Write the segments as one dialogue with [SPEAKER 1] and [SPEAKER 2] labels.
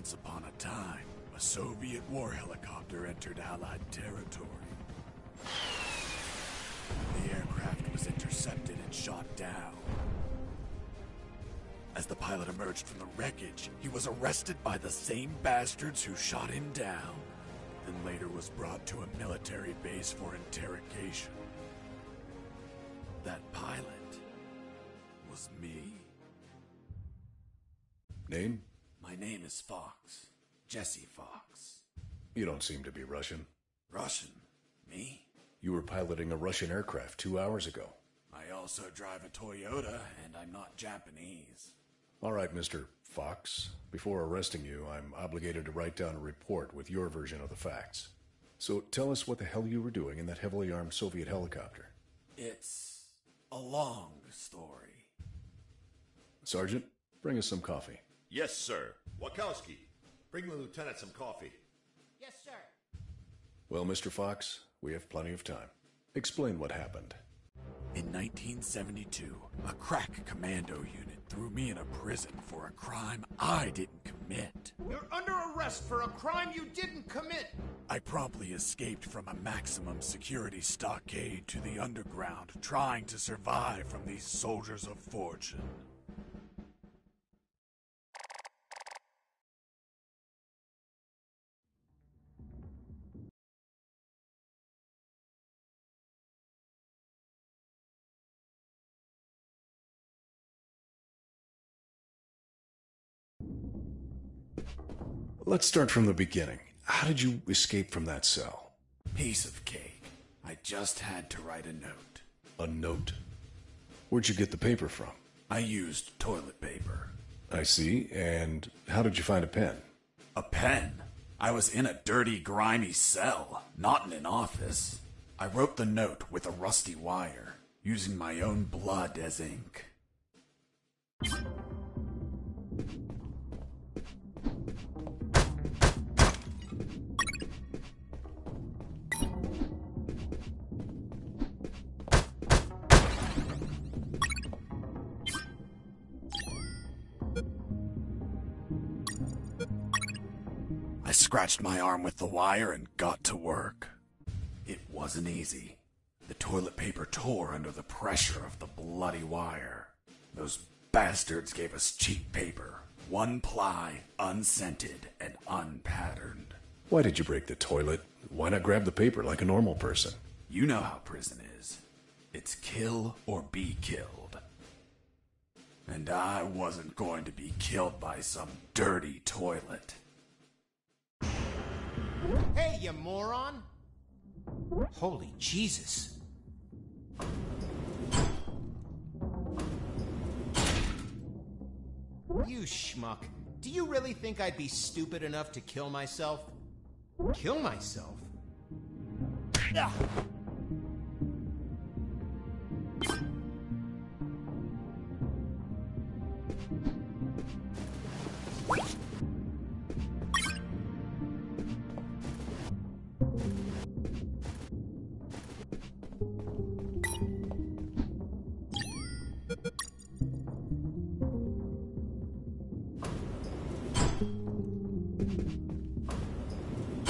[SPEAKER 1] Once upon a time, a Soviet war helicopter entered Allied territory. The aircraft was intercepted and shot down. As the pilot emerged from the wreckage, he was arrested by the same bastards who shot him down, then later was brought to a military base for interrogation. That pilot was me.
[SPEAKER 2] Name?
[SPEAKER 1] My name is Fox. Jesse Fox.
[SPEAKER 2] You don't seem to be Russian.
[SPEAKER 1] Russian? Me?
[SPEAKER 2] You were piloting a Russian aircraft 2 hours ago.
[SPEAKER 1] I also drive a Toyota, and I'm not Japanese.
[SPEAKER 2] All right, Mr. Fox. Before arresting you, I'm obligated to write down a report with your version of the facts. So tell us what the hell you were doing in that heavily armed Soviet helicopter.
[SPEAKER 1] It's a long story.
[SPEAKER 2] Sergeant, bring us some coffee.
[SPEAKER 3] Yes, sir. Wachowski, bring the lieutenant some coffee.
[SPEAKER 4] Yes, sir.
[SPEAKER 2] Well, Mr. Fox, we have plenty of time. Explain what happened.
[SPEAKER 1] In 1972, a crack commando unit threw me in a prison for a crime I didn't commit.
[SPEAKER 4] You're under arrest for a crime you didn't commit.
[SPEAKER 1] I promptly escaped from a maximum security stockade to the underground, trying to survive from these soldiers of fortune.
[SPEAKER 2] Let's start from the beginning. How did you escape from that cell?
[SPEAKER 1] Piece of cake. I just had to write a note.
[SPEAKER 2] A note? Where'd you get the paper from?
[SPEAKER 1] I used toilet paper.
[SPEAKER 2] I see. And how did you find a pen?
[SPEAKER 1] A pen? I was in a dirty, grimy cell, not in an office. I wrote the note with a rusty wire, using my own blood as ink. I scratched my arm with the wire and got to work. It wasn't easy. The toilet paper tore under the pressure of the bloody wire. Those bastards gave us cheap paper. 1 ply, unscented, and unpatterned.
[SPEAKER 2] Why did you break the toilet? Why not grab the paper like a normal person?
[SPEAKER 1] You know how prison is. It's kill or be killed. And I wasn't going to be killed by some dirty toilet.
[SPEAKER 4] Hey, you moron! Holy Jesus. You schmuck. Do you really think I'd be stupid enough to kill myself? Kill myself? Ah.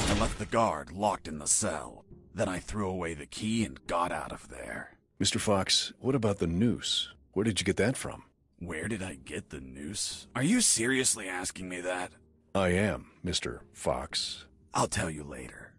[SPEAKER 1] I left the guard locked in the cell. Then I threw away the key and got out of there.
[SPEAKER 2] Mr. Fox, what about the noose? Where did you get that from?
[SPEAKER 1] Where did I get the noose? Are you seriously asking me that?
[SPEAKER 2] I am, Mr. Fox.
[SPEAKER 1] I'll tell you later.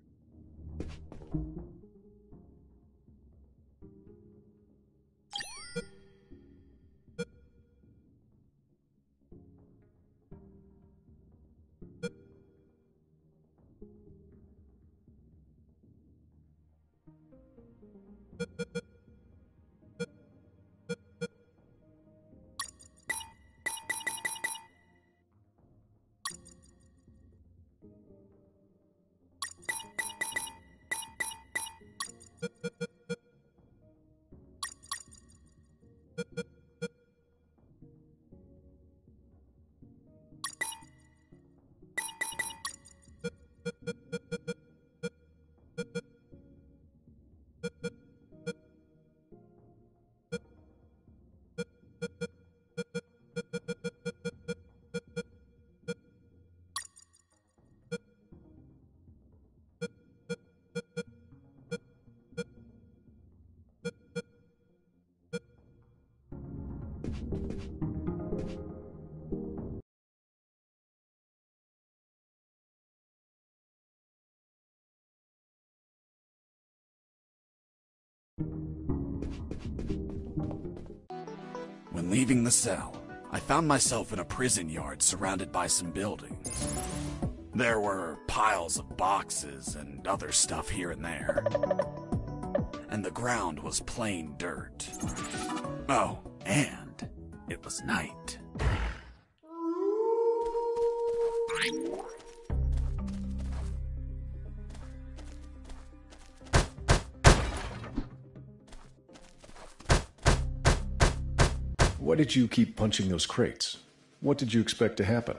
[SPEAKER 1] When leaving the cell, I found myself in a prison yard surrounded by some buildings. There were piles of boxes and other stuff here and there. And the ground was plain dirt. Oh, and it was night.
[SPEAKER 2] Why did you keep punching those crates? What did you expect to happen?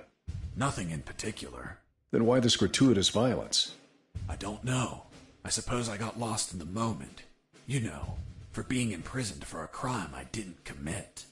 [SPEAKER 1] Nothing in particular.
[SPEAKER 2] Then why this gratuitous violence?
[SPEAKER 1] I don't know. I suppose I got lost in the moment. You know, for being imprisoned for a crime I didn't commit.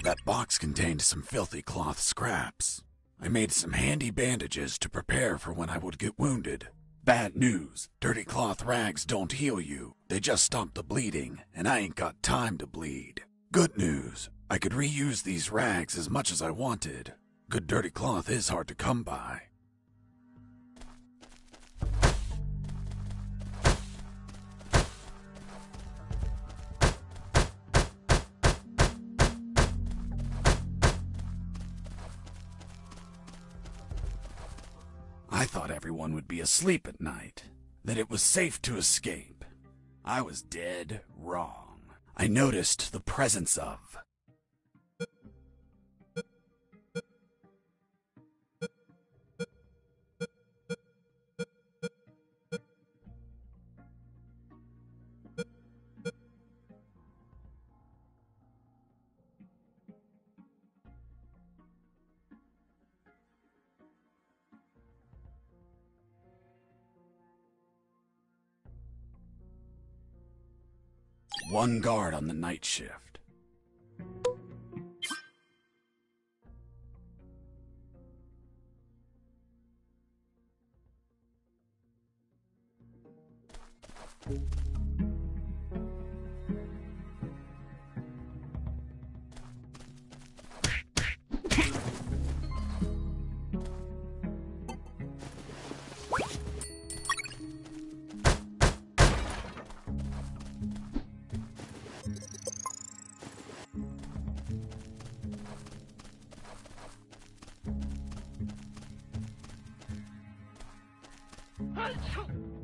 [SPEAKER 1] That box contained some filthy cloth scraps. I made some handy bandages to prepare for when I would get wounded. Bad news, dirty cloth rags don't heal you. They just stop the bleeding, and I ain't got time to bleed. Good news, I could reuse these rags as much as I wanted. Good dirty cloth is hard to come by. I thought everyone would be asleep at night, that it was safe to escape. I was dead wrong. I noticed the presence of one guard on the night shift.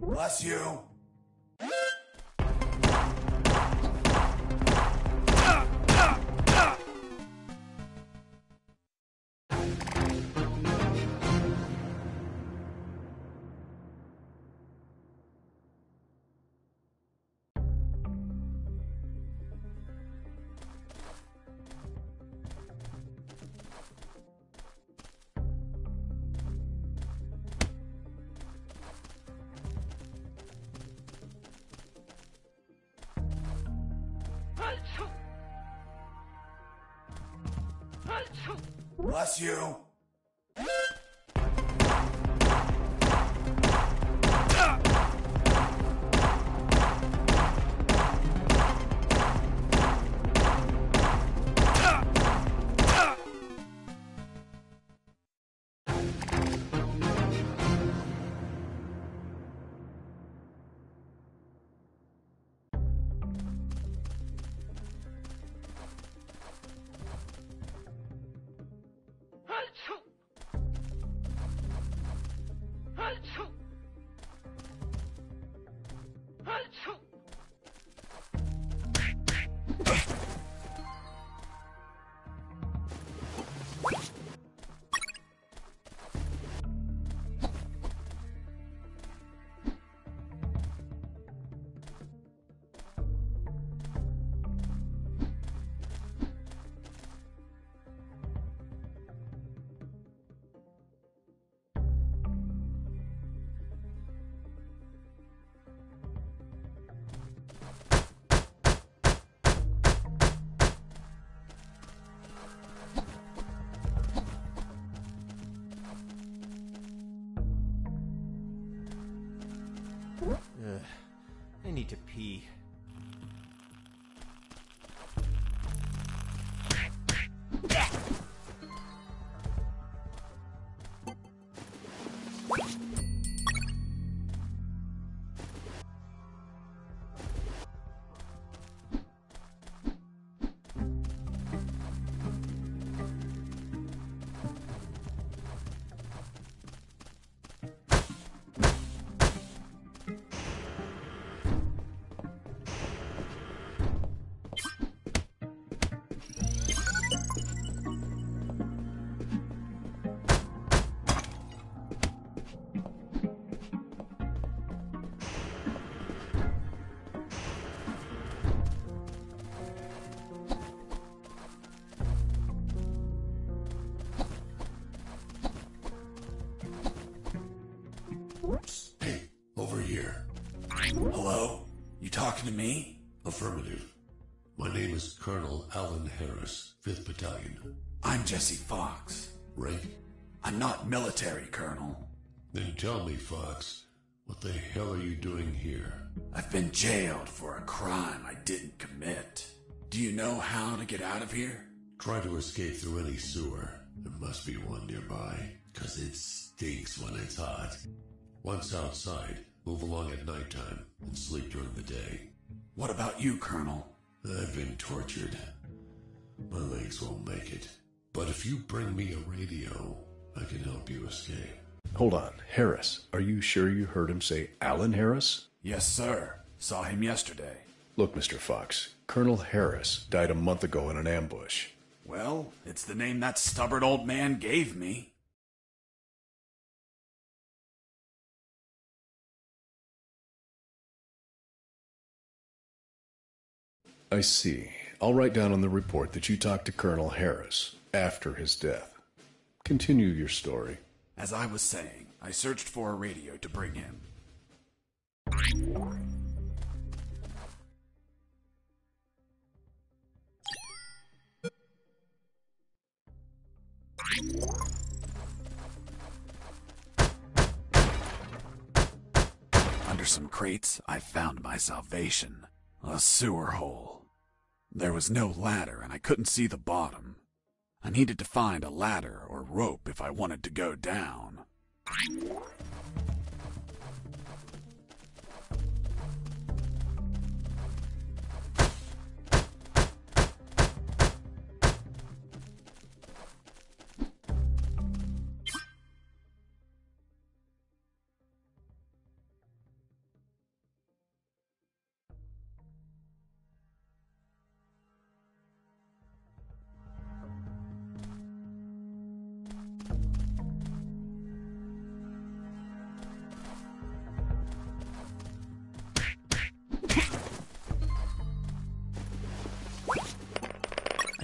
[SPEAKER 1] Bless you. Bless you.
[SPEAKER 4] need to pee.
[SPEAKER 1] Hey, over here. Hello? You talking to me?
[SPEAKER 5] Affirmative. My name is Colonel Alan Harris, 5th Battalion.
[SPEAKER 1] I'm Jesse Fox.
[SPEAKER 5] Right?
[SPEAKER 1] I'm not military, Colonel.
[SPEAKER 5] Then tell me, Fox, what the hell are you doing here?
[SPEAKER 1] I've been jailed for a crime I didn't commit. Do you know how to get out of here?
[SPEAKER 5] Try to escape through any sewer. There must be one nearby, 'cause it stinks when it's hot. Once outside, move along at nighttime and sleep during the day.
[SPEAKER 1] What about you, Colonel?
[SPEAKER 5] I've been tortured. My legs won't make it. But if you bring me a radio, I can help you escape.
[SPEAKER 2] Hold on. Harris, are you sure you heard him say Alan Harris?
[SPEAKER 1] Yes, sir. Saw him yesterday.
[SPEAKER 2] Look, Mr. Fox, Colonel Harris died a month ago in an ambush.
[SPEAKER 1] Well, it's the name that stubborn old man gave me.
[SPEAKER 2] I see. I'll write down on the report that you talked to Colonel Harris after his death. Continue your story.
[SPEAKER 1] As I was saying, I searched for a radio to bring him. Under some crates, I found my salvation. A sewer hole. There was no ladder and I couldn't see the bottom. I needed to find a ladder or rope if I wanted to go down.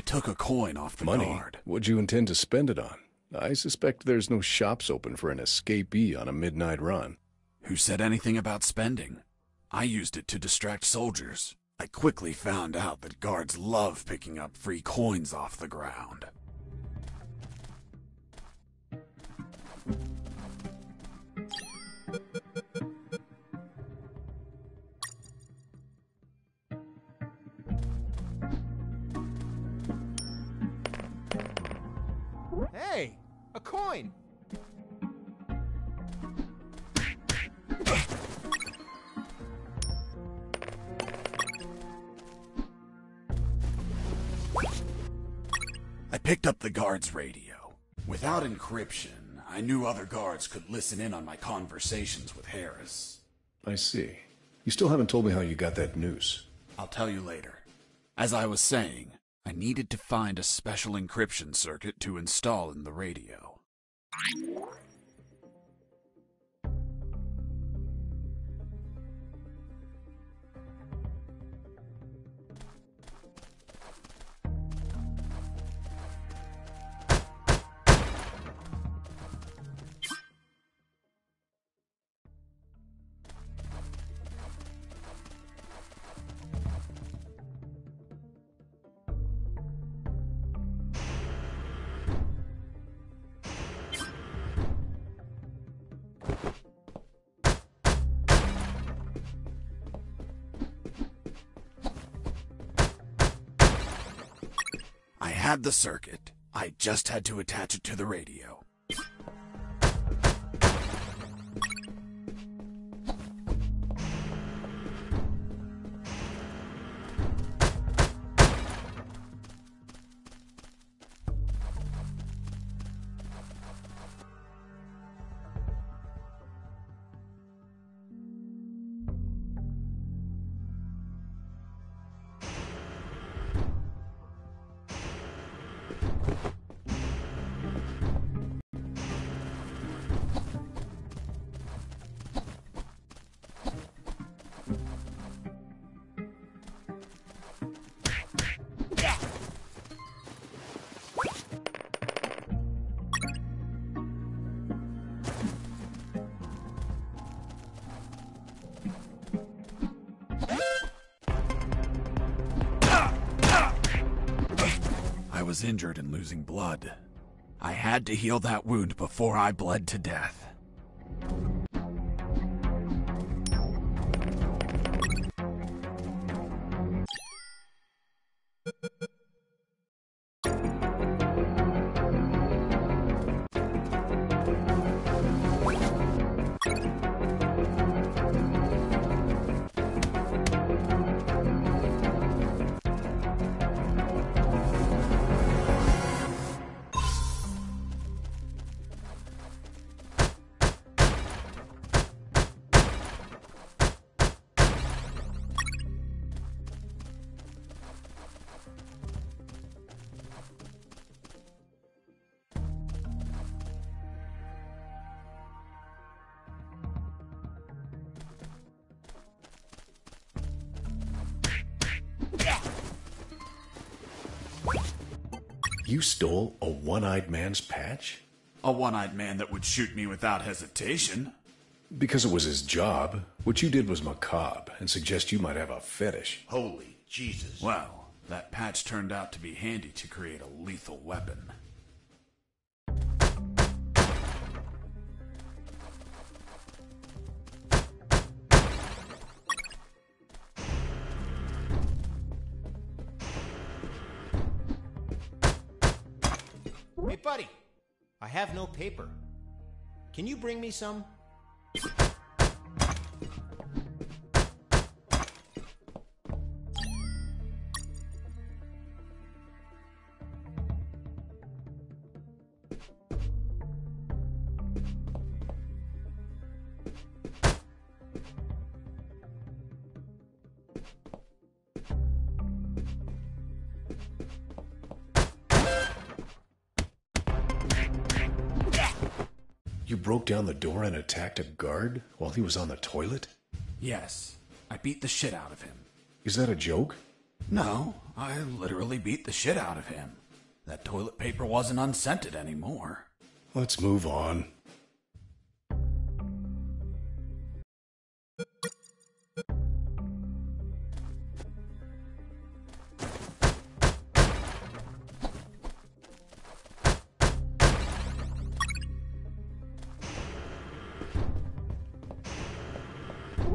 [SPEAKER 1] Took a coin off the
[SPEAKER 2] Money?
[SPEAKER 1] guard.
[SPEAKER 2] What'd you intend to spend it on? I suspect there's no shops open for an escapee on a midnight run.
[SPEAKER 1] Who said anything about spending? I used it to distract soldiers. I quickly found out that guards love picking up free coins off the ground.
[SPEAKER 4] Hey, a coin!
[SPEAKER 1] I picked up the guard's radio. Without encryption, I knew other guards could listen in on my conversations with Harris.
[SPEAKER 2] I see. You still haven't told me how you got that noose.
[SPEAKER 1] I'll tell you later. As I was saying, I needed to find a special encryption circuit to install in the radio. had the circuit. I just had to attach it to the radio. I was injured and losing blood. I had to heal that wound before I bled to death.
[SPEAKER 2] You stole a one-eyed man's patch?
[SPEAKER 1] A one-eyed man that would shoot me without hesitation.
[SPEAKER 2] Because it was his job. What you did was macabre and suggest you might have a fetish.
[SPEAKER 3] Holy Jesus.
[SPEAKER 1] Well, that patch turned out to be handy to create a lethal weapon.
[SPEAKER 4] Hey, buddy. I have no paper. Can you bring me some?
[SPEAKER 2] You broke down the door and attacked a guard while he was on the toilet?
[SPEAKER 1] Yes, I beat the shit out of him.
[SPEAKER 2] Is that a joke?
[SPEAKER 1] No, I literally beat the shit out of him. That toilet paper wasn't unscented anymore.
[SPEAKER 2] Let's move on.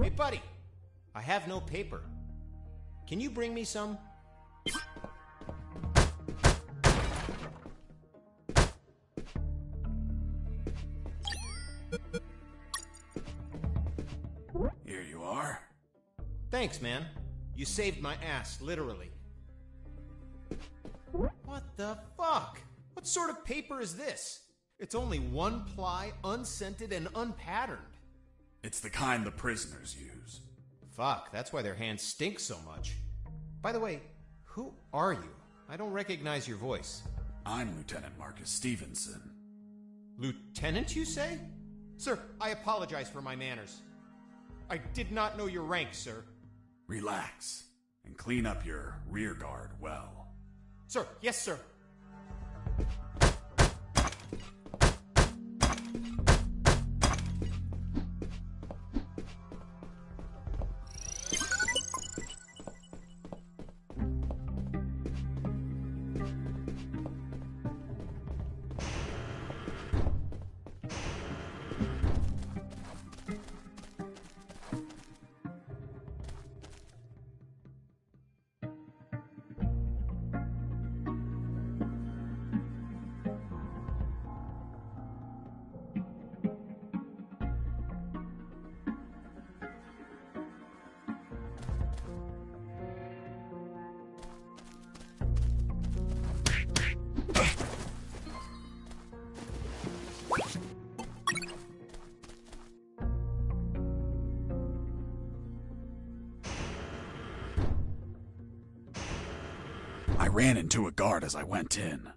[SPEAKER 4] Hey, buddy. I have no paper. Can you bring me some?
[SPEAKER 1] Here you are.
[SPEAKER 4] Thanks, man. You saved my ass, literally. What the fuck? What sort of paper is this? It's only one ply, unscented, and unpatterned.
[SPEAKER 1] It's the kind the prisoners use.
[SPEAKER 4] Fuck, that's why their hands stink so much. By the way, who are you? I don't recognize your voice.
[SPEAKER 1] I'm Lieutenant Marcus Stevenson.
[SPEAKER 4] Lieutenant, you say? Sir, I apologize for my manners. I did not know your rank, sir.
[SPEAKER 1] Relax and clean up your rear guard well.
[SPEAKER 4] Sir, yes, sir.
[SPEAKER 1] ran into a guard as I went in.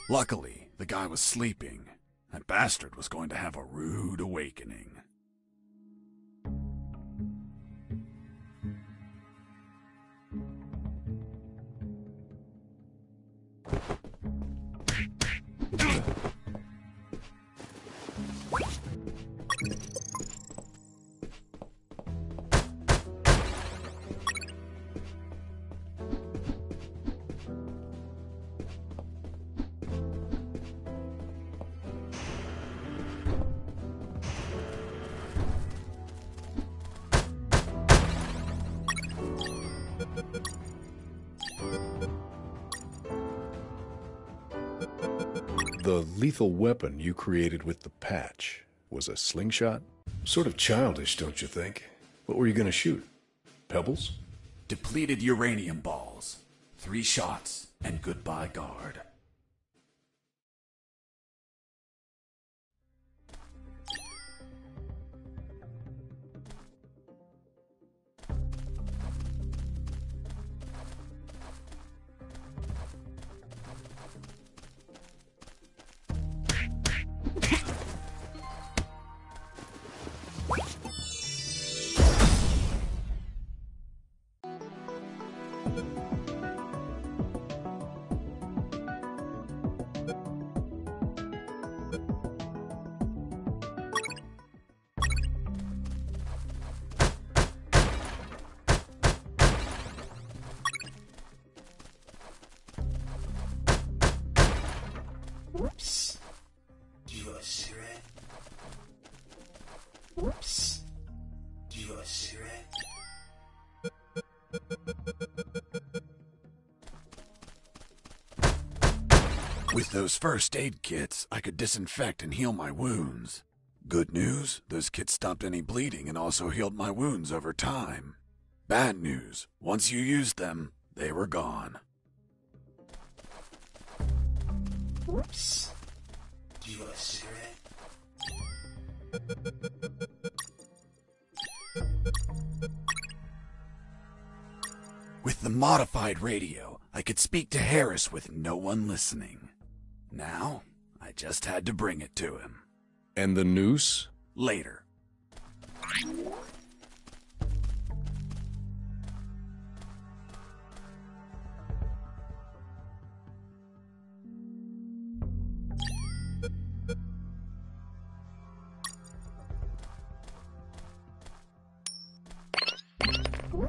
[SPEAKER 1] Luckily, the guy was sleeping. That bastard was going to have a rude awakening.
[SPEAKER 2] The lethal weapon you created with the patch was a slingshot? Sort of childish, don't you think? What were you going to shoot? Pebbles?
[SPEAKER 1] Depleted uranium balls. 3 shots, and goodbye, guard.
[SPEAKER 5] Whoops. Do you want a cigarette? Whoops. Do you want a cigarette?
[SPEAKER 1] With those first aid kits, I could disinfect and heal my wounds. Good news, those kits stopped any bleeding and also healed my wounds over time. Bad news, once you used them, they were gone.
[SPEAKER 5] Whoops. Do you want a cigarette?
[SPEAKER 1] With the modified radio, I could speak to Harris with no one listening. Now, I just had to bring it to him.
[SPEAKER 2] And the noose?
[SPEAKER 1] Later.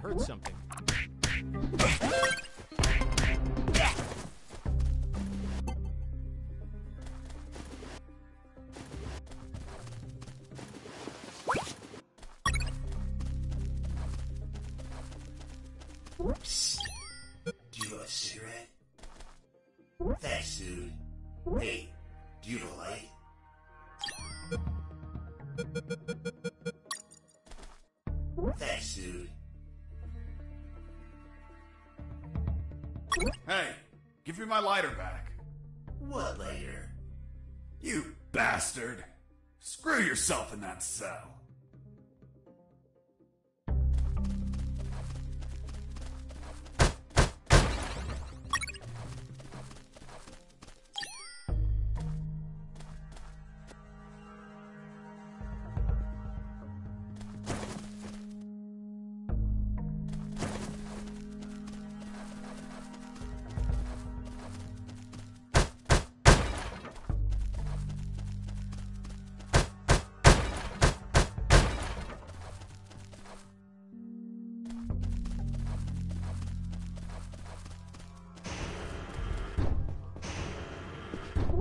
[SPEAKER 4] Heard something.
[SPEAKER 5] Whoops. Do you want a cigarette? Thanks, dude. Hey, do you have a light? Thanks, dude.
[SPEAKER 1] Hey, give me my lighter back.
[SPEAKER 5] What lighter?
[SPEAKER 1] You bastard. Screw yourself in that cell.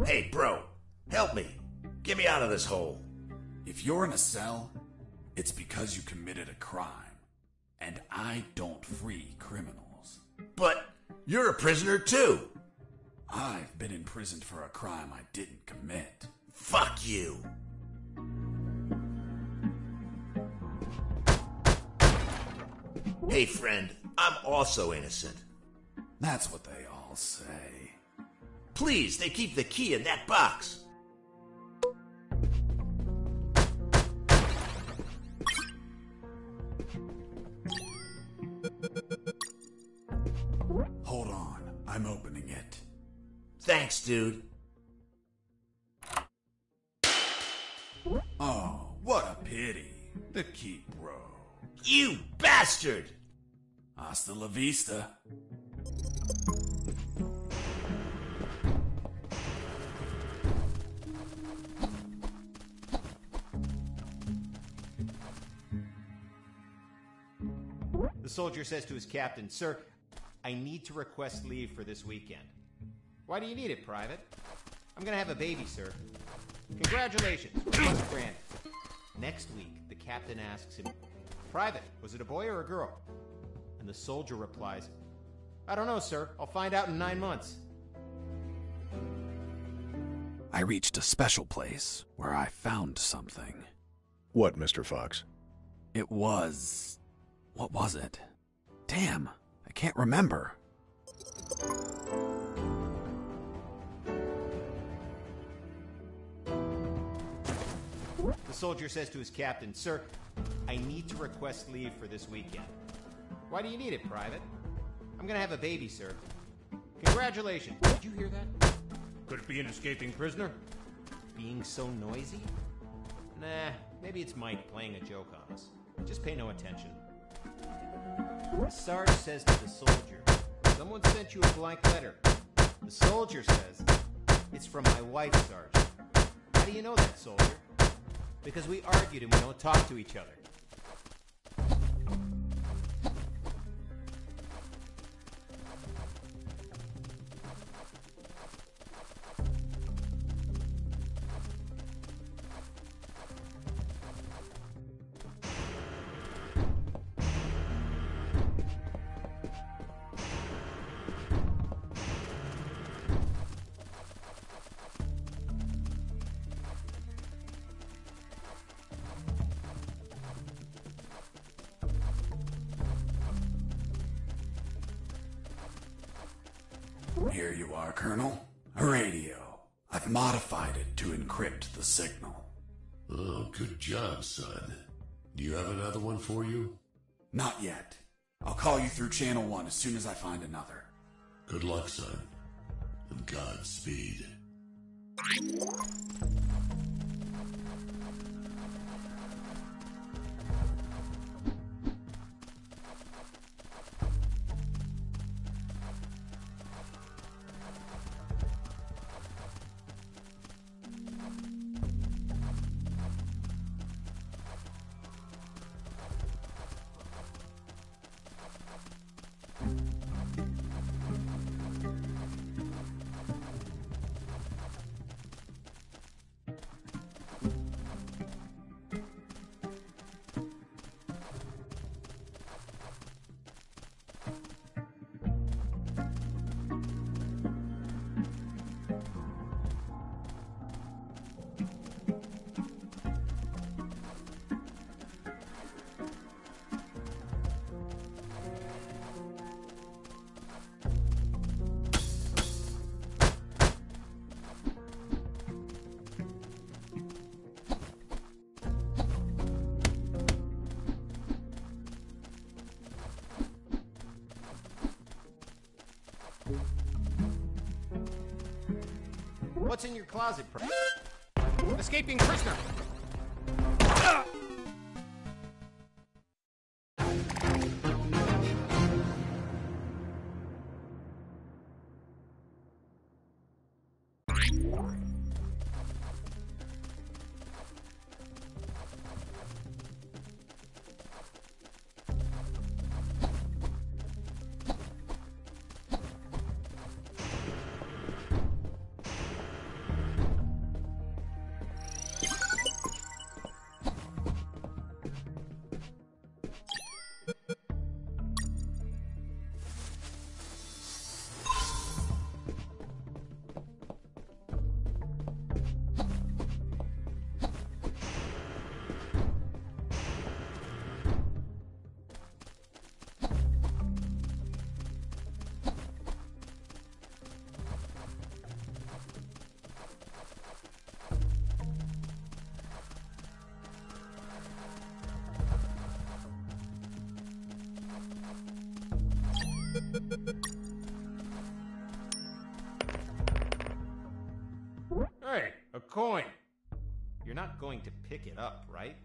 [SPEAKER 3] Hey, bro, help me. Get me out of this hole.
[SPEAKER 1] If you're in a cell, it's because you committed a crime. And I don't free criminals.
[SPEAKER 3] But you're a prisoner too.
[SPEAKER 1] I've been imprisoned for a crime I didn't commit.
[SPEAKER 3] Fuck you. Hey, friend, I'm also innocent.
[SPEAKER 1] That's what they all say.
[SPEAKER 3] Please, they keep the key in that box.
[SPEAKER 6] Thanks, dude.
[SPEAKER 1] Oh, what a pity. The keep, bro.
[SPEAKER 6] You bastard!
[SPEAKER 1] Hasta la vista.
[SPEAKER 4] The soldier says to his captain, "Sir, I need to request leave for this weekend." "Why do you need it, Private?" "I'm gonna have a baby, sir." "Congratulations. Request granted." Next week, the captain asks him, "Private, was it a boy or a girl?" And the soldier replies, "I don't know, sir. I'll find out in 9 months."
[SPEAKER 1] I reached a special place where I found something.
[SPEAKER 2] What, Mr. Fox?
[SPEAKER 1] It was... what was it? Damn, I can't remember.
[SPEAKER 4] The soldier says to his captain, "Sir, I need to request leave for this weekend." "Why do you need it, Private?" "I'm gonna have a baby, sir." "Congratulations. Did you hear that?" "Could it be an escaping prisoner?" "Being so noisy?" "Nah, maybe it's Mike playing a joke on us. Just pay no attention." The Sarge says to the soldier, "Someone sent you a blank letter." The soldier says, "It's from my wife, Sarge." "How do you know that, soldier?" "Because we argued and we don't talk to each other."
[SPEAKER 1] Here you are, Colonel. A radio. I've modified it to encrypt the signal.
[SPEAKER 5] Oh, good job, son. Do you have another one for you?
[SPEAKER 1] Not yet. I'll call you through Channel 1 as soon as I find another.
[SPEAKER 5] Good luck, son. And Godspeed.
[SPEAKER 4] "What's in your closet, escaping prisoner?"
[SPEAKER 7] coin.
[SPEAKER 4] You're not going to pick it up, right?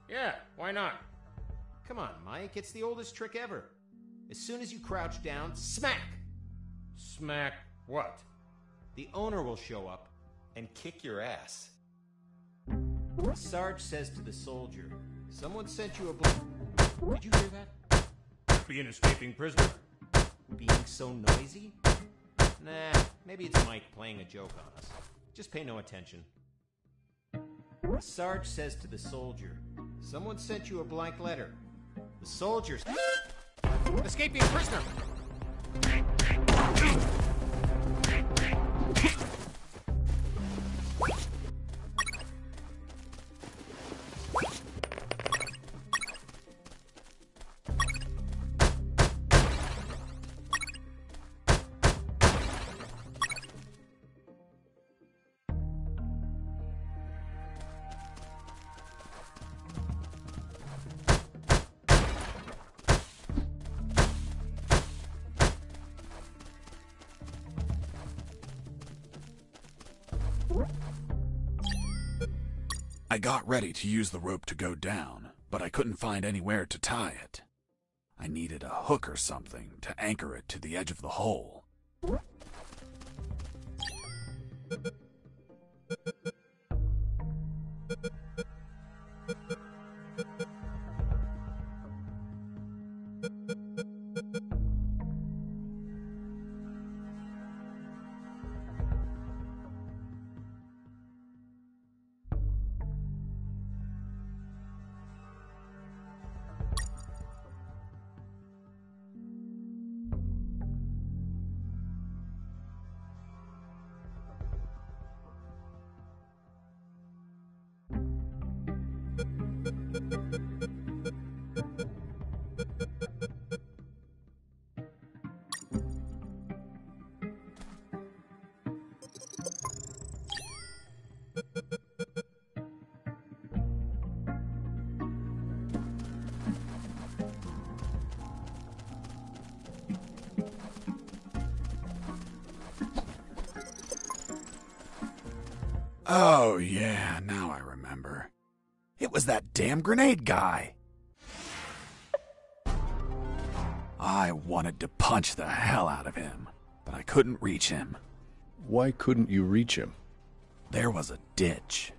[SPEAKER 7] Yeah, why not?
[SPEAKER 4] Come on, Mike. It's the oldest trick ever. As soon as you crouch down, smack!
[SPEAKER 7] Smack what?
[SPEAKER 4] The owner will show up and kick your ass. The Sarge says to the soldier, someone sent you a Did you hear that?
[SPEAKER 7] Be an escaping prisoner?
[SPEAKER 4] Being so noisy? Nah, maybe it's Mike playing a joke on us. Just pay no attention. The Sarge says to the soldier, someone sent you a blank letter. The soldier... Escaping prisoner!
[SPEAKER 1] I got ready to use the rope to go down, but I couldn't find anywhere to tie it. I needed a hook or something to anchor it to the edge of the hole. Oh, yeah, now I remember. It was that damn grenade guy. I wanted to punch the hell out of him, but I couldn't reach him.
[SPEAKER 2] Why couldn't you reach him?
[SPEAKER 1] There was a ditch.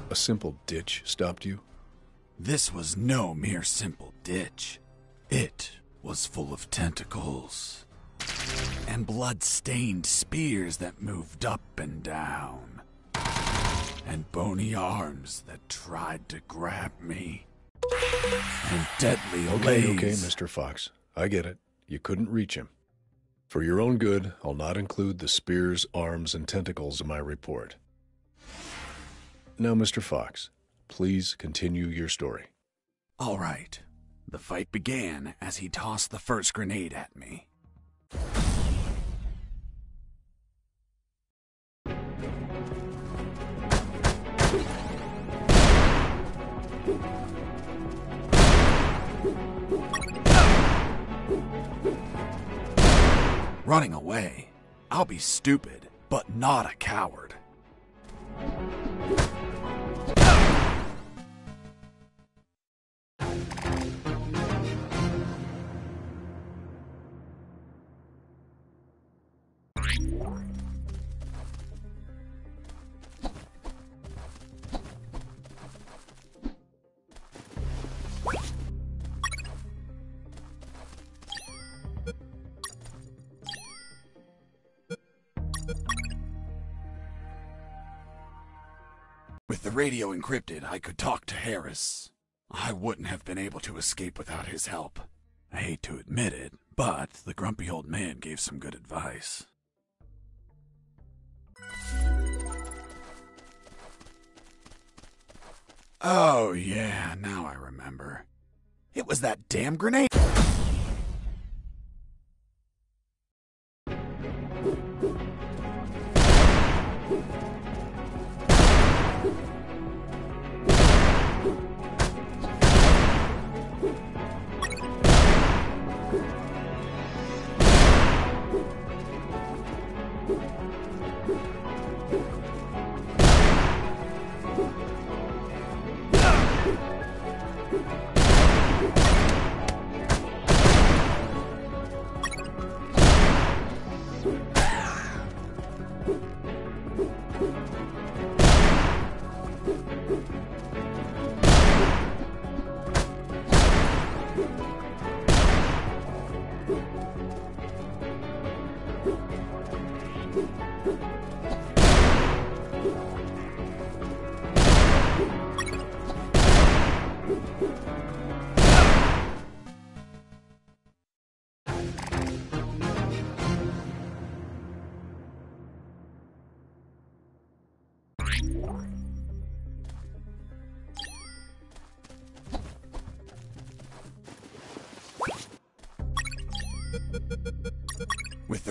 [SPEAKER 2] A simple ditch stopped you?
[SPEAKER 1] This was no mere simple ditch. It was full of tentacles and blood-stained spears that moved up and down, and bony arms that tried to grab me, and deadly
[SPEAKER 2] Okay,
[SPEAKER 1] lays.
[SPEAKER 2] Mr. Fox. I get it. You couldn't reach him. For your own good, I'll not include the spears, arms, and tentacles in my report. Now, Mr. Fox, please continue your story.
[SPEAKER 1] All right. The fight began as he tossed the first grenade at me. Running away. I'll be stupid, but not a coward. With the radio encrypted, I could talk to Harris. I wouldn't have been able to escape without his help. I hate to admit it, but the grumpy old man gave some good advice. Oh, yeah, now I remember. It was that damn grenade.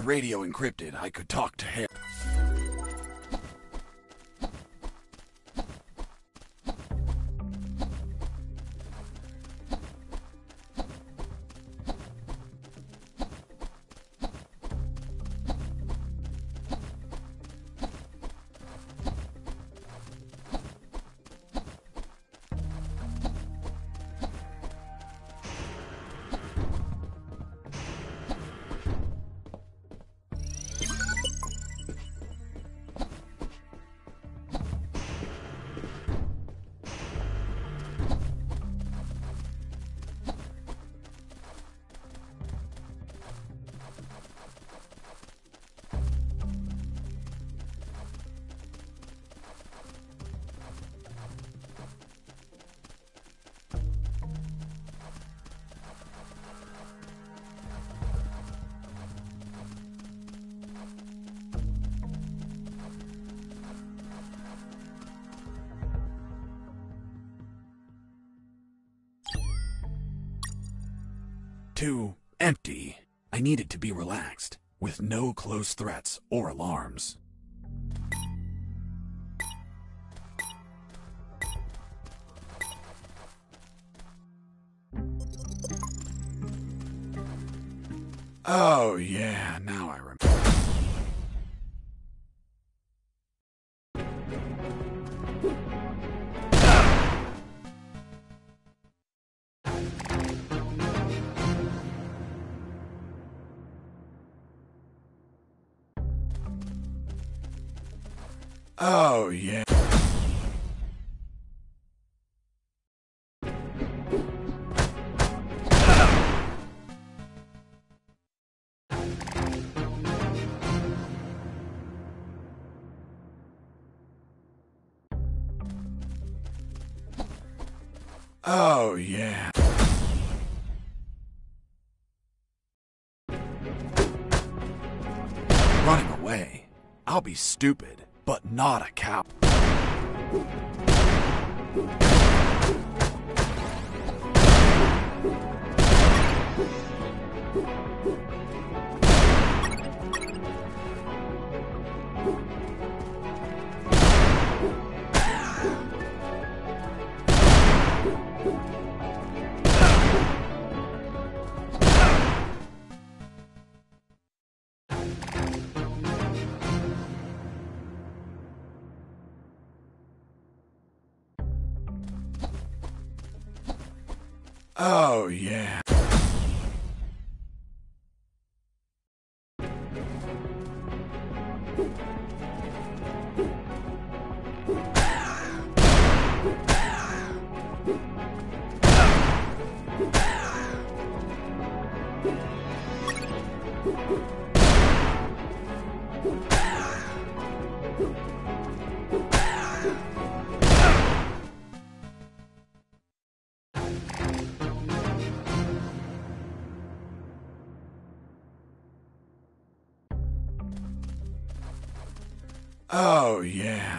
[SPEAKER 1] the radio encrypted, I could talk to Harry. Too empty. I needed to be relaxed, with no close threats or alarms. Oh yeah, now I remember. Oh, yeah. Oh, yeah. Running away. I'll be stupid, but not a cow. Oh, yeah. Oh, yeah.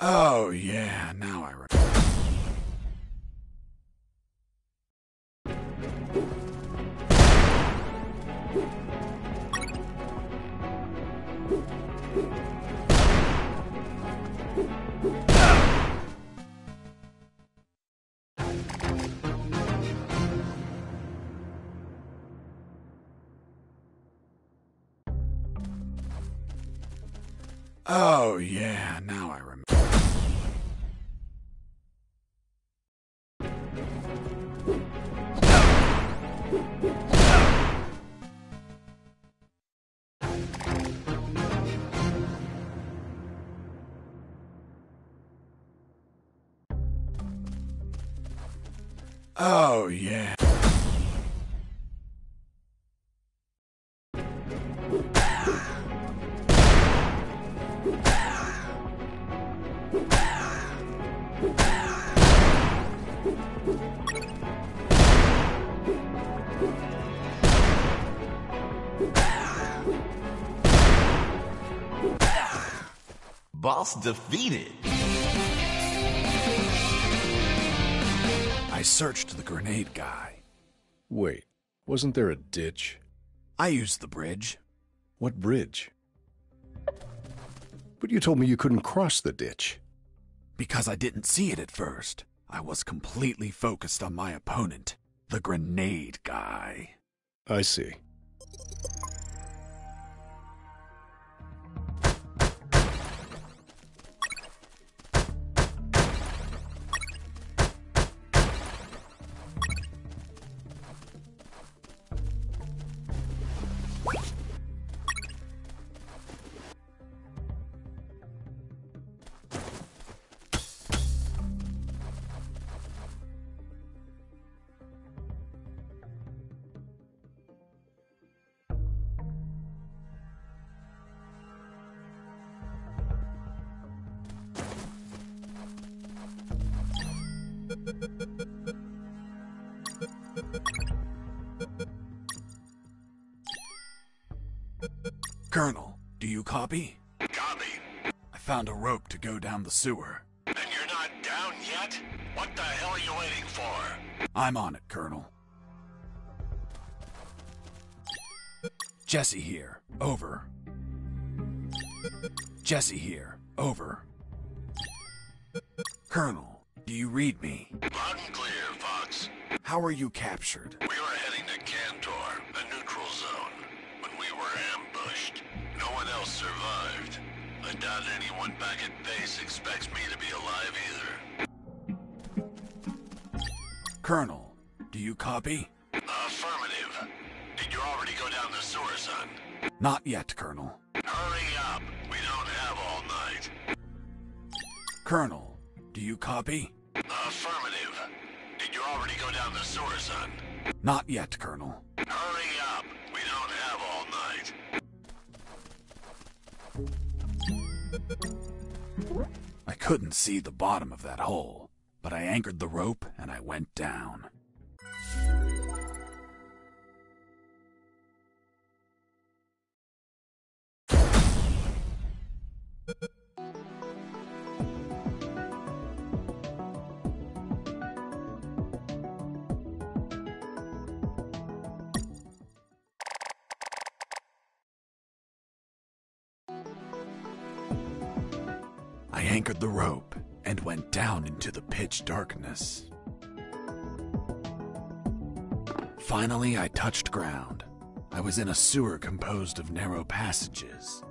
[SPEAKER 1] Oh, yeah, now I remember. Oh, yeah, now I remember. Oh, yeah.
[SPEAKER 6] Boss defeated.
[SPEAKER 1] I searched the grenade guy.
[SPEAKER 2] Wait, wasn't there a ditch?
[SPEAKER 1] I used the bridge.
[SPEAKER 2] What bridge? But you told me you couldn't cross the ditch.
[SPEAKER 1] Because I didn't see it at first. I was completely focused on my opponent, the grenade guy.
[SPEAKER 2] I see.
[SPEAKER 1] Colonel, do you copy?
[SPEAKER 5] Copy.
[SPEAKER 1] I found a rope to go down the sewer.
[SPEAKER 5] And you're not down yet? What the hell are you waiting for?
[SPEAKER 1] I'm on it, Colonel. Jesse here. Over. Jesse here. Over. Colonel, do you read me?
[SPEAKER 5] Loud and clear, Fox.
[SPEAKER 1] How were you captured?
[SPEAKER 5] We were heading to Cantor, a neutral zone, when we were ambushed. No one else survived. I doubt anyone back at base expects me to be alive either.
[SPEAKER 1] Colonel, do you copy?
[SPEAKER 5] Affirmative. Did you already go down the sewer, son?
[SPEAKER 1] Not yet, Colonel.
[SPEAKER 5] Hurry up. We don't have all night.
[SPEAKER 1] Colonel, do you copy?
[SPEAKER 5] Affirmative. Did you already go down the sewer, son?
[SPEAKER 1] Not yet, Colonel.
[SPEAKER 5] Hurry up. We don't have all night.
[SPEAKER 1] I couldn't see the bottom of that hole, but I anchored the rope and I went down. I anchored the rope and went down into the pitch darkness. Finally, I touched ground. I was in a sewer composed of narrow passages.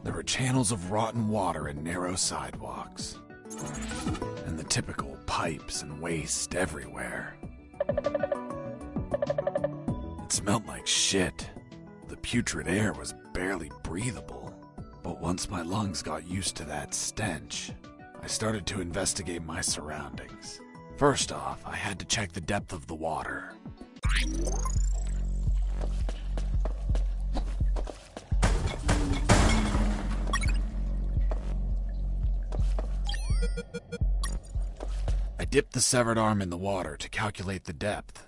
[SPEAKER 1] There were channels of rotten water and narrow sidewalks, and the typical pipes and waste everywhere. It smelled like shit. The putrid air was barely breathable. But once my lungs got used to that stench, I started to investigate my surroundings. First off, I had to check the depth of the water. I dipped the severed arm in the water to calculate the depth.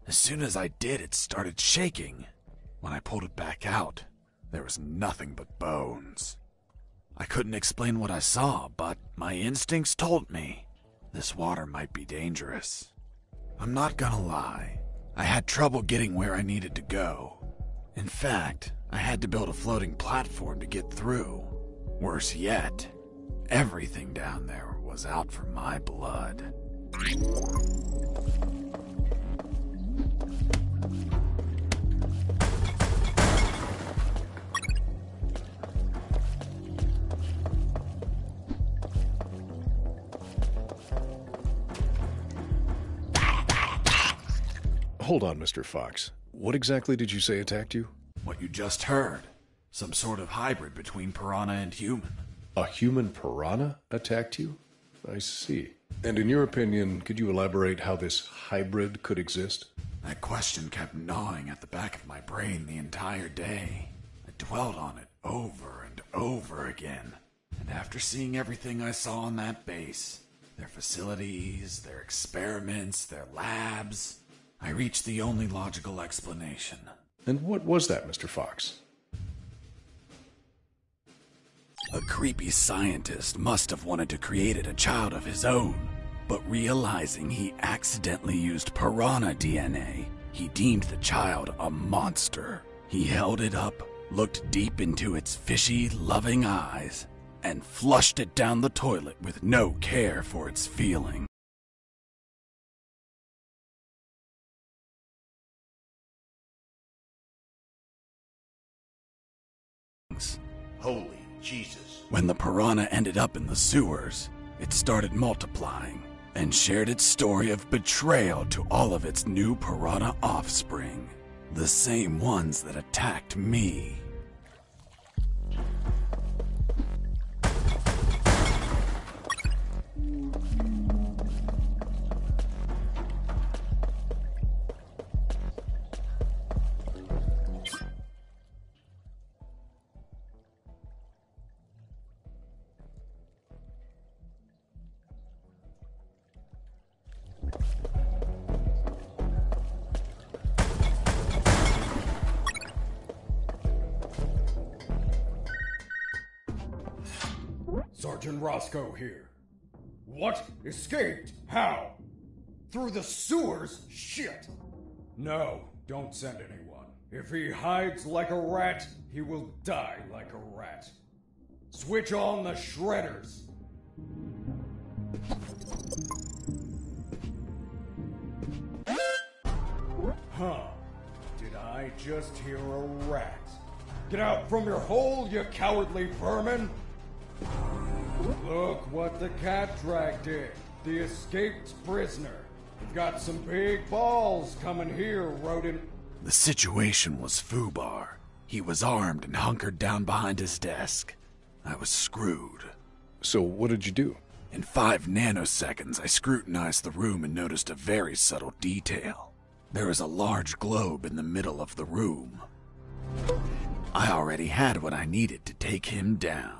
[SPEAKER 1] As soon as I did, it started shaking. When I pulled it back out, there was nothing but bones. I couldn't explain what I saw, but my instincts told me this water might be dangerous. I'm not gonna lie, I had trouble getting where I needed to go. In fact, I had to build a floating platform to get through. Worse yet, everything down there was out for my blood.
[SPEAKER 2] Hold on, Mr. Fox. What exactly did you say attacked you?
[SPEAKER 1] What you just heard. Some sort of hybrid between piranha and human.
[SPEAKER 2] A human piranha attacked you? I see. And in your opinion, could you elaborate how this hybrid could exist?
[SPEAKER 1] That question kept gnawing at the back of my brain the entire day. I dwelled on it over and over again. And after seeing everything I saw on that base, their facilities, their experiments, their labs. I reached the only logical explanation.
[SPEAKER 2] And what was that, Mr. Fox?
[SPEAKER 1] A creepy scientist must have wanted to create a child of his own, but realizing he accidentally used piranha DNA, he deemed the child a monster. He held it up, looked deep into its fishy, loving eyes, and flushed it down the toilet with no care for its feelings.
[SPEAKER 3] Holy Jesus.
[SPEAKER 1] When the piranha ended up in the sewers, it started multiplying and shared its story of betrayal to all of its new piranha offspring, the same ones that attacked me.
[SPEAKER 8] Sergeant Roscoe here. What? Escaped? How? Through the sewers? Shit! No, don't send anyone. If he hides like a rat, he will die like a rat. Switch on the shredders. Huh. Did I just hear a rat? Get out from your hole, you cowardly vermin! Look what the cat dragged in. The escaped prisoner. You've got some big balls coming here, rodent.
[SPEAKER 1] The situation was foobar. He was armed and hunkered down behind his desk. I was screwed.
[SPEAKER 2] So what did you do?
[SPEAKER 1] In 5 nanoseconds, I scrutinized the room and noticed a very subtle detail. There was a large globe in the middle of the room. I already had what I needed to take him down.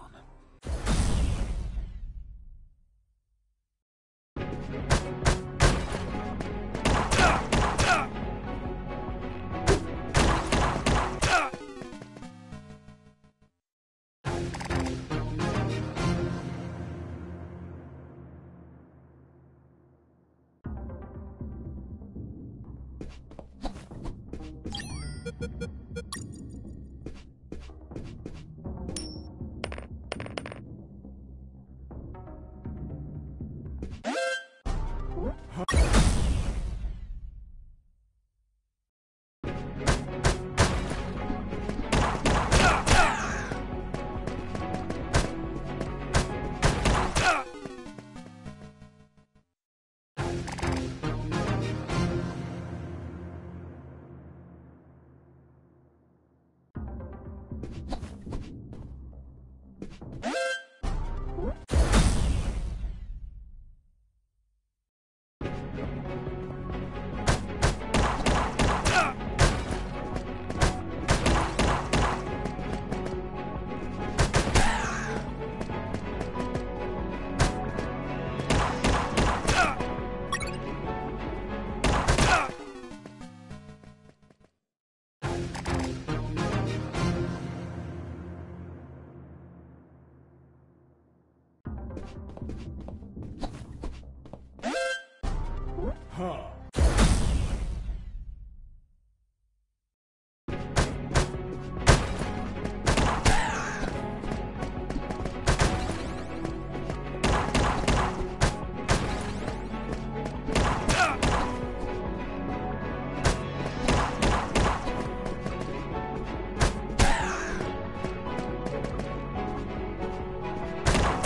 [SPEAKER 8] Huh.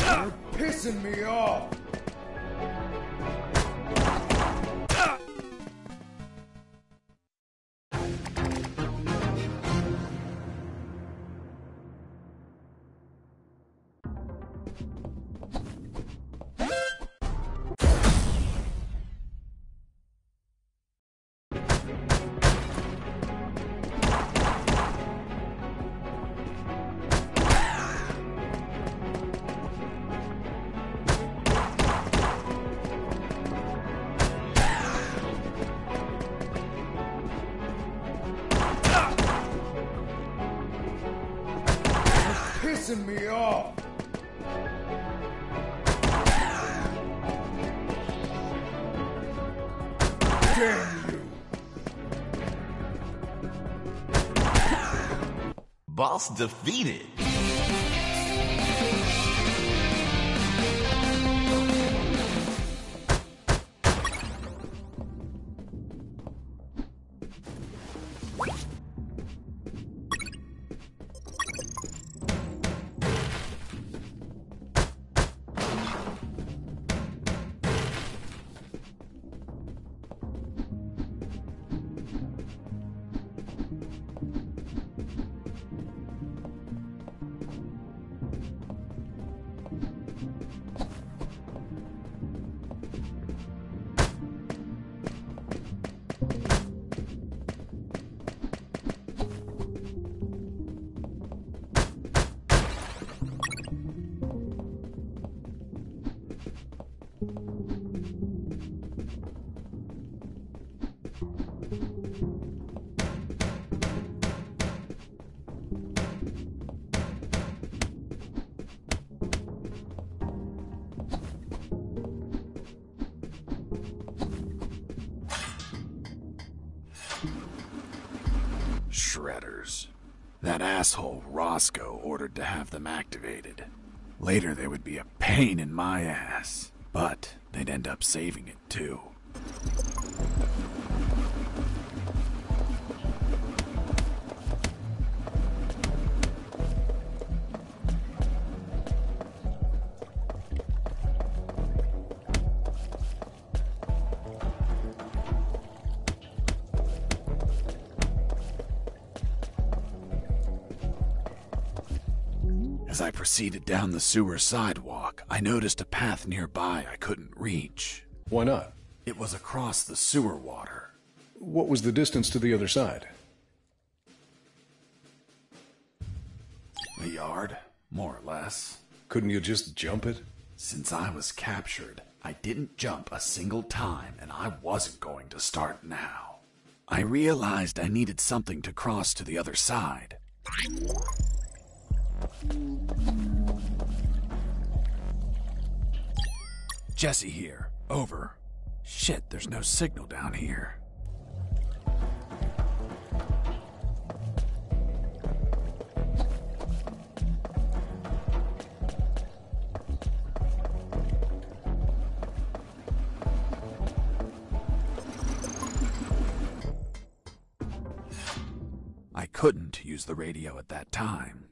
[SPEAKER 8] You're pissing me off. pissing me off. Damn you.
[SPEAKER 6] Boss defeated.
[SPEAKER 1] Shredders. That asshole Roscoe ordered to have them activated. Later they would be a pain in my ass, but they'd end up saving it too. As I proceeded down the sewer sidewalk, I noticed a path nearby I couldn't reach.
[SPEAKER 2] Why not?
[SPEAKER 1] It was across the sewer water.
[SPEAKER 2] What was the distance to the other side?
[SPEAKER 1] A yard, more or less.
[SPEAKER 2] Couldn't you just jump it?
[SPEAKER 1] Since I was captured, I didn't jump a single time, and I wasn't going to start now. I realized I needed something to cross to the other side. Jesse here. Over. Shit, there's no signal down here. I couldn't use the radio at that time.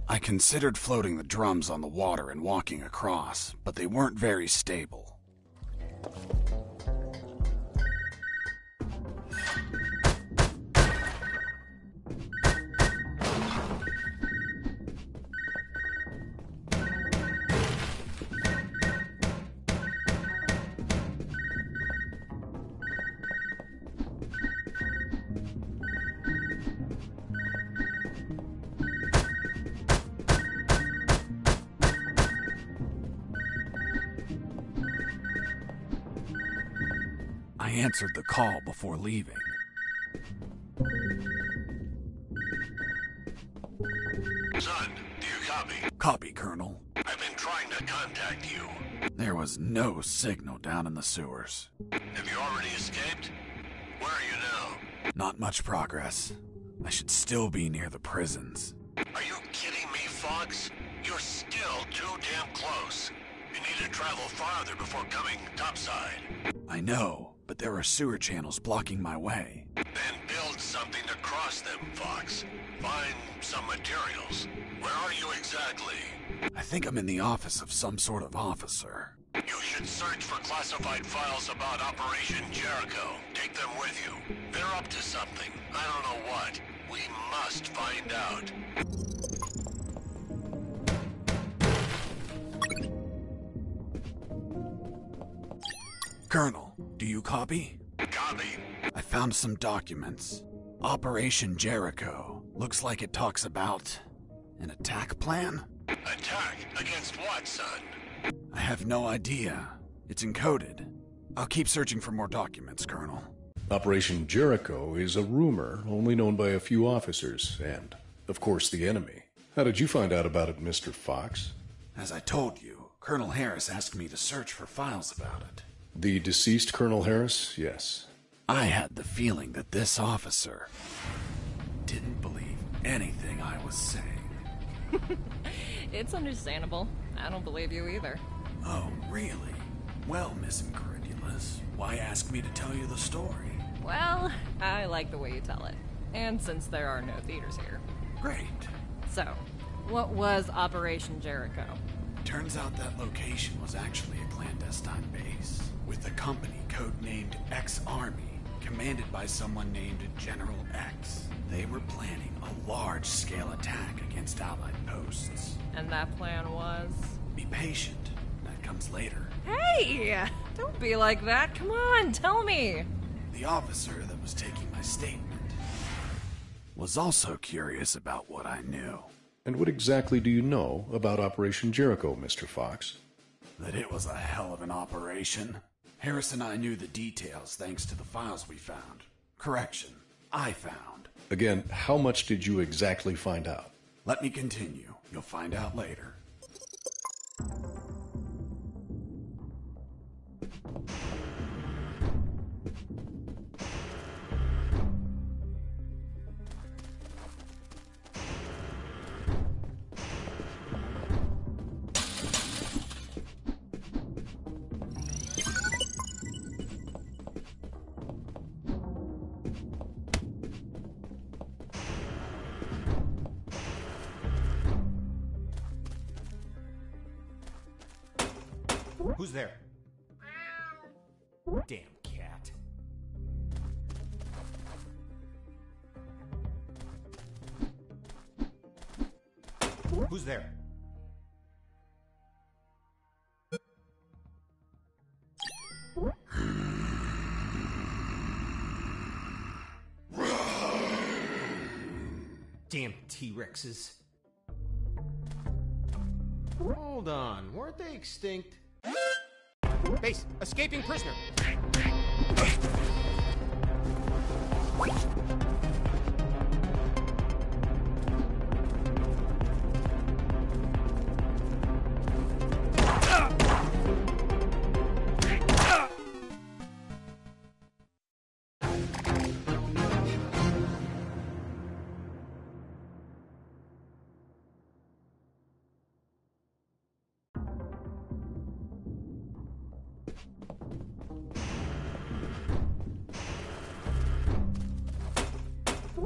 [SPEAKER 1] I considered floating the drums on the water and walking across, but they weren't very stable. I answered the call before leaving.
[SPEAKER 5] Son, do you copy?
[SPEAKER 1] Copy, Colonel.
[SPEAKER 5] I've been trying to contact you.
[SPEAKER 1] There was no signal down in the sewers.
[SPEAKER 5] Have you already escaped? Where are you now?
[SPEAKER 1] Not much progress. I should still be near the prisons.
[SPEAKER 5] Are you kidding me, Fox? You're still too damn close. You need to travel farther before coming topside.
[SPEAKER 1] I know, but there are sewer channels blocking my way.
[SPEAKER 5] Then build something to cross them, Fox. Find some materials. Where are you exactly?
[SPEAKER 1] I think I'm in the office of some sort of officer.
[SPEAKER 5] You should search for classified files about Operation Jericho. Take them with you. They're up to something. I don't know what. We must find out.
[SPEAKER 1] Colonel, do you copy?
[SPEAKER 5] Copy.
[SPEAKER 1] I found some documents. Operation Jericho. Looks like it talks about an attack plan?
[SPEAKER 5] Attack? Against what, son?
[SPEAKER 1] I have no idea. It's encoded. I'll keep searching for more documents, Colonel.
[SPEAKER 2] Operation Jericho is a rumor only known by a few officers and, of course, the enemy. How did you find out about it, Mr. Fox?
[SPEAKER 1] As I told you, Colonel Harris asked me to search for files about it.
[SPEAKER 2] The deceased Colonel Harris? Yes.
[SPEAKER 1] I had the feeling that this officer didn't believe anything I was saying.
[SPEAKER 9] It's understandable. I don't believe you either.
[SPEAKER 1] Oh, really? Well, Miss Incredulous, why ask me to tell you the story?
[SPEAKER 9] Well, I like the way you tell it. And since there are no theaters here.
[SPEAKER 1] Great.
[SPEAKER 9] So, what was Operation Jericho?
[SPEAKER 1] Turns out that location was actually a clandestine base, with a company codenamed X-Army, commanded by someone named General X. They were planning a large-scale attack against Allied posts.
[SPEAKER 9] And that plan was?
[SPEAKER 1] Be patient. That comes later.
[SPEAKER 9] Hey! Don't be like that. Come on, tell me.
[SPEAKER 1] The officer that was taking my statement was also curious about what I knew.
[SPEAKER 2] And what exactly do you know about Operation Jericho, Mr. Fox?
[SPEAKER 1] That it was a hell of an operation. Harris and I knew the details thanks to the files we found. Correction, I found.
[SPEAKER 2] Again, how much did you exactly find out?
[SPEAKER 1] Let me continue. You'll find out later.
[SPEAKER 4] Who's there? Damn cat. Who's there? Damn T-Rexes.
[SPEAKER 7] Hold on, weren't they extinct?
[SPEAKER 4] Base, escaping prisoner.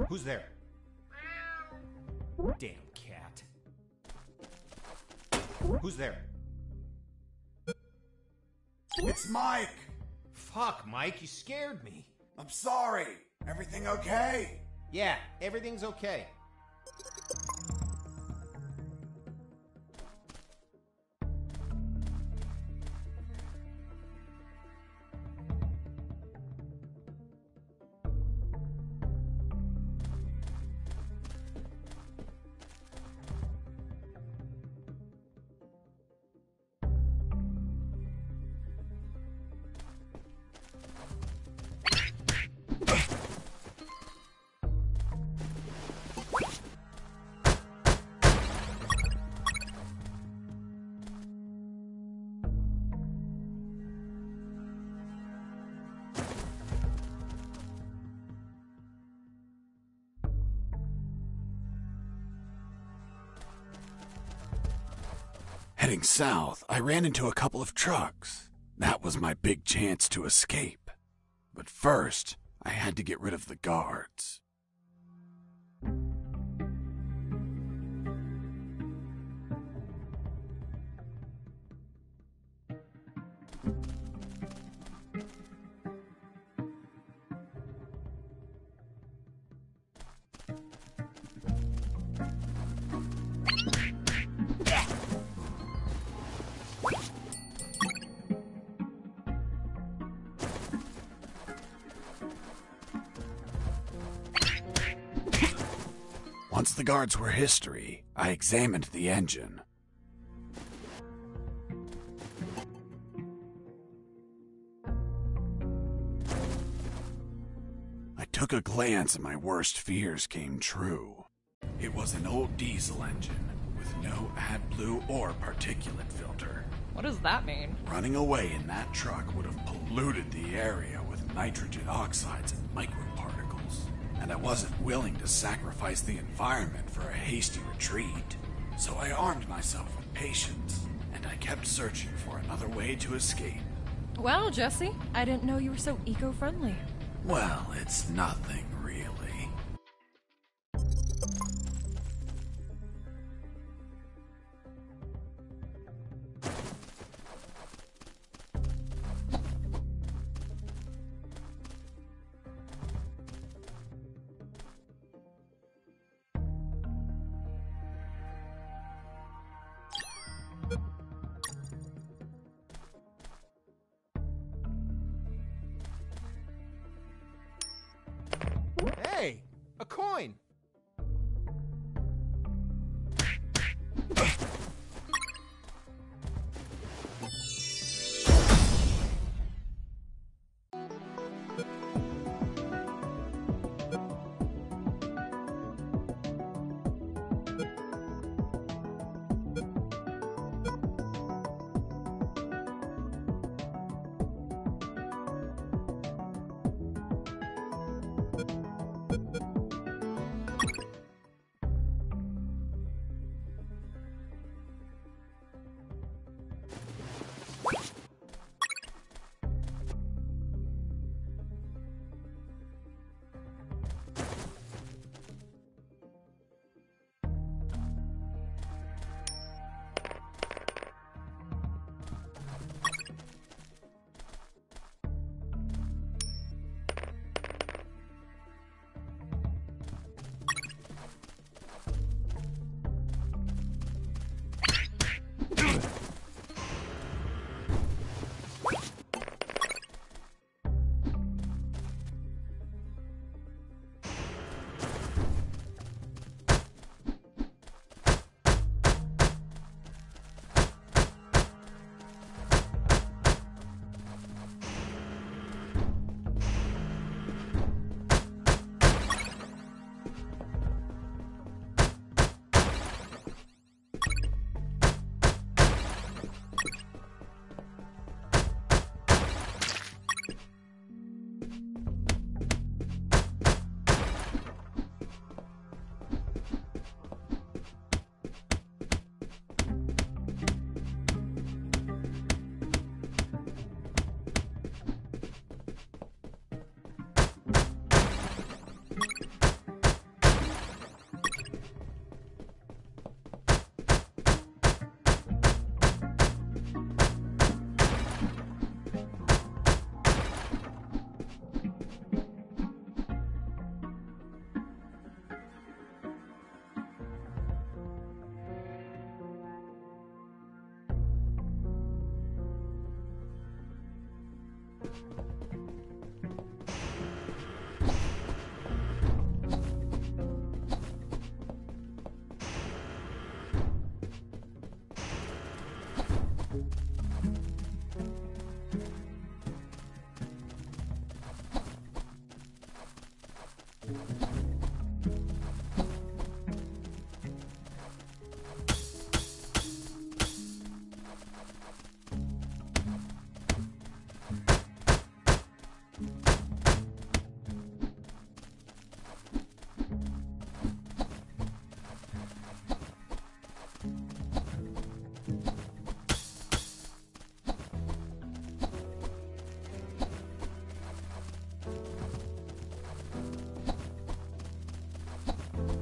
[SPEAKER 4] Who's there? Damn cat. Who's there?
[SPEAKER 1] It's Mike!
[SPEAKER 4] Fuck, Mike, you scared me.
[SPEAKER 1] I'm sorry. Everything okay?
[SPEAKER 4] Yeah, everything's okay.
[SPEAKER 1] Heading south, I ran into a couple of trucks. That was my big chance to escape. But first, I had to get rid of the guards. Once the guards were history, I examined the engine. I took a glance and my worst fears came true. It was an old diesel engine with no AdBlue or particulate filter.
[SPEAKER 9] What does that mean?
[SPEAKER 1] Running away in that truck would have polluted the area with nitrogen oxides and microparticles. And I wasn't willing to sacrifice the environment for a hasty retreat. So I armed myself with patience, and I kept searching for another way to escape.
[SPEAKER 9] Wow, Jesse, I didn't know you were so eco-friendly.
[SPEAKER 1] Well, it's nothing really.
[SPEAKER 4] Hey, a coin!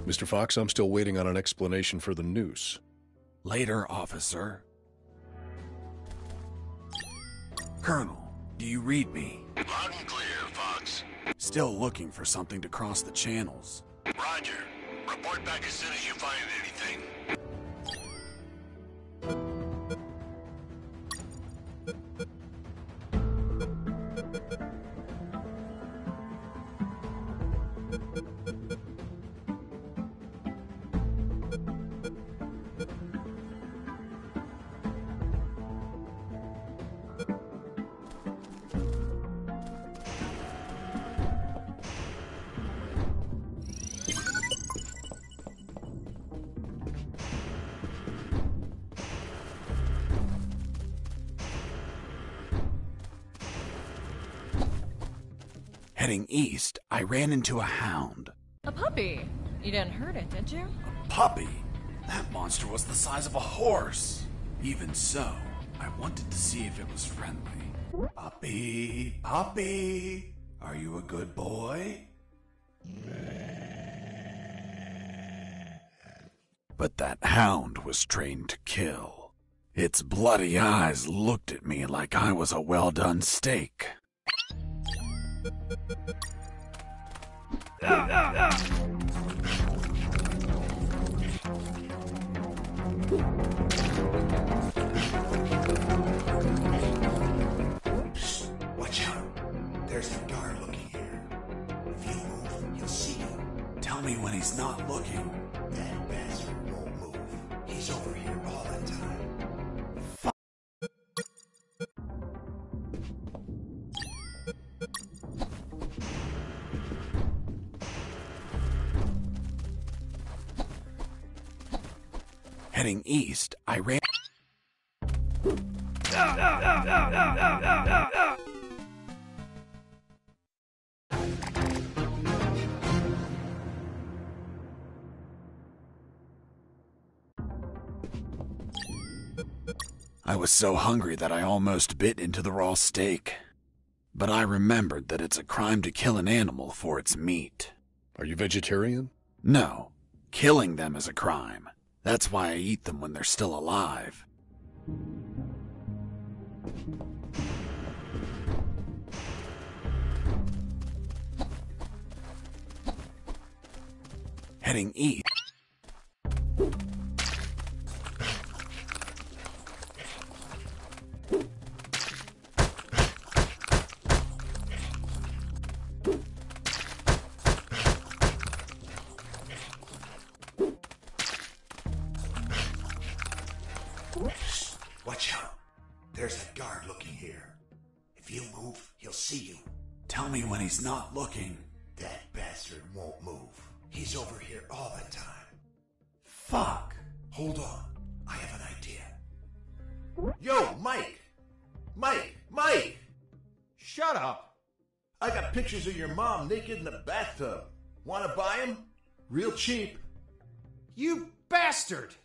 [SPEAKER 2] Mr. Fox, I'm still waiting on an explanation for the noose.
[SPEAKER 1] Later, officer. Colonel, do you read me?
[SPEAKER 5] Loud and clear, Fox.
[SPEAKER 1] Still looking for something to cross the channels.
[SPEAKER 5] Roger. Report back as soon as you find anything.
[SPEAKER 1] Heading east, I ran into a hound.
[SPEAKER 9] A puppy. You didn't hurt it, did you?
[SPEAKER 1] A puppy? That monster was the size of a horse. Even so, I wanted to see if it was friendly. Puppy, puppy, are you a good boy? But that hound was trained to kill. Its bloody eyes looked at me like I was a well-done steak.
[SPEAKER 3] Watch out. There's a guard looking here. If you move, he'll see you.
[SPEAKER 1] Tell me when he's not looking.
[SPEAKER 3] That bastard won't move. He's over here all the time.
[SPEAKER 1] Heading east, I ran. I was so hungry that I almost bit into the raw steak. But I remembered that it's a crime to kill an animal for its meat.
[SPEAKER 2] Are you vegetarian?
[SPEAKER 1] No, killing them is a crime. That's why I eat them when they're still alive. Heading east.
[SPEAKER 3] Watch out. There's a guard looking here. If you move, he'll see you.
[SPEAKER 1] Tell me when he's not looking.
[SPEAKER 3] That bastard won't move. He's over here all the time.
[SPEAKER 1] Fuck.
[SPEAKER 3] Hold on. I have an idea. Yo, Mike! Mike!
[SPEAKER 4] Shut up!
[SPEAKER 3] I got pictures of your mom naked in the bathtub. Wanna buy them? Real cheap.
[SPEAKER 4] You bastard!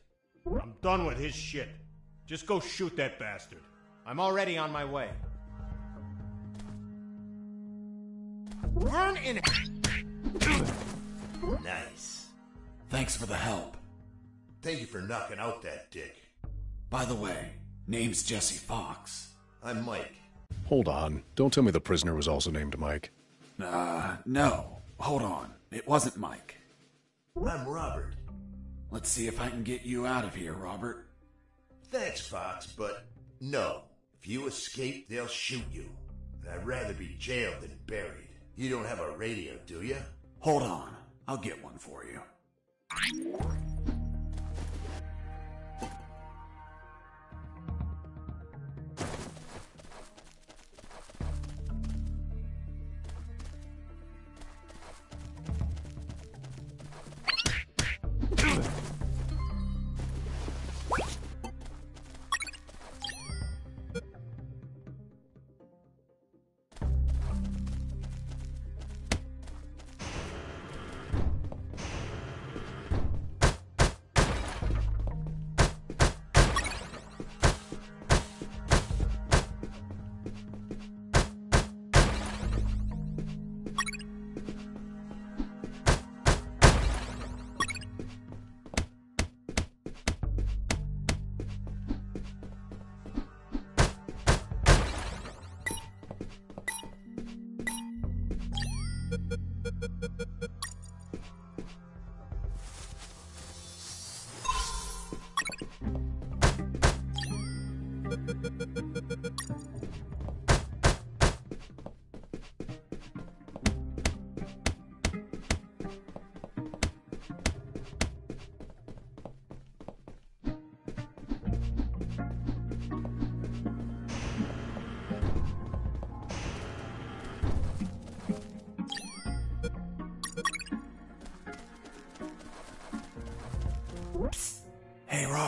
[SPEAKER 4] I'm done with his shit. Just go shoot that bastard. I'm already on my way. Run in.
[SPEAKER 3] Nice.
[SPEAKER 1] Thanks for the help.
[SPEAKER 3] Thank you for knocking out that dick.
[SPEAKER 1] By the way, name's Jesse Fox.
[SPEAKER 3] I'm Mike.
[SPEAKER 2] Hold on. Don't tell me the prisoner was also named Mike.
[SPEAKER 1] No. Hold on. It wasn't Mike.
[SPEAKER 3] I'm Robert.
[SPEAKER 1] Let's see if I can get you out of here, Robert.
[SPEAKER 3] Thanks, Fox, but no. If you escape, they'll shoot you. And I'd rather be jailed than buried. You don't have a radio, do you?
[SPEAKER 1] Hold on. I'll get one for you.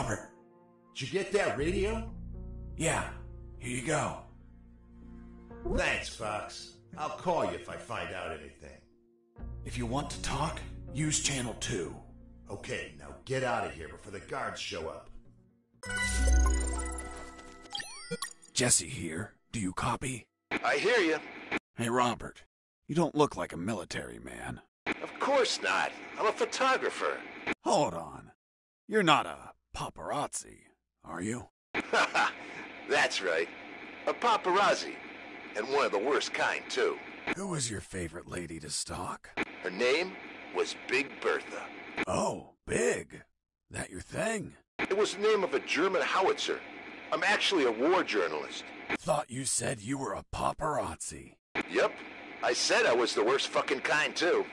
[SPEAKER 1] Robert.
[SPEAKER 3] Did you get that radio?
[SPEAKER 1] Yeah, here you go.
[SPEAKER 3] Thanks, Fox. I'll call you if I find out anything.
[SPEAKER 1] If you want to talk, use channel 2.
[SPEAKER 3] Okay, now get out of here before the guards show up.
[SPEAKER 1] Jesse here. Do you copy?
[SPEAKER 5] I hear you.
[SPEAKER 1] Hey, Robert. You don't look like a military man.
[SPEAKER 5] Of course not. I'm a photographer.
[SPEAKER 1] Hold on. You're not a paparazzi, are you?
[SPEAKER 5] That's right. A paparazzi. And one of the worst kind, too.
[SPEAKER 1] Who was your favorite lady to stalk?
[SPEAKER 5] Her name was Big Bertha.
[SPEAKER 1] Oh, Big. That your thing?
[SPEAKER 5] It was the name of a German howitzer. I'm actually a war journalist.
[SPEAKER 1] Thought you said you were a paparazzi.
[SPEAKER 5] Yep. I said I was the worst fucking kind, too.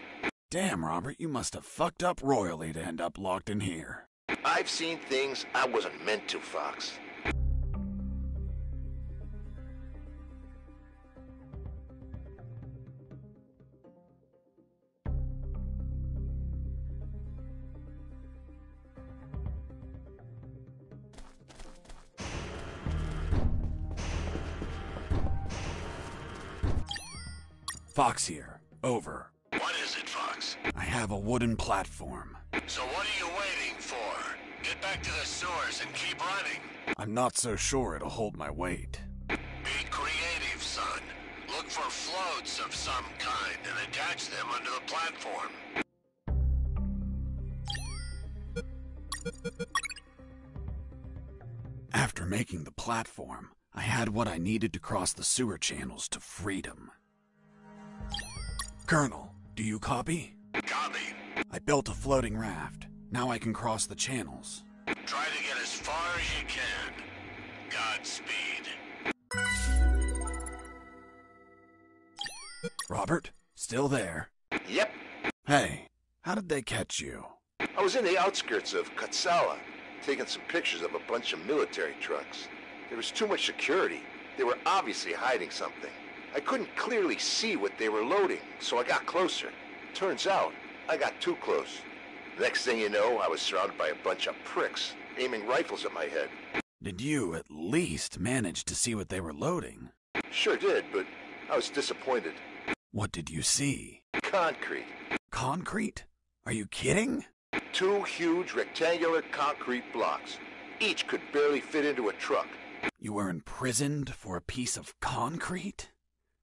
[SPEAKER 1] Damn, Robert, you must have fucked up royally to end up locked in here.
[SPEAKER 5] I've seen things I wasn't meant to, Fox.
[SPEAKER 1] Fox here. Over.
[SPEAKER 5] What is it, Fox?
[SPEAKER 1] I have a wooden platform.
[SPEAKER 5] So what are you waiting for? Get back to the sewers and keep running.
[SPEAKER 1] I'm not so sure it'll hold my weight.
[SPEAKER 5] Be creative, son. Look for floats of some kind and attach them under the platform.
[SPEAKER 1] After making the platform, I had what I needed to cross the sewer channels to freedom. Colonel, do you copy?
[SPEAKER 5] Copy.
[SPEAKER 1] I built a floating raft. Now I can cross the channels.
[SPEAKER 5] Try to get as far as you can. Godspeed.
[SPEAKER 1] Robert, still there?
[SPEAKER 5] Yep.
[SPEAKER 1] Hey, how did they catch you?
[SPEAKER 5] I was in the outskirts of Katsala, taking some pictures of a bunch of military trucks. There was too much security. They were obviously hiding something. I couldn't clearly see what they were loading, so I got closer. Turns out, I got too close. Next thing you know, I was surrounded by a bunch of pricks, aiming rifles at my head.
[SPEAKER 1] Did you at least manage to see what they were loading?
[SPEAKER 5] Sure did, but I was disappointed.
[SPEAKER 1] What did you see?
[SPEAKER 5] Concrete.
[SPEAKER 1] Concrete? Are you kidding?
[SPEAKER 5] 2 huge rectangular concrete blocks. Each could barely fit into a truck.
[SPEAKER 1] You were imprisoned for a piece of concrete?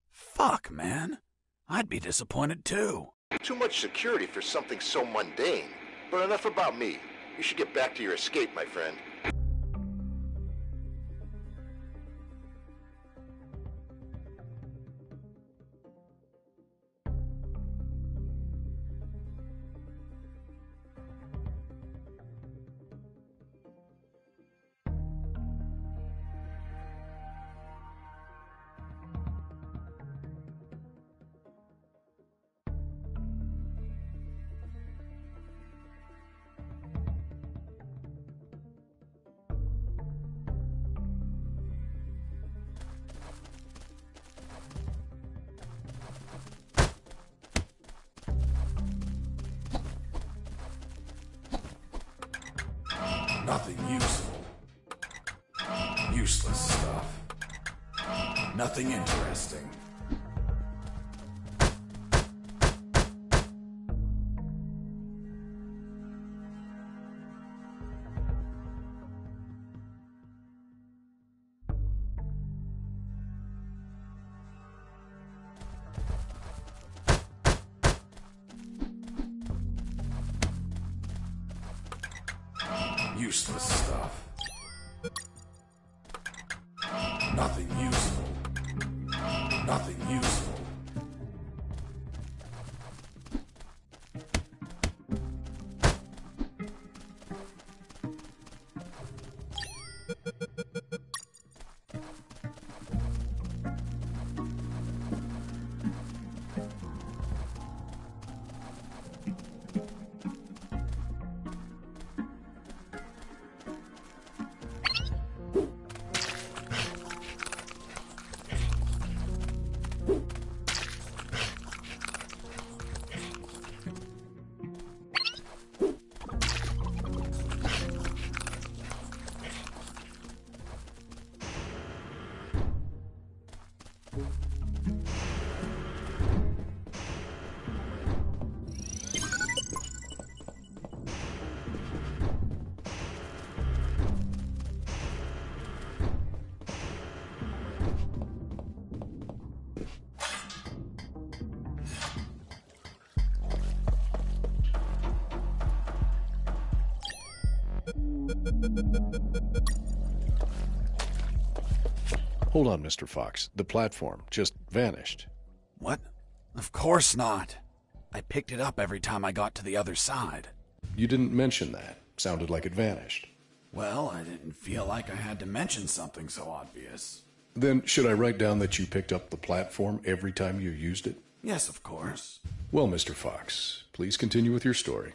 [SPEAKER 1] Fuck, man. I'd be disappointed too.
[SPEAKER 5] Too much security for something so mundane. But enough about me. You should get back to your escape, my friend.
[SPEAKER 1] Nothing useful. Useless stuff. Nothing interesting. Useless stuff. Nothing useful. Nothing useful.
[SPEAKER 2] Hold on, Mr. Fox. The platform just vanished.
[SPEAKER 1] What? Of course not. I picked it up every time I got to the other side.
[SPEAKER 2] You didn't mention that. Sounded like it vanished.
[SPEAKER 1] Well, I didn't feel like I had to mention something so obvious.
[SPEAKER 2] Then should I write down that you picked up the platform every time you used it?
[SPEAKER 1] Yes, of course.
[SPEAKER 2] Well, Mr. Fox, please continue with your story.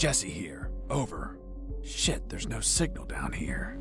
[SPEAKER 1] Jesse here. Over. Shit, there's no signal down here.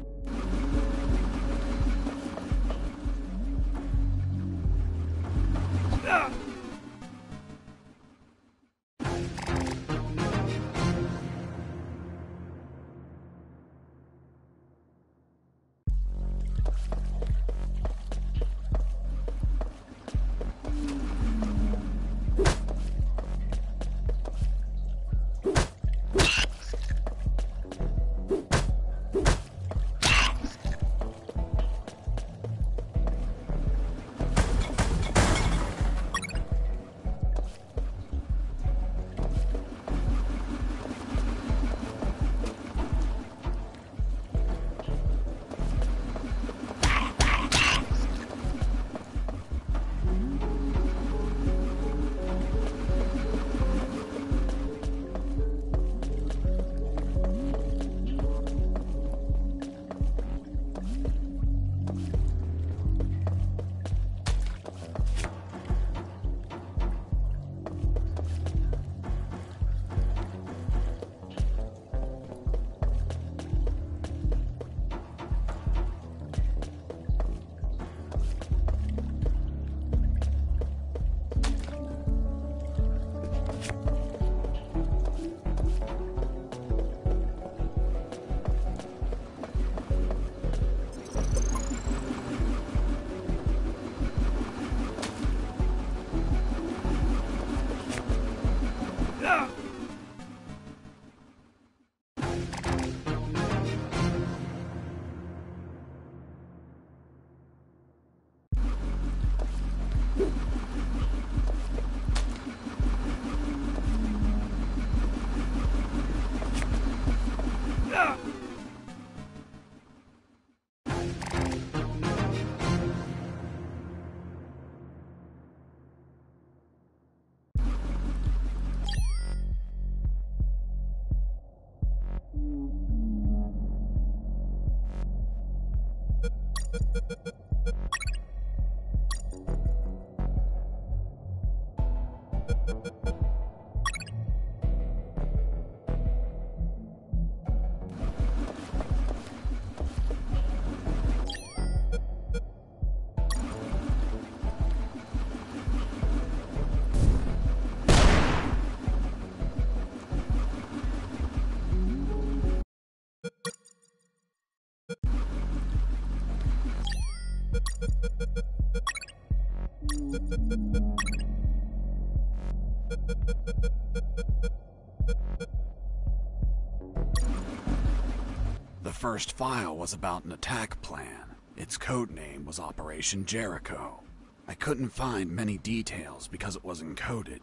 [SPEAKER 1] The first file was about an attack plan. Its code name was Operation Jericho. I couldn't find many details because it was encoded,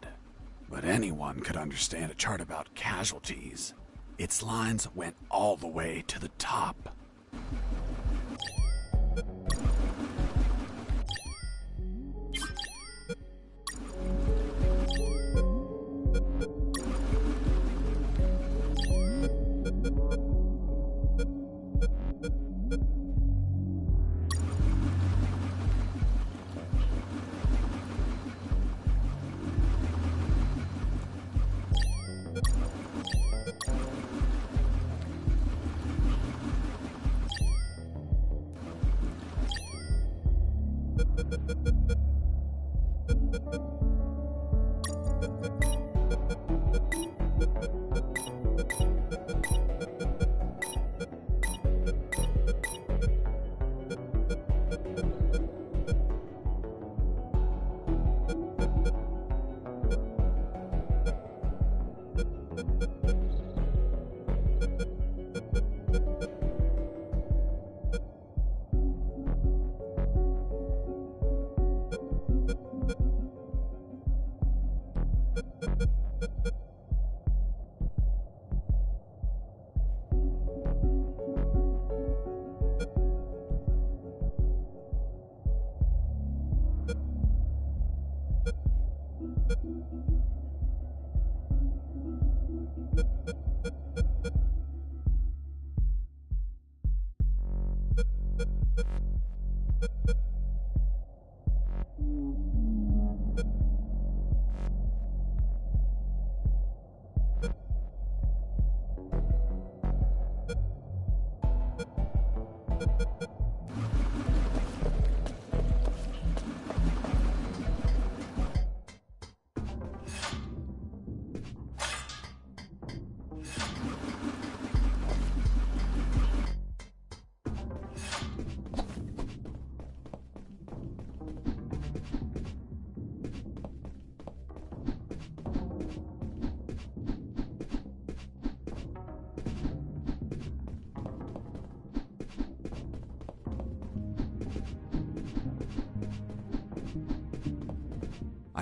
[SPEAKER 1] but anyone could understand a chart about casualties. Its lines went all the way to the top.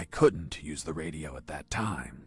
[SPEAKER 1] I couldn't use the radio at that time.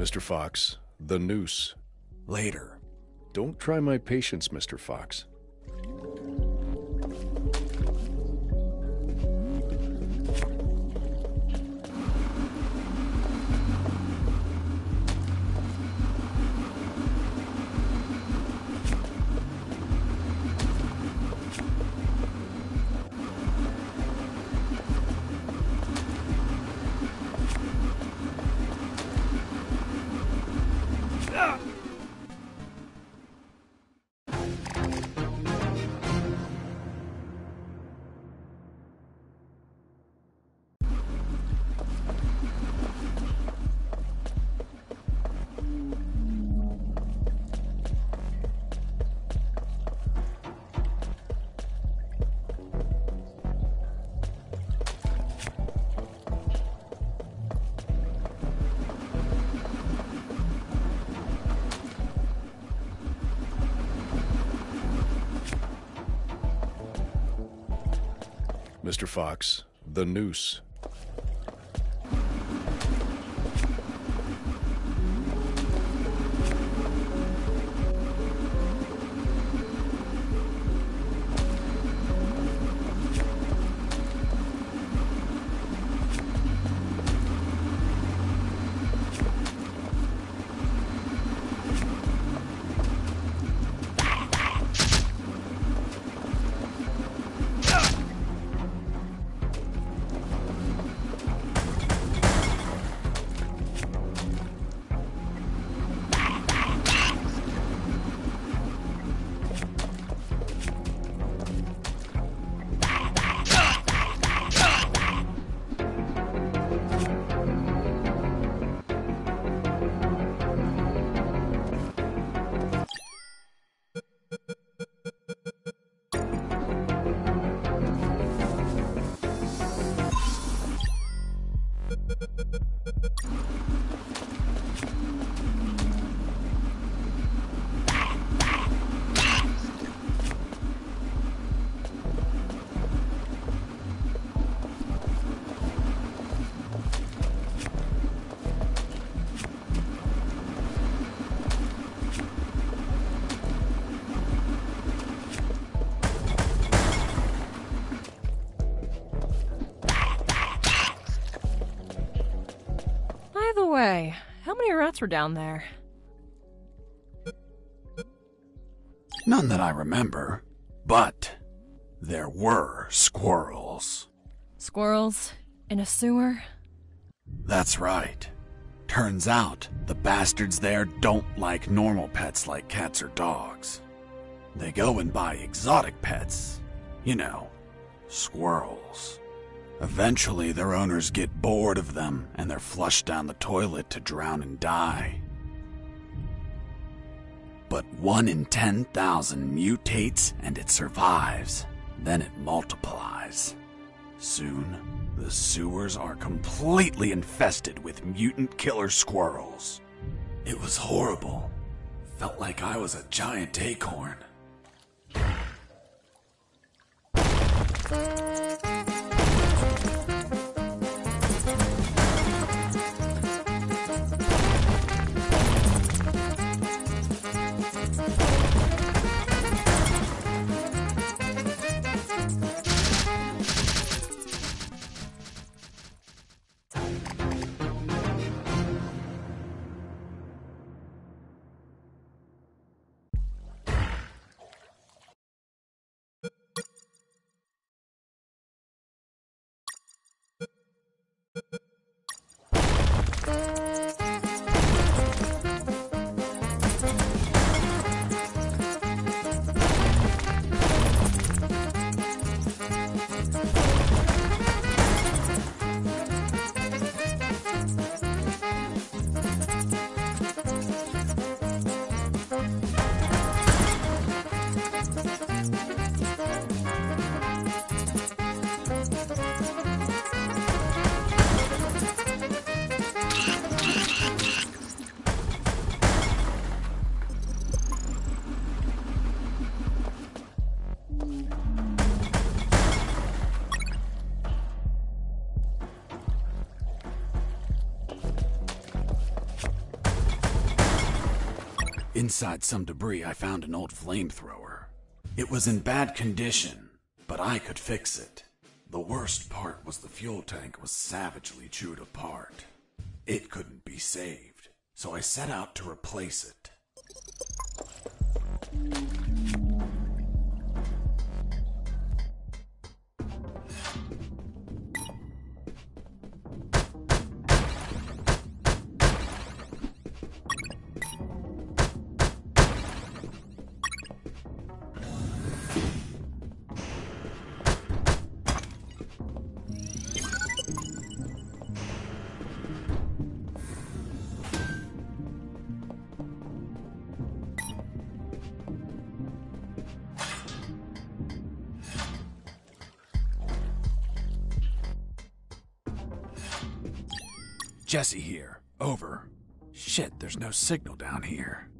[SPEAKER 2] Mr. Fox, the noose.
[SPEAKER 1] Later.
[SPEAKER 2] Don't try my patience, Mr. Fox. Mr. Fox, the noose.
[SPEAKER 9] By the way, how many rats were down there?
[SPEAKER 1] None that I remember, but there were squirrels.
[SPEAKER 9] Squirrels? In a sewer?
[SPEAKER 1] That's right. Turns out, the bastards there don't like normal pets like cats or dogs. They go and buy exotic pets. You know, squirrels. Eventually, their owners get bored of them, and they're flushed down the toilet to drown and die. But 1 in 10,000 mutates and it survives. Then it multiplies. Soon, the sewers are completely infested with mutant killer squirrels. It was horrible. Felt like I was a giant acorn. Inside some debris, I found an old flamethrower. It was in bad condition, but I could fix it. The worst part was the fuel tank was savagely chewed apart. It couldn't be saved, so I set out to replace it. Jesse here. Over. Shit, there's no signal down here.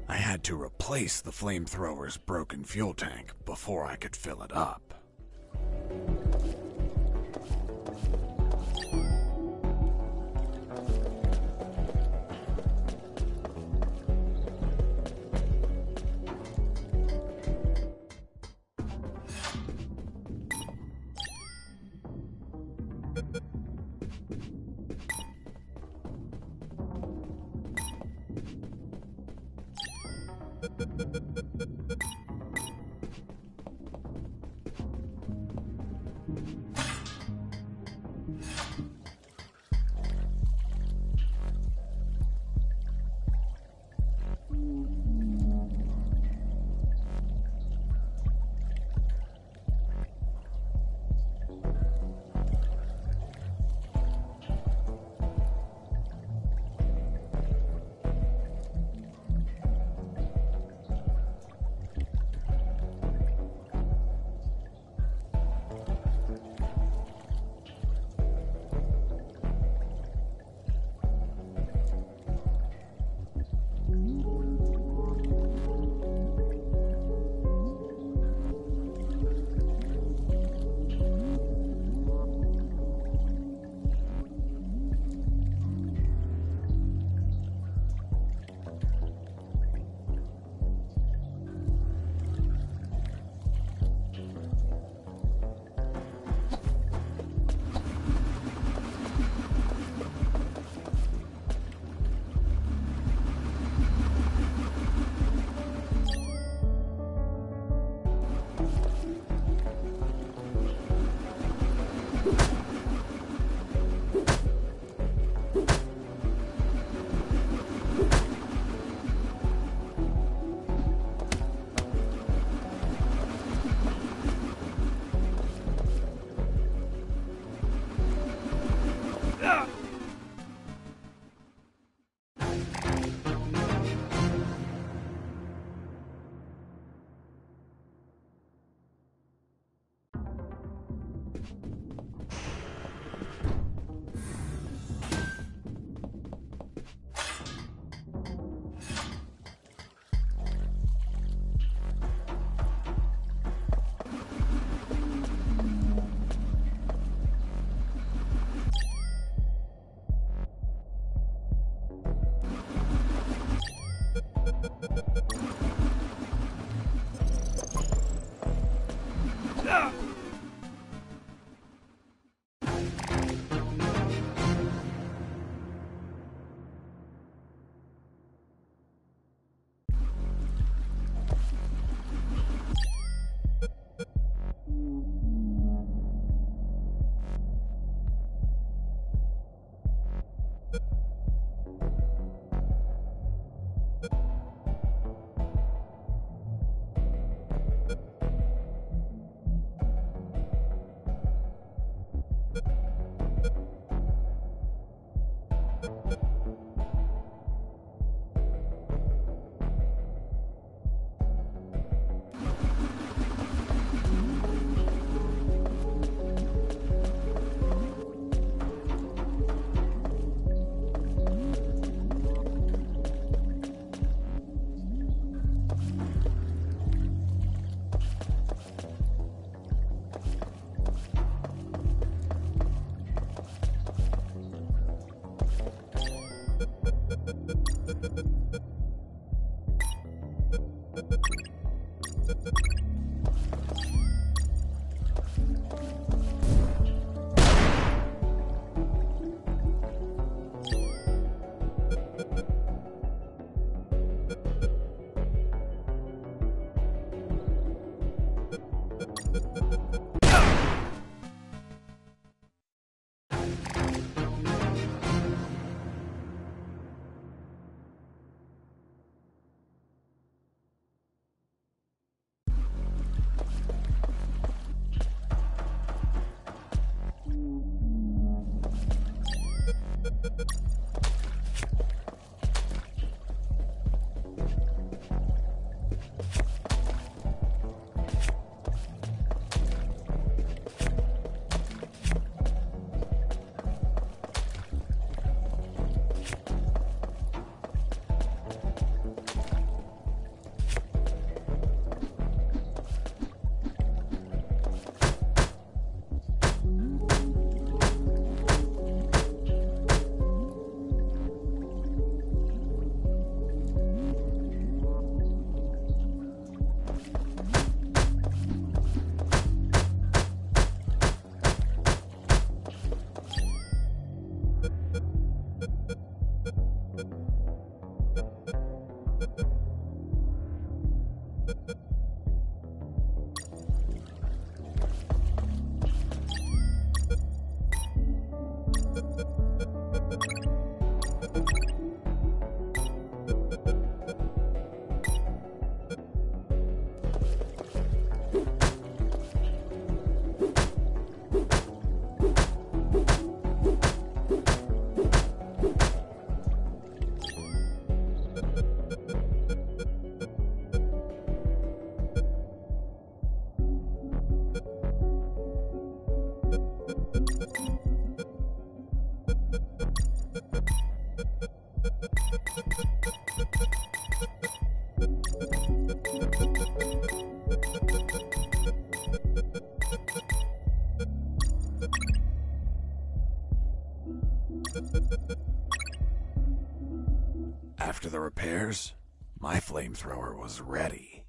[SPEAKER 1] I had to replace the flamethrower's broken fuel tank before I could fill it up. After the repairs, my flamethrower was ready.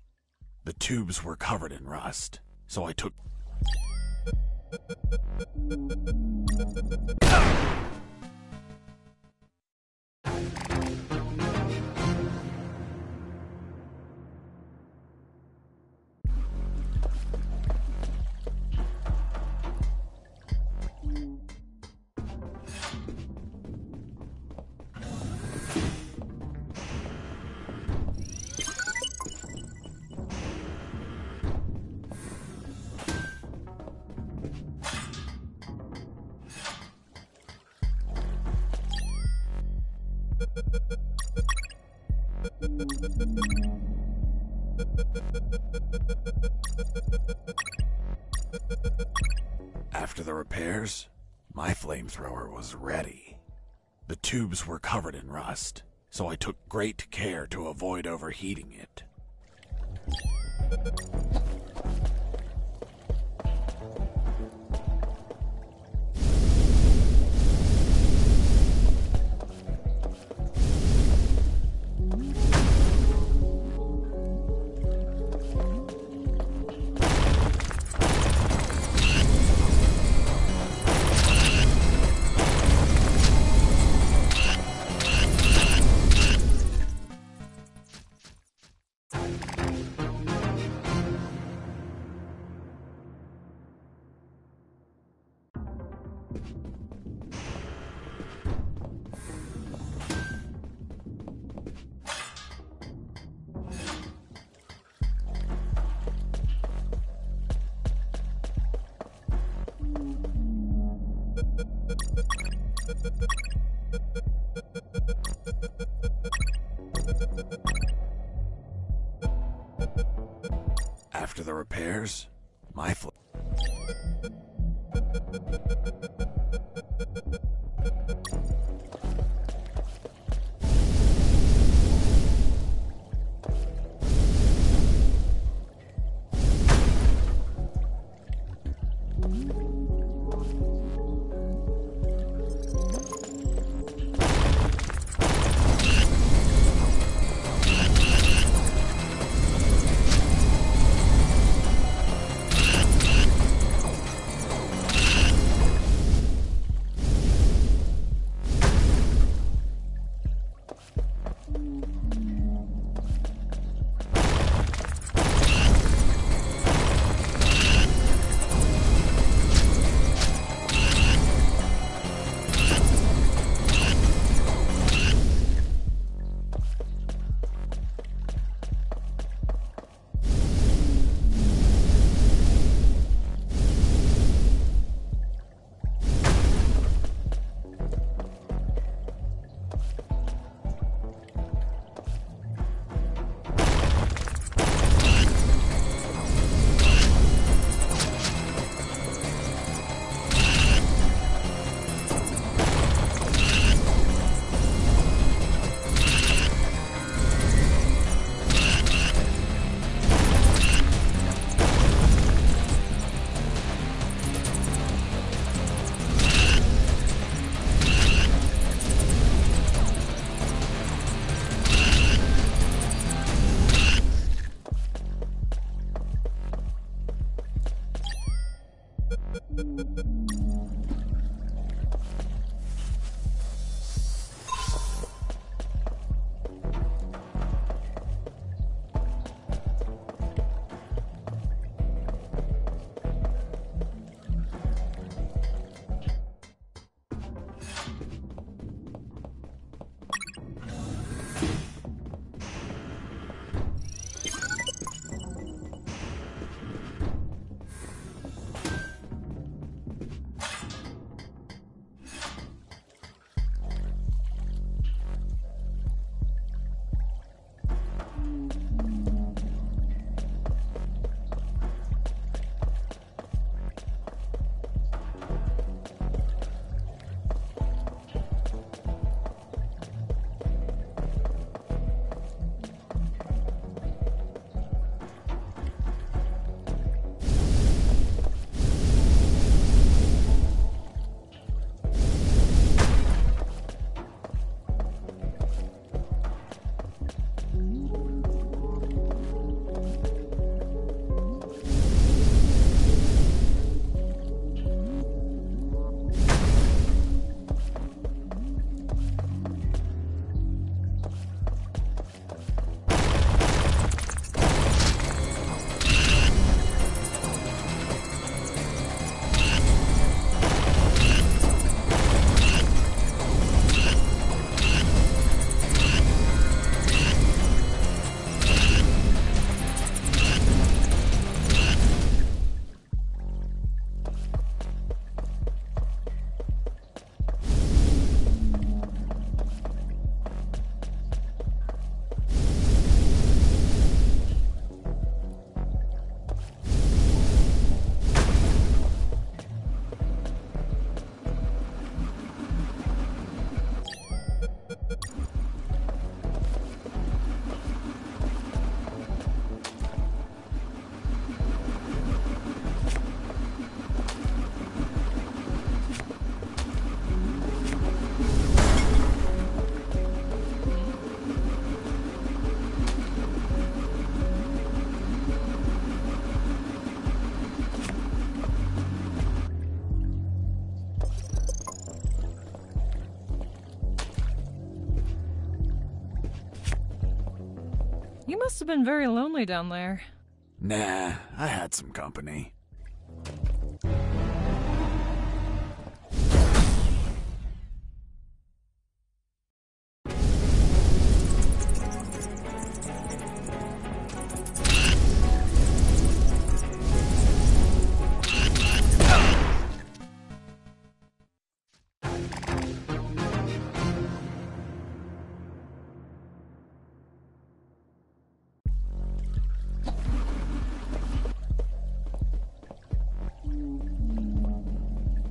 [SPEAKER 1] The tubes were covered in rust, so I took... After the repairs, my flamethrower was ready. The tubes were covered in rust, so I took great care to avoid overheating it. After the repairs, my
[SPEAKER 9] must have been very lonely down there.
[SPEAKER 1] Nah, I had some company.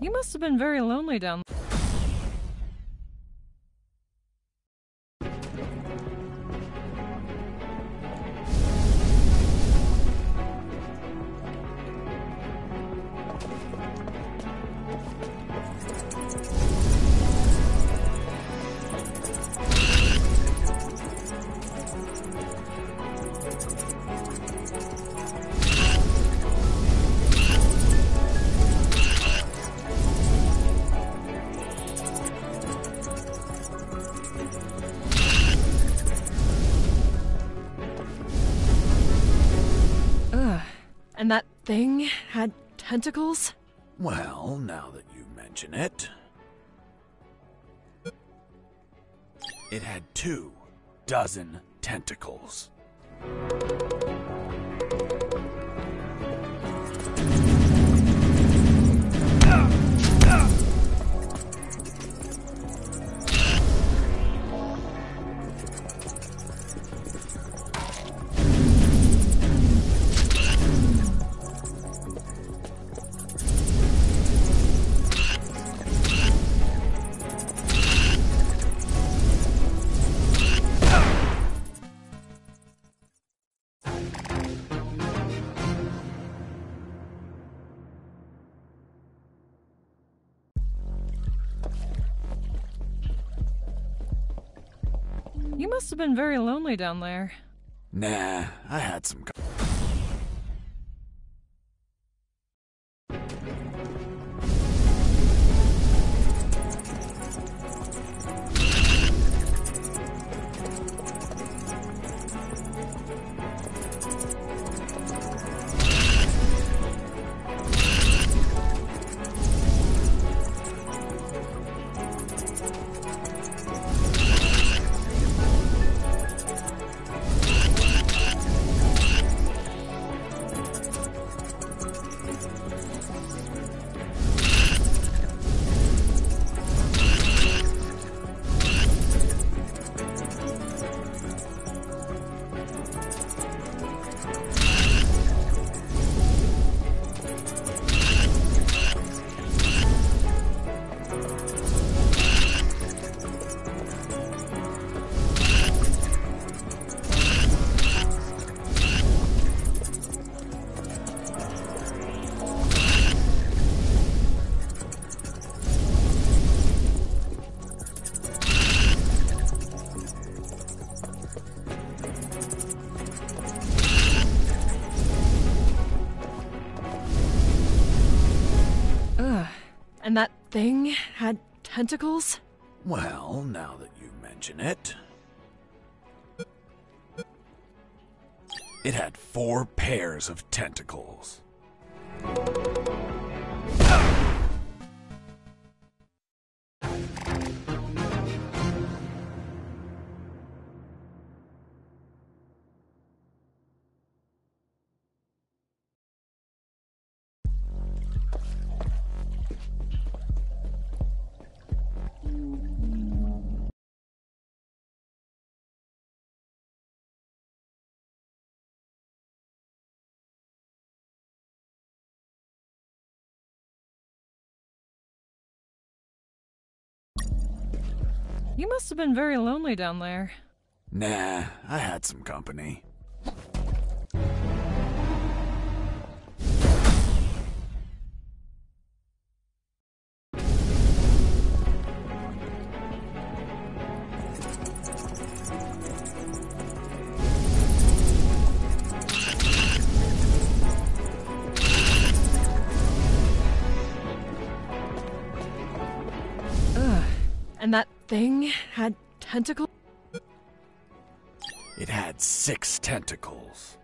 [SPEAKER 9] You must have been very lonely down there. And that thing had tentacles?
[SPEAKER 1] Well, now that you mention it... It had 24 tentacles.
[SPEAKER 9] You must have been very lonely down there.
[SPEAKER 1] Nah, I had some...
[SPEAKER 9] And that thing had tentacles?
[SPEAKER 1] Well, now that you mention it... It had 4 pairs of tentacles.
[SPEAKER 9] You must have been very lonely down there.
[SPEAKER 1] Nah, I had some company.
[SPEAKER 9] And that thing had tentacles?
[SPEAKER 1] It had 6 tentacles.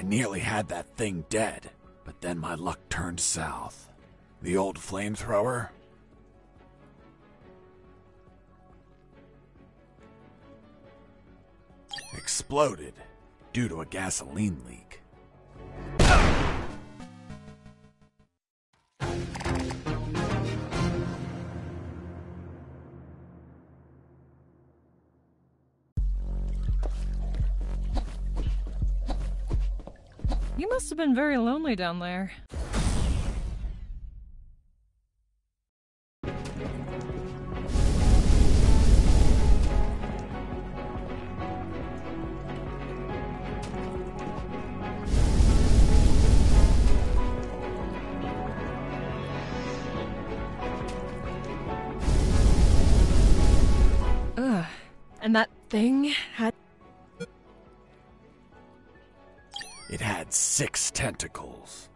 [SPEAKER 1] Nearly had that thing dead, but then my luck turned south. The old flamethrower exploded due to a gasoline leak.
[SPEAKER 9] You must have been very lonely down there. Ugh. And that thing had...
[SPEAKER 1] It had 6 tentacles.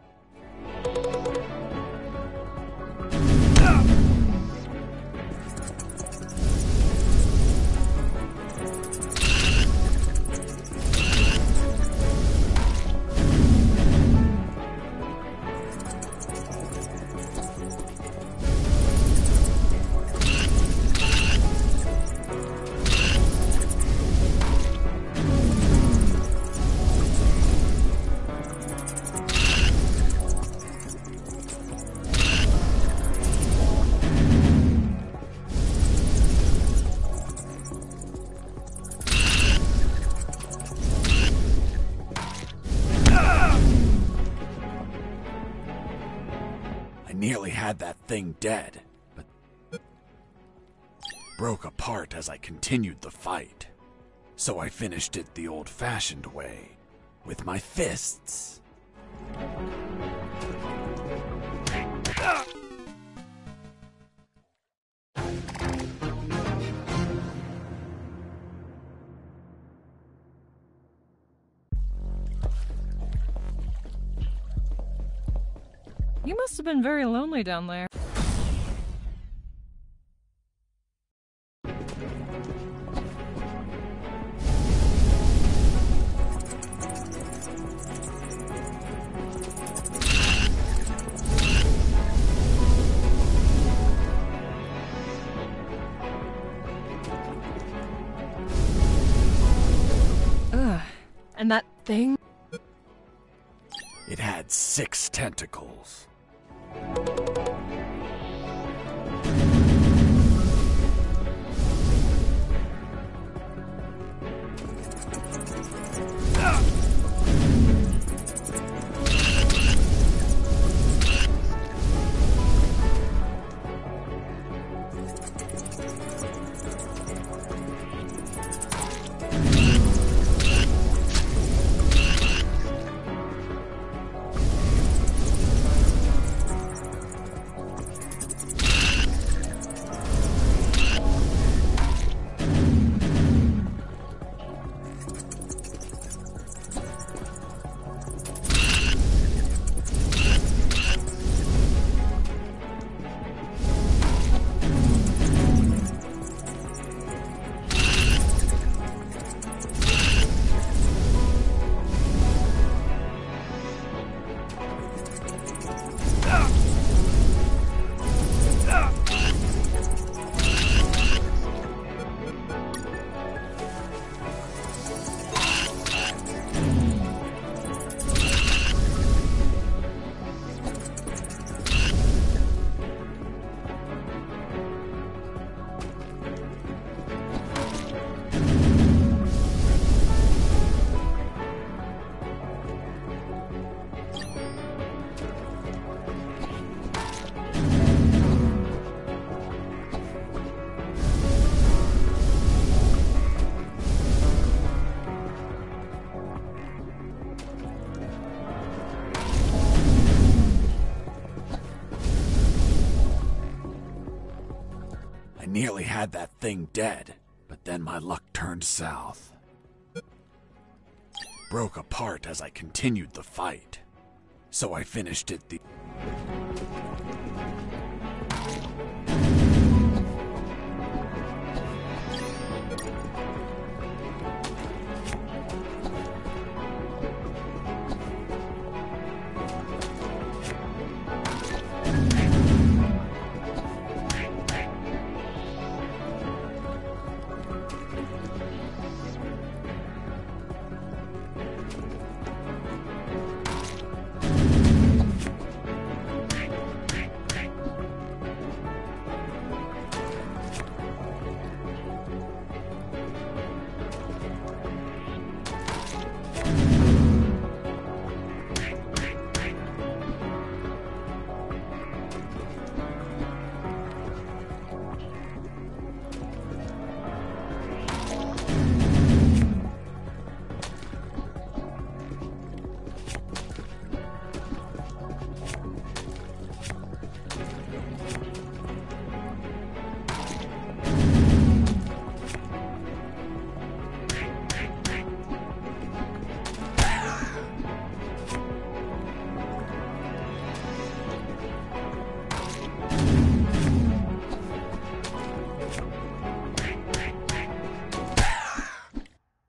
[SPEAKER 1] Nearly had that thing dead, but broke apart as I continued the fight. So I finished it the old-fashioned way, with my fists.
[SPEAKER 9] You must have been very lonely down there. Ugh. And that thing?
[SPEAKER 1] It had 6 tentacles. nearly had that thing dead, but then my luck turned south. Broke apart as I continued the fight. So I finished it the...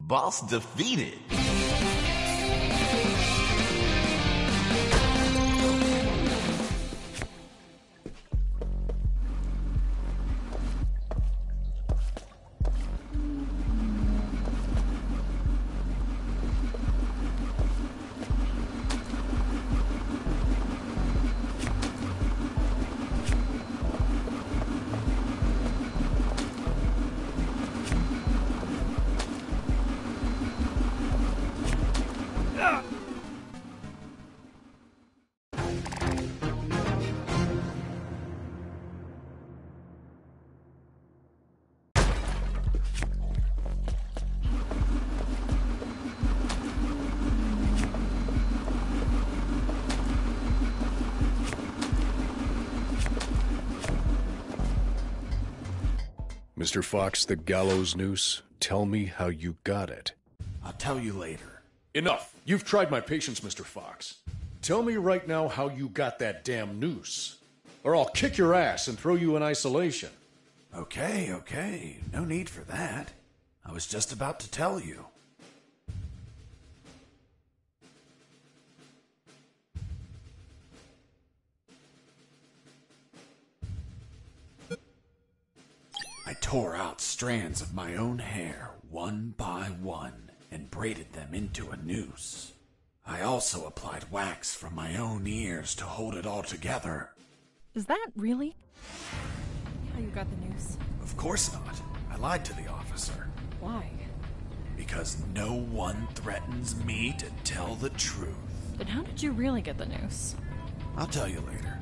[SPEAKER 6] Boss defeated.
[SPEAKER 2] Mr. Fox, the gallows noose, tell me how you got it.
[SPEAKER 1] I'll tell you later.
[SPEAKER 2] Enough! You've tried my patience, Mr. Fox. Tell me right now how you got that damn noose, or I'll kick your ass and throw you in isolation.
[SPEAKER 1] Okay. No need for that. I was just about to tell you. I tore out strands of my own hair, one by one, and braided them into a noose. I also applied wax from my own ears to hold it all together.
[SPEAKER 9] Is that really how you got the noose?
[SPEAKER 1] Of course not. I lied to the officer.
[SPEAKER 9] Why?
[SPEAKER 1] Because no one threatens me to tell the truth.
[SPEAKER 9] But how did you really get the noose?
[SPEAKER 1] I'll tell you later.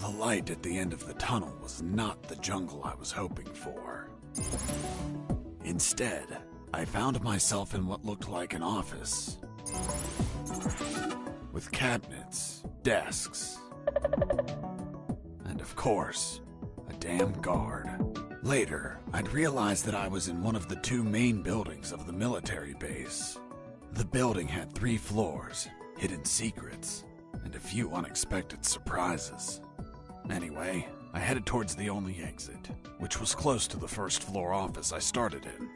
[SPEAKER 1] The light at the end of the tunnel was not the jungle I was hoping for. Instead, I found myself in what looked like an office. With cabinets, desks, and of course, a damn guard. Later, I'd realized that I was in one of the two main buildings of the military base. The building had 3 floors, hidden secrets, and a few unexpected surprises. Anyway, I headed towards the only exit, which was close to the first floor office I started in.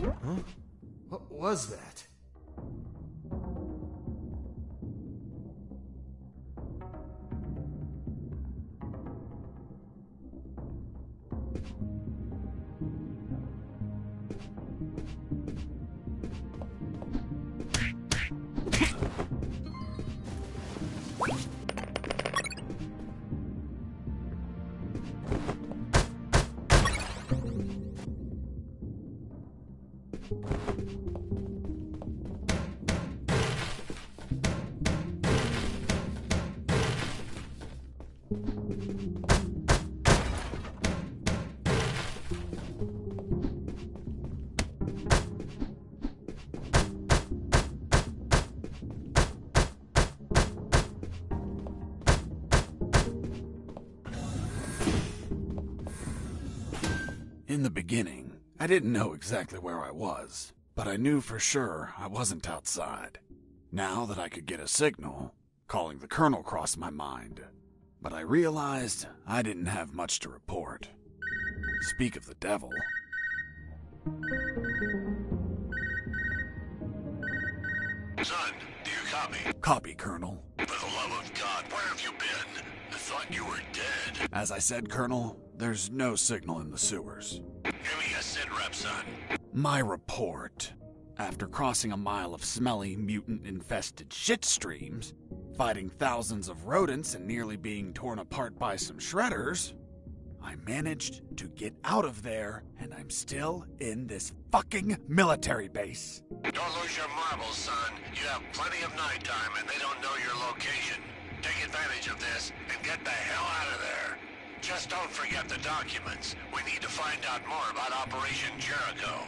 [SPEAKER 7] Huh? What was that?
[SPEAKER 1] In the beginning, I didn't know exactly where I was, but I knew for sure I wasn't outside. Now that I could get a signal, calling the colonel crossed my mind, but I realized I didn't have much to report. Speak of the devil.
[SPEAKER 5] Son, do you copy?
[SPEAKER 1] Copy, Colonel.
[SPEAKER 5] For the love of God, where have you been? I thought you were dead.
[SPEAKER 1] As I said, Colonel, there's no signal in the sewers.
[SPEAKER 5] Give me a sit rep, son.
[SPEAKER 1] My report. After crossing a mile of smelly, mutant-infested shit streams, fighting thousands of rodents and nearly being torn apart by some shredders, I managed to get out of there, and I'm still in this fucking military base.
[SPEAKER 5] Don't lose your marbles, son. You have plenty of nighttime and they don't know your location. Take advantage of this and get the hell out of there. Just don't forget the documents. We need to find out more about Operation Jericho.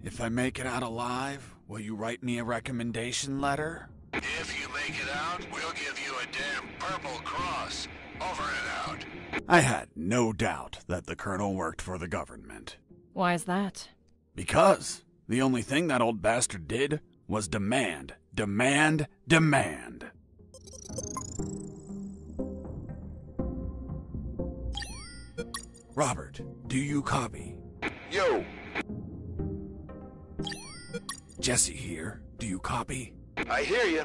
[SPEAKER 1] If I make it out alive, will you write me a recommendation letter?
[SPEAKER 5] If you make it out, we'll give you a damn purple cross. Over and out.
[SPEAKER 1] I had no doubt that the colonel worked for the government.
[SPEAKER 9] Why is that?
[SPEAKER 1] Because the only thing that old bastard did was demand, demand, demand. Robert, do you copy?
[SPEAKER 5] Yo!
[SPEAKER 1] Jesse here. Do you copy?
[SPEAKER 5] I hear you.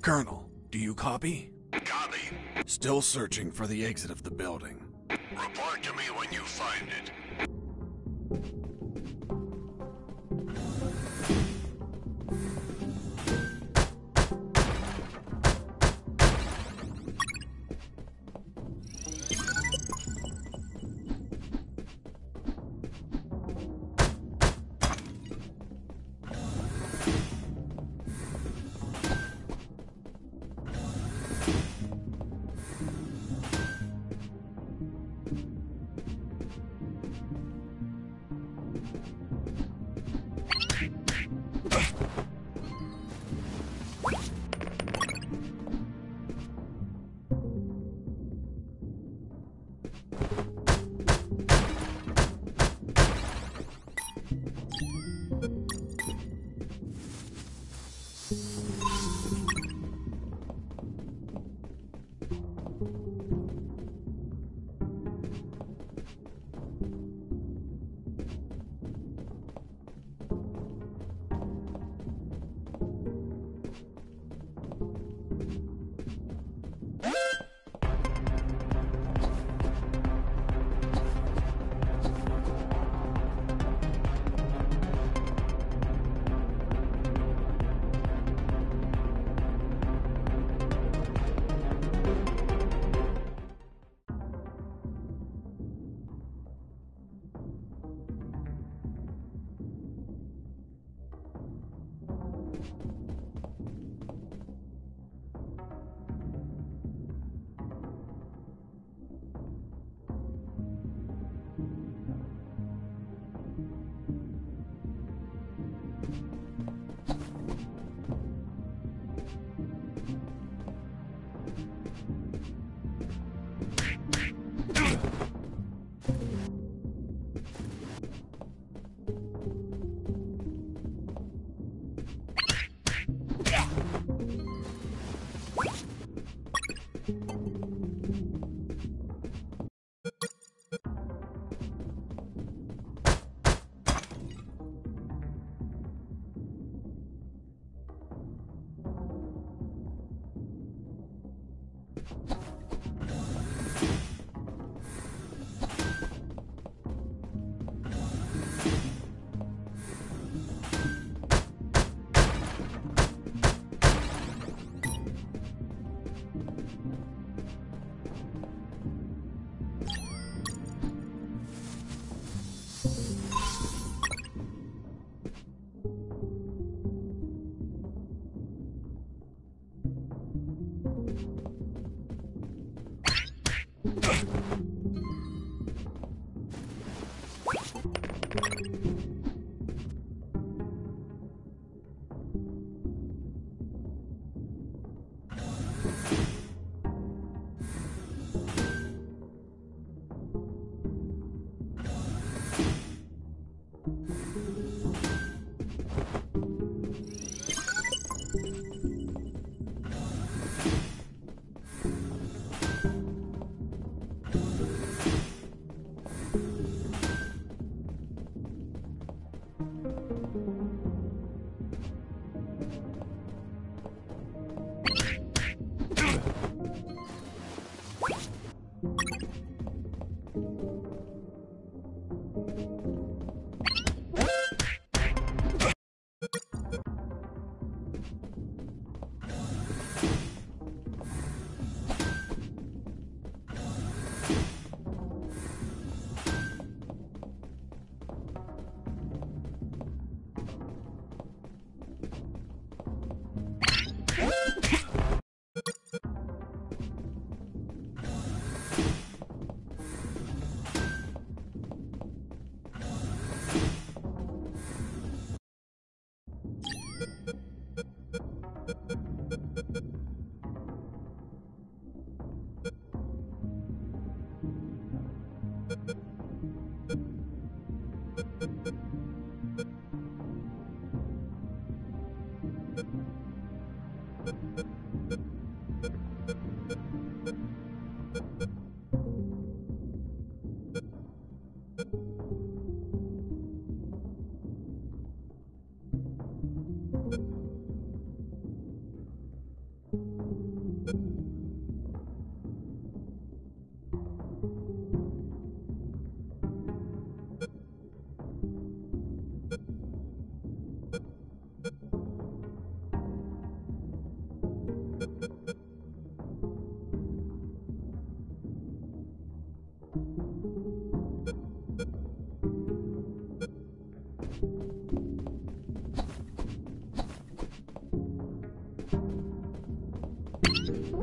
[SPEAKER 1] Colonel, do you copy?
[SPEAKER 5] Copy.
[SPEAKER 1] Still searching for the exit of the building.
[SPEAKER 5] Report to me when you find it.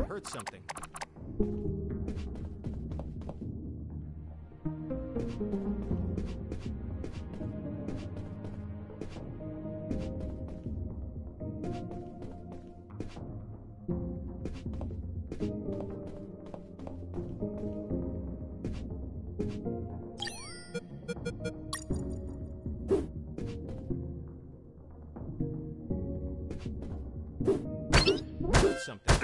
[SPEAKER 4] I heard something. Heard something.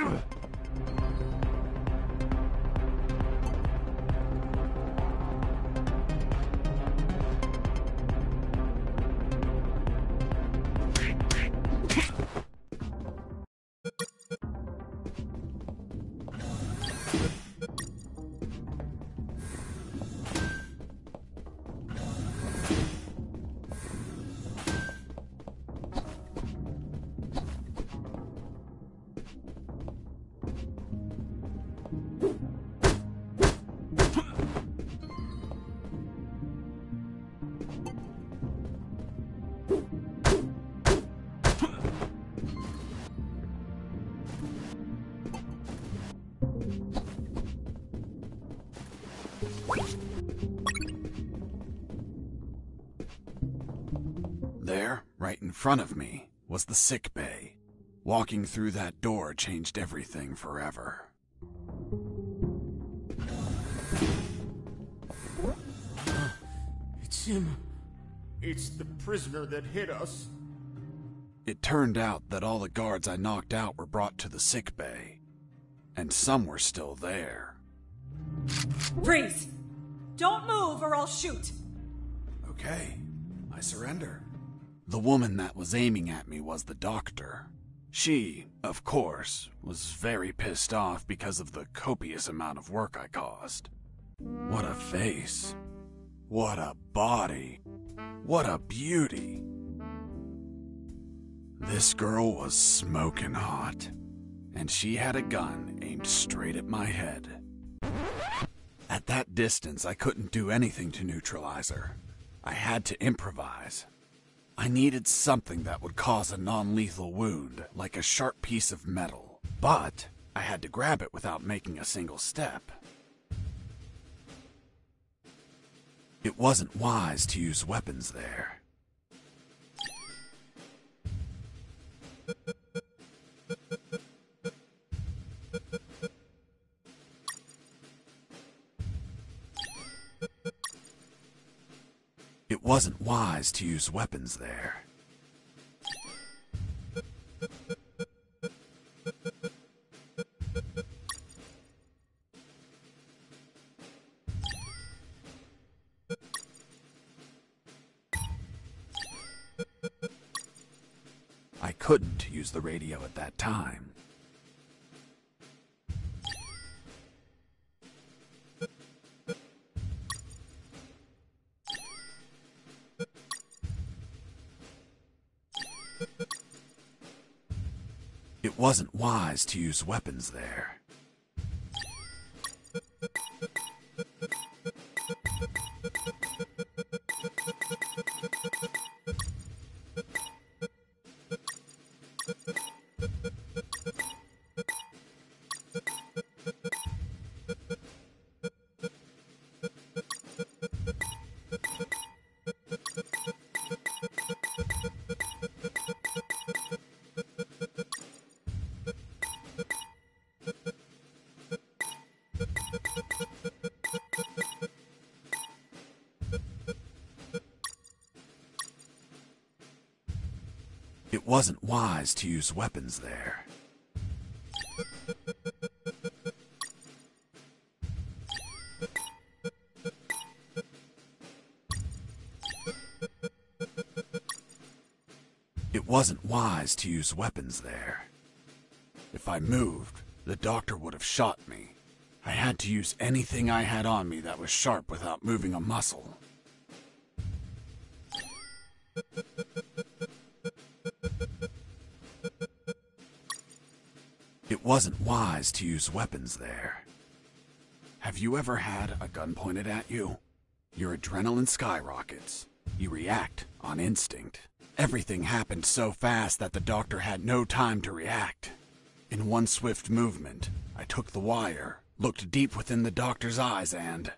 [SPEAKER 1] there, right in front of me, was the sick bay. Walking through that door changed everything forever.
[SPEAKER 7] It's him. It's the prisoner that hit us.
[SPEAKER 1] It turned out that all the guards I knocked out were brought to the sick bay, and some were still there.
[SPEAKER 10] Freeze! Don't move or I'll shoot!
[SPEAKER 1] Okay, I surrender. The woman that was aiming at me was the doctor. She, of course, was very pissed off because of the copious amount of work I caused. What a face. What a body. What a beauty. This girl was smoking hot, and she had a gun aimed straight at my head. At that distance, I couldn't do anything to neutralize her. I had to improvise. I needed something that would cause a non-lethal wound, like a sharp piece of metal. But I had to grab it without making a single step. It wasn't wise to use weapons there. It wasn't wise to use weapons there. I couldn't use the radio at that time. It wasn't wise to use weapons there. It wasn't wise to use weapons there. It wasn't wise to use weapons there. If I moved, the doctor would have shot me. I had to use anything I had on me that was sharp without moving a muscle. It wasn't wise to use weapons there. Have you ever had a gun pointed at you? Your adrenaline skyrockets. You react on instinct. Everything happened so fast that the doctor had no time to react. In one swift movement, I took the wire, looked deep within the doctor's eyes, and...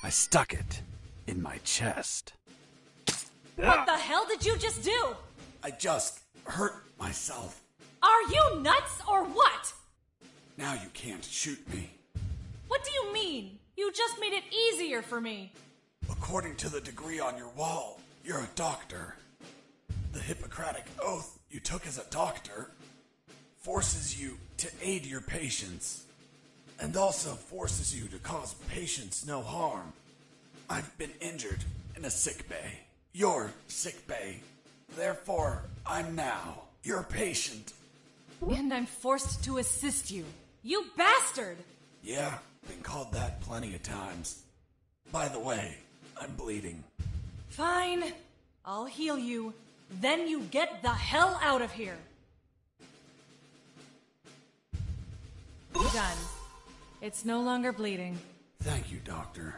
[SPEAKER 1] I stuck it in my chest.
[SPEAKER 10] What the hell did you just do?
[SPEAKER 1] I just hurt myself.
[SPEAKER 10] Are you nuts or what?
[SPEAKER 1] Now you can't shoot me.
[SPEAKER 10] What do you mean? You just made it easier for me.
[SPEAKER 1] According to the degree on your wall, you're a doctor. The Hippocratic oath you took as a doctor forces you to aid your patients, and also forces you to cause patients no harm. I've been injured in a sick bay. Your sick bay. Therefore, I'm now your patient.
[SPEAKER 10] And I'm forced to assist you. You bastard!
[SPEAKER 1] Yeah, been called that plenty of times. By the way, I'm bleeding.
[SPEAKER 10] Fine. I'll heal you. Then you get the hell out of here. Done. It's no longer bleeding.
[SPEAKER 1] Thank you, Doctor.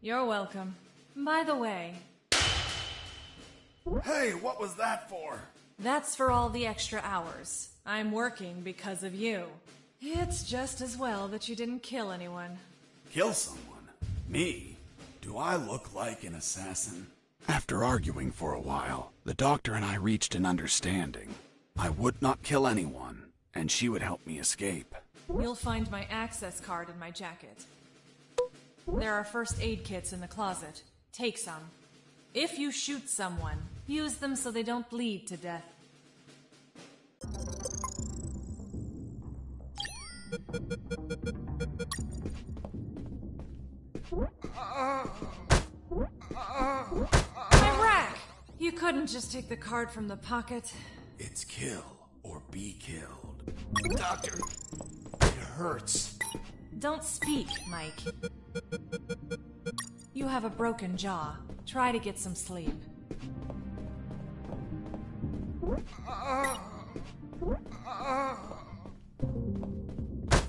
[SPEAKER 10] You're welcome. By the way...
[SPEAKER 1] Hey, what was that for?
[SPEAKER 10] That's for all the extra hours. I'm working because of you. It's just as well that you didn't kill anyone.
[SPEAKER 1] Kill someone? Me? Do I look like an assassin? After arguing for a while, the doctor and I reached an understanding. I would not kill anyone, and she would help me escape.
[SPEAKER 10] You'll find my access card in my jacket. There are first aid kits in the closet. Take some. If you shoot someone, use them so they don't bleed to death. My rack! You couldn't just take the card from the pocket.
[SPEAKER 1] It's kill or be killed. Doctor, it hurts.
[SPEAKER 10] Don't speak, Mike. You have a broken jaw. Try to get some sleep.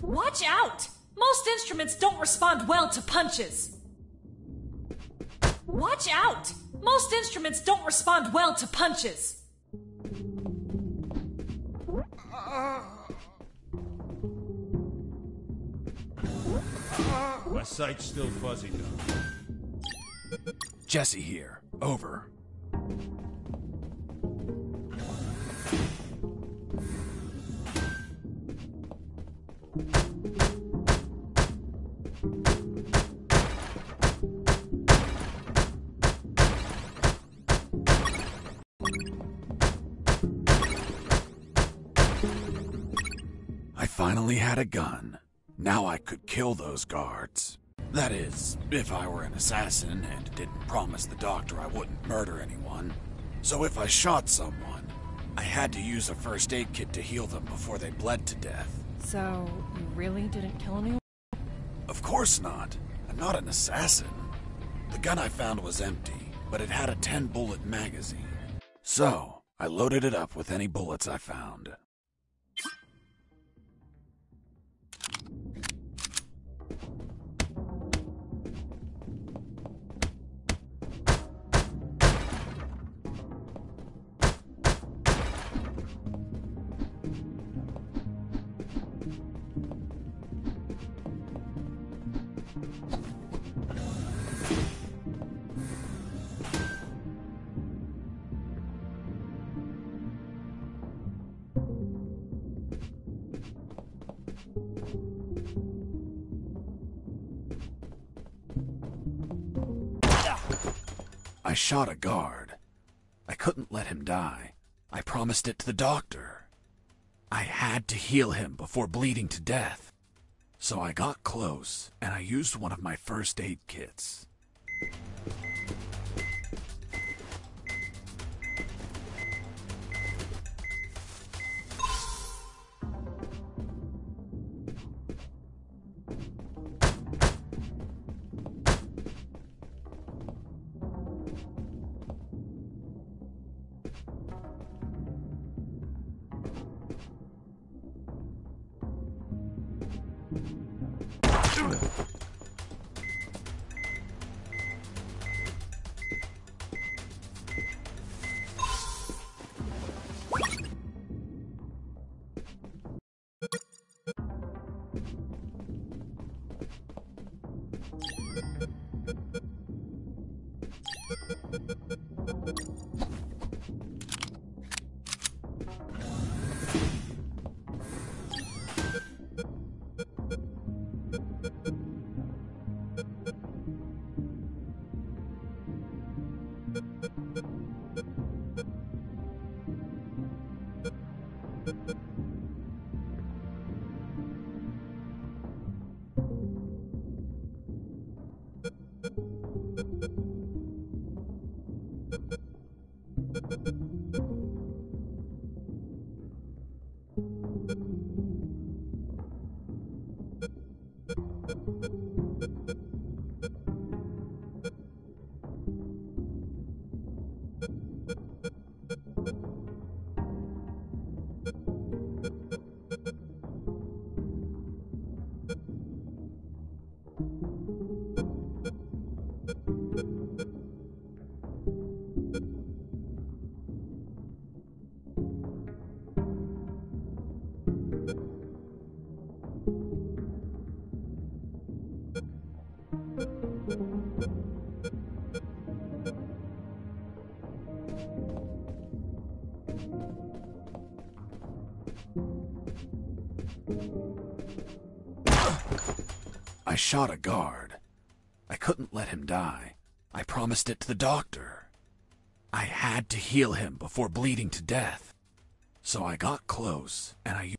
[SPEAKER 10] Watch out! Most instruments don't respond well to punches. Watch out! Most instruments don't respond well to punches.
[SPEAKER 7] My sight's still fuzzy, Doc.
[SPEAKER 1] Jesse here. Over. I finally had a gun. Now I could kill those guards. That is, if I were an assassin and didn't promise the doctor I wouldn't murder anyone. So if I shot someone, I had to use a first aid kit to heal them before they bled to death.
[SPEAKER 9] So, you really didn't kill anyone?
[SPEAKER 1] Of course not. I'm not an assassin. The gun I found was empty, but it had a 10-bullet magazine. So, I loaded it up with any bullets I found. I shot a guard. I couldn't let him die. I promised it to the doctor. I had to heal him before bleeding to death. So I got close, and I used one of my first aid kits. shot a guard. I couldn't let him die. I promised it to the doctor. I had to heal him before bleeding to death. So I got close, and I...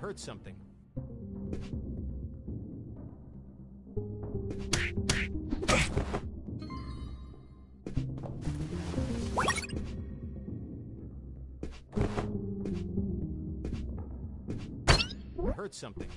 [SPEAKER 4] Heard something. Heard something.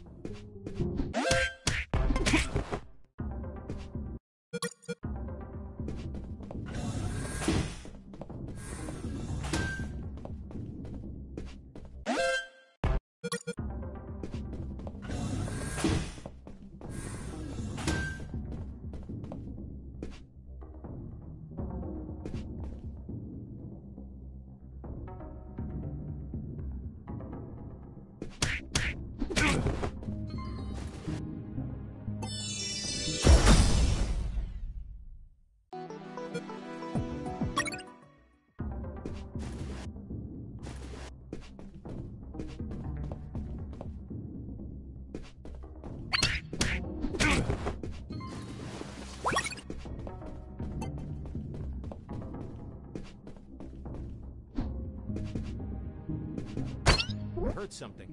[SPEAKER 4] Heard something.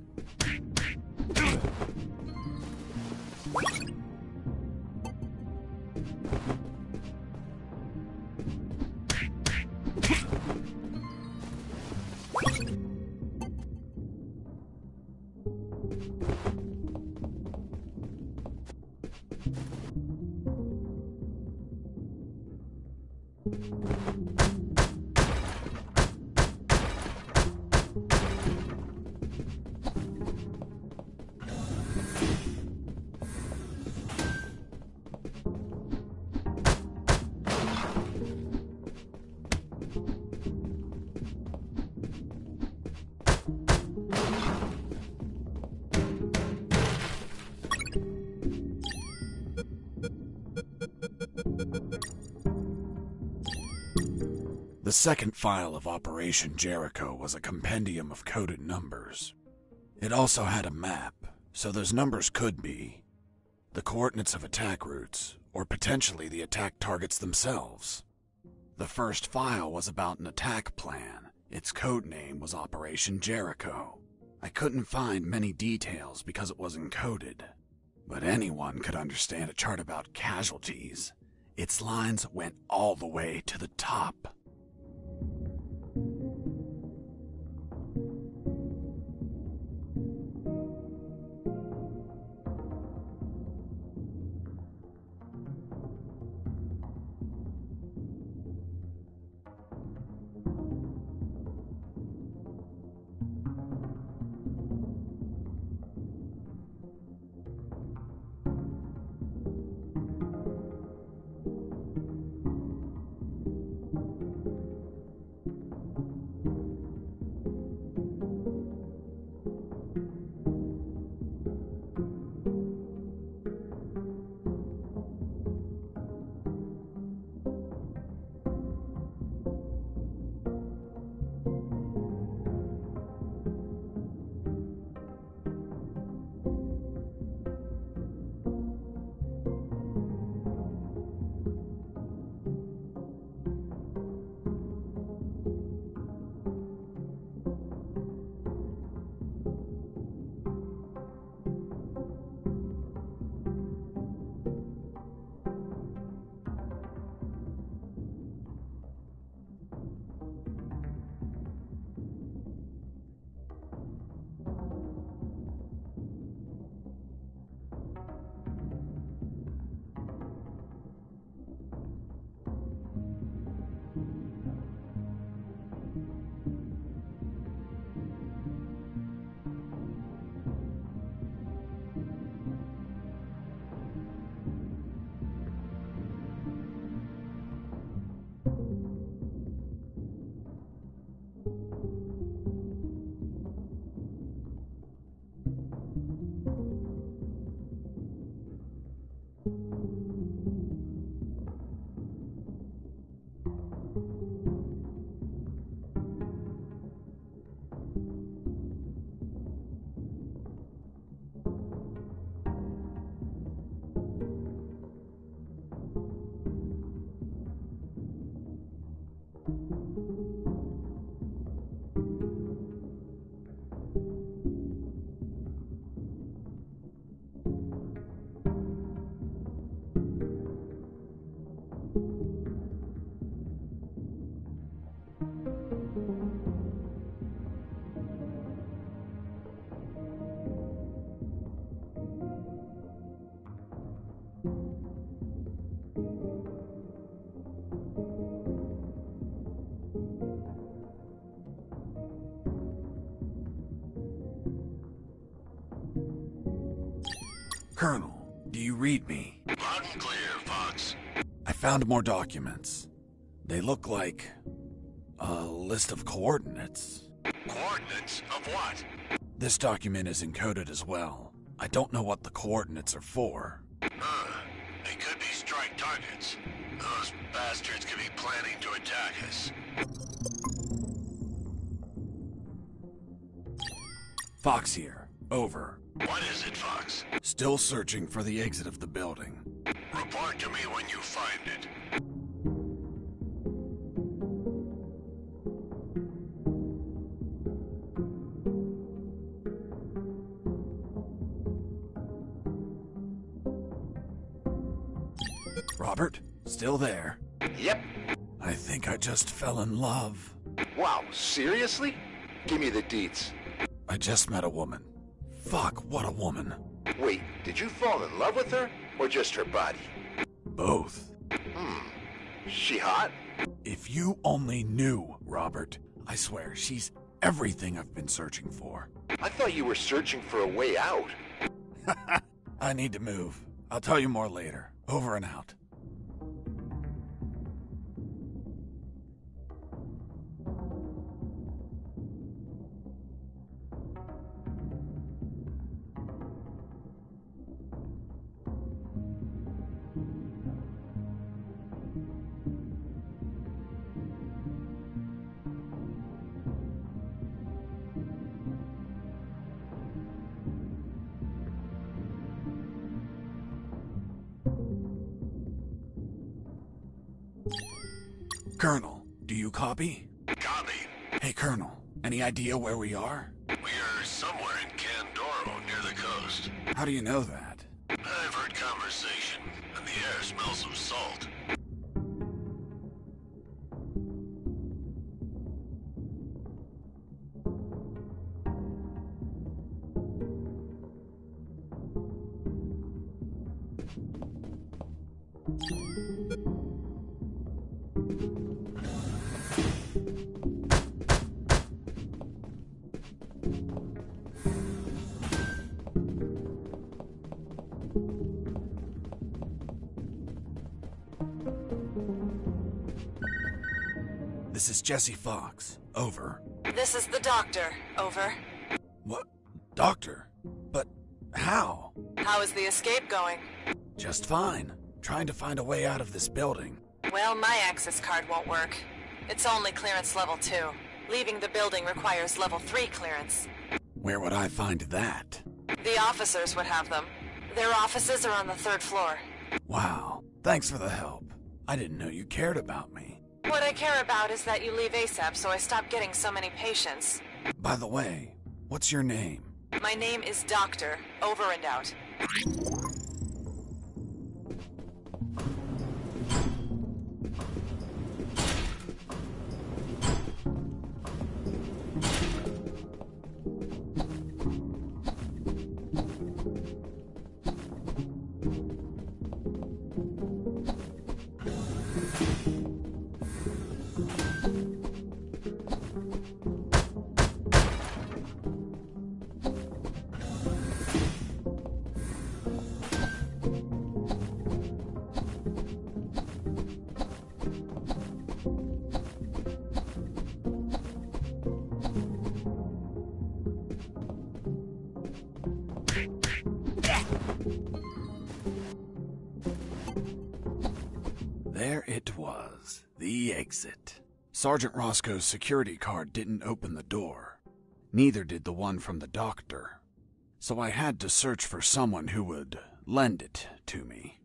[SPEAKER 1] The second file of Operation Jericho was a compendium of coded numbers. It also had a map, so those numbers could be the coordinates of attack routes, or potentially the attack targets themselves. The first file was about an attack plan. Its code name was Operation Jericho. I couldn't find many details because it was encoded, but anyone could understand a chart about casualties. Its lines went all the way to the top. Colonel, do you read me?
[SPEAKER 5] Loud and clear, Fox.
[SPEAKER 1] I found more documents. They look like a list of coordinates.
[SPEAKER 5] Coordinates of what?
[SPEAKER 1] This document is encoded as well. I don't know what the coordinates are for.
[SPEAKER 5] They could be strike targets. Those bastards could be planning to attack us.
[SPEAKER 1] Fox here. Over.
[SPEAKER 5] What is it, Fox?
[SPEAKER 1] Still searching for the exit of the building.
[SPEAKER 5] Report to me when you find it.
[SPEAKER 1] Robert, still there?
[SPEAKER 5] Yep.
[SPEAKER 1] I think I just fell in love.
[SPEAKER 5] Wow, seriously? Give me the deets.
[SPEAKER 1] I just met a woman. Fuck, what a woman.
[SPEAKER 5] Wait, did you fall in love with her? Or just her body?
[SPEAKER 1] Both.
[SPEAKER 5] She hot?
[SPEAKER 1] If you only knew, Robert. I swear, she's everything I've been searching for.
[SPEAKER 5] I thought you were searching for a way out.
[SPEAKER 1] I need to move. I'll tell you more later. Over and out. Colonel, do you copy?
[SPEAKER 5] Copy.
[SPEAKER 1] Hey, Colonel, any idea where we are?
[SPEAKER 5] We are somewhere in Candoro, near the coast.
[SPEAKER 1] How do you know that?
[SPEAKER 5] I've heard conversation, and the air smells of salt.
[SPEAKER 1] This is Jesse Fox. Over.
[SPEAKER 10] This is the doctor. Over.
[SPEAKER 1] What? Doctor? But how?
[SPEAKER 10] How is the escape going?
[SPEAKER 1] Just fine. Trying to find a way out of this building.
[SPEAKER 10] Well, my access card won't work. It's only clearance level 2. Leaving the building requires level 3 clearance.
[SPEAKER 1] Where would I find that?
[SPEAKER 10] The officers would have them. Their offices are on the 3rd floor.
[SPEAKER 1] Wow. Thanks for the help. I didn't know you cared about me.
[SPEAKER 10] What I care about is that you leave ASAP so I stop getting so many patients.
[SPEAKER 1] By the way, what's your name?
[SPEAKER 10] My name is Doctor. Over and out.
[SPEAKER 1] There it was, the exit. Sergeant Roscoe's security card didn't open the door. Neither did the one from the doctor. So I had to search for someone who would lend it to me.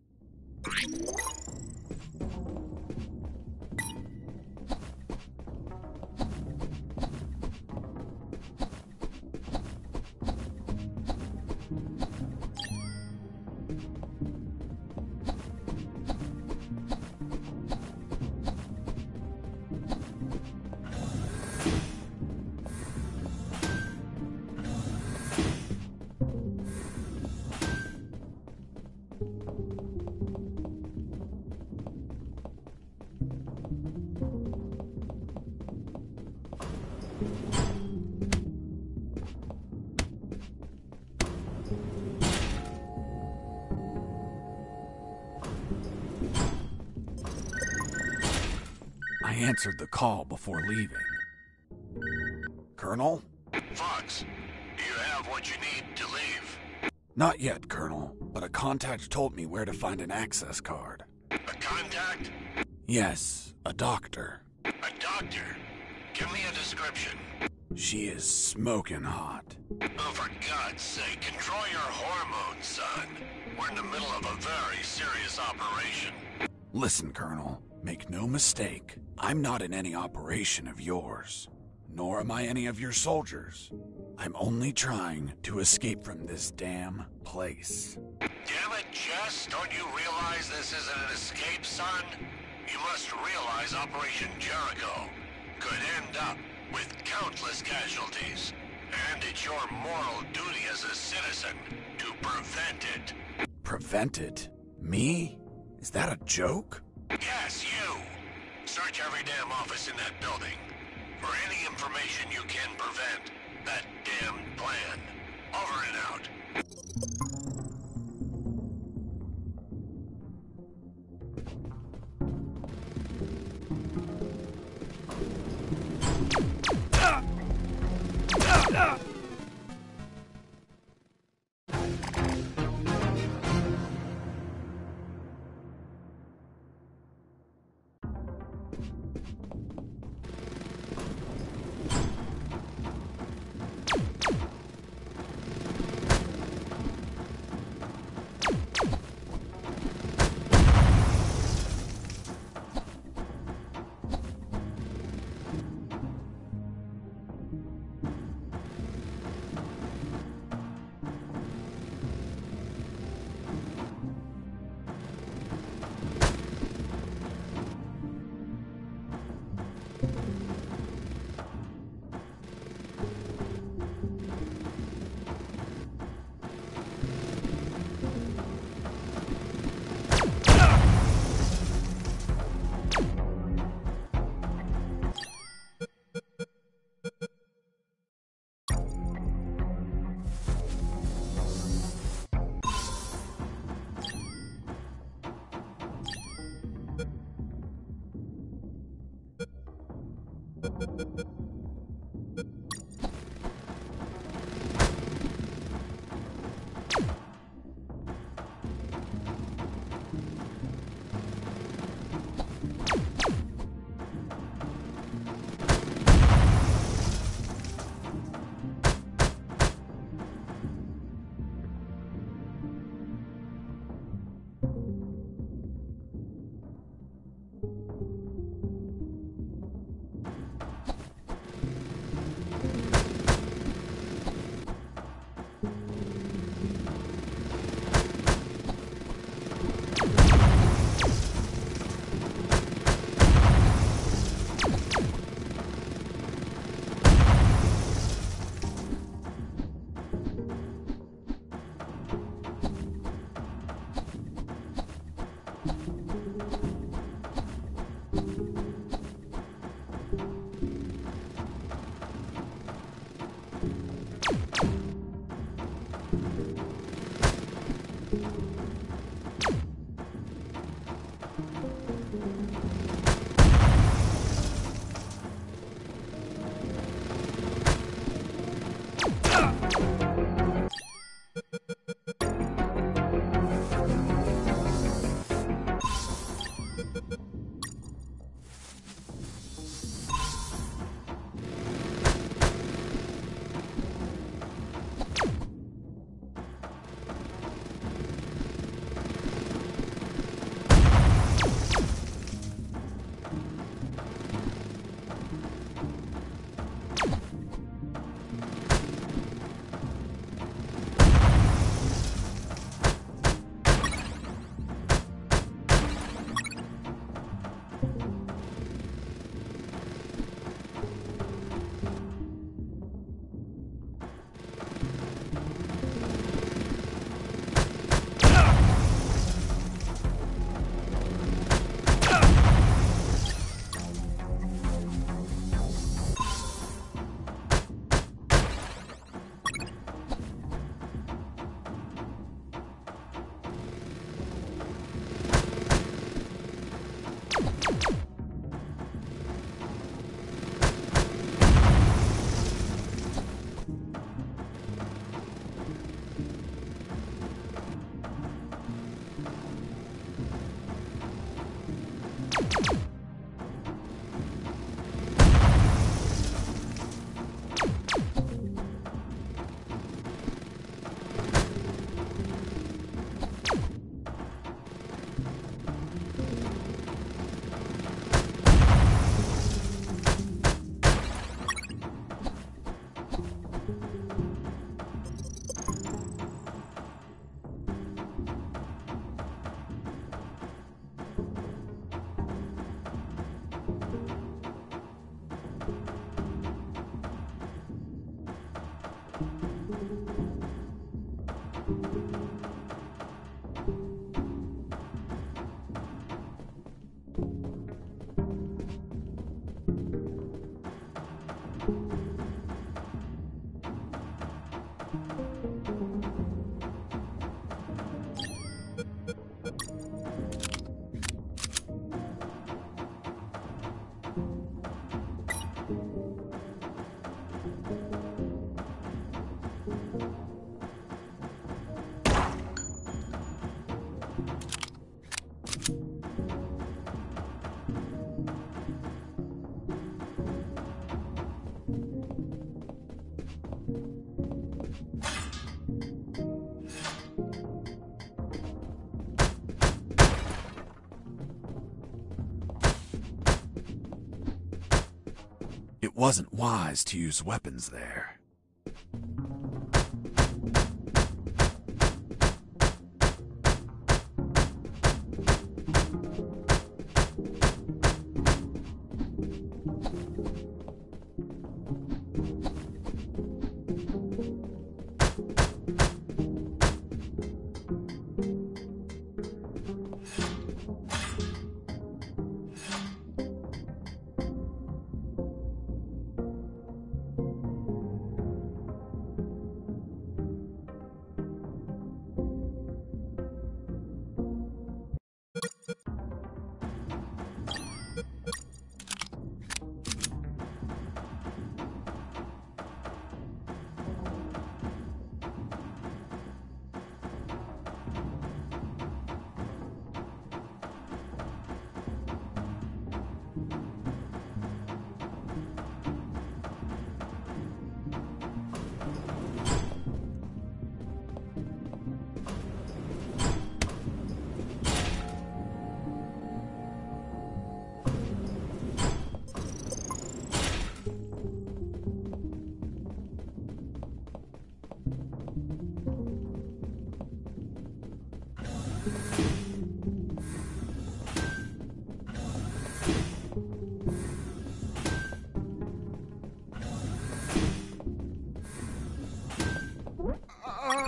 [SPEAKER 1] I answered the call before leaving. Colonel?
[SPEAKER 5] Fox, do you have what you need to leave?
[SPEAKER 1] Not yet, Colonel, but a contact told me where to find an access card.
[SPEAKER 5] A contact?
[SPEAKER 1] Yes, a doctor.
[SPEAKER 5] A doctor? Give me a description.
[SPEAKER 1] She is smoking hot.
[SPEAKER 5] Oh, for God's sake, control your hormones, son. We're in the middle of a very serious operation.
[SPEAKER 1] Listen, Colonel, make no mistake. I'm not in any operation of yours, nor am I any of your soldiers. I'm only trying to escape from this damn place.
[SPEAKER 5] Damn it, Jess, don't you realize this isn't an escape, son? You must realize Operation Jericho could end up with countless casualties. And it's your moral duty as a citizen to prevent it.
[SPEAKER 1] Prevent it? Me? Is that a joke?
[SPEAKER 5] Yes, you. Search every damn office in that building for any information you can prevent that damn plan. Over and out.
[SPEAKER 1] It wasn't wise to use weapons there.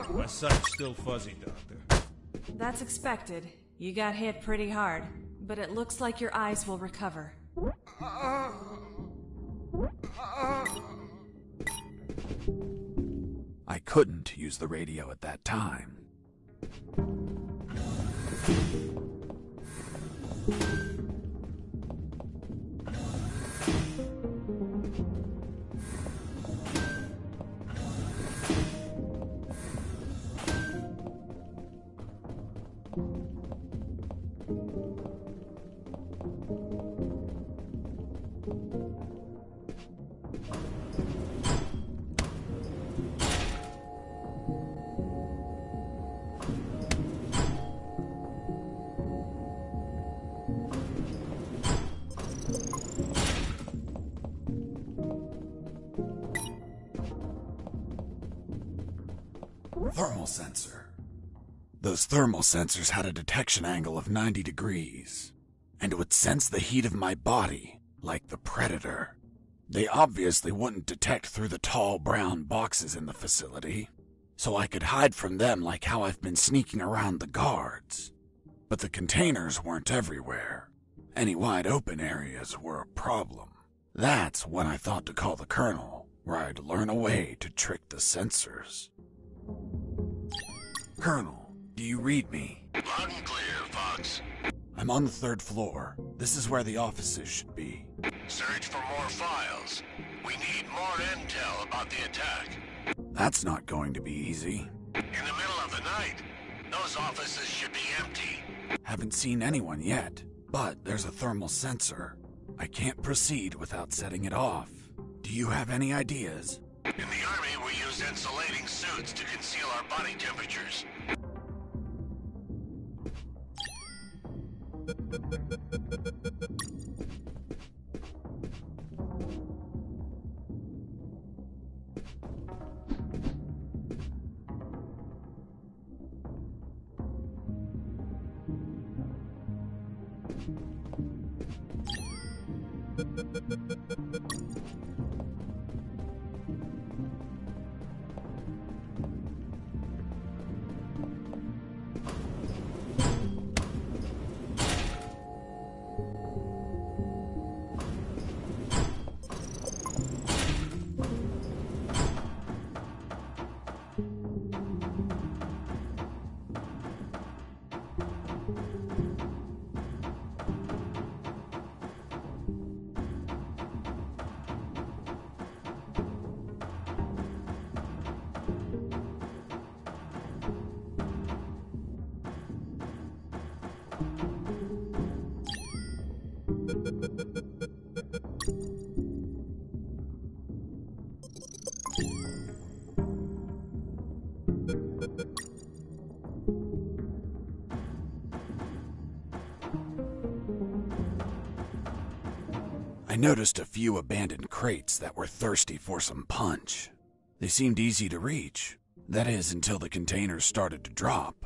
[SPEAKER 7] My sight's still fuzzy, Doctor.
[SPEAKER 10] That's expected. You got hit pretty hard, but it looks like your eyes will recover.
[SPEAKER 1] I couldn't use the radio at that time. Thermal sensor. Those thermal sensors had a detection angle of 90 degrees, and would sense the heat of my body, like the Predator. They obviously wouldn't detect through the tall brown boxes in the facility, so I could hide from them like how I've been sneaking around the guards. But the containers weren't everywhere. Any wide open areas were a problem. That's when I thought to call the Colonel, where I'd learn a way to trick the sensors. Colonel, do you read me?
[SPEAKER 5] Loud and clear, Fox.
[SPEAKER 1] I'm on the 3rd floor. This is where the offices should be.
[SPEAKER 5] Search for more files. We need more intel about the attack.
[SPEAKER 1] That's not going to be easy.
[SPEAKER 5] In the middle of the night, those offices should be empty.
[SPEAKER 1] Haven't seen anyone yet, but there's a thermal sensor. I can't proceed without setting it off. Do you have any ideas?
[SPEAKER 5] In the Army, we use insulating suits to conceal our body temperatures.
[SPEAKER 1] noticed a few abandoned crates that were thirsty for some punch. They seemed easy to reach. That is, until the containers started to drop.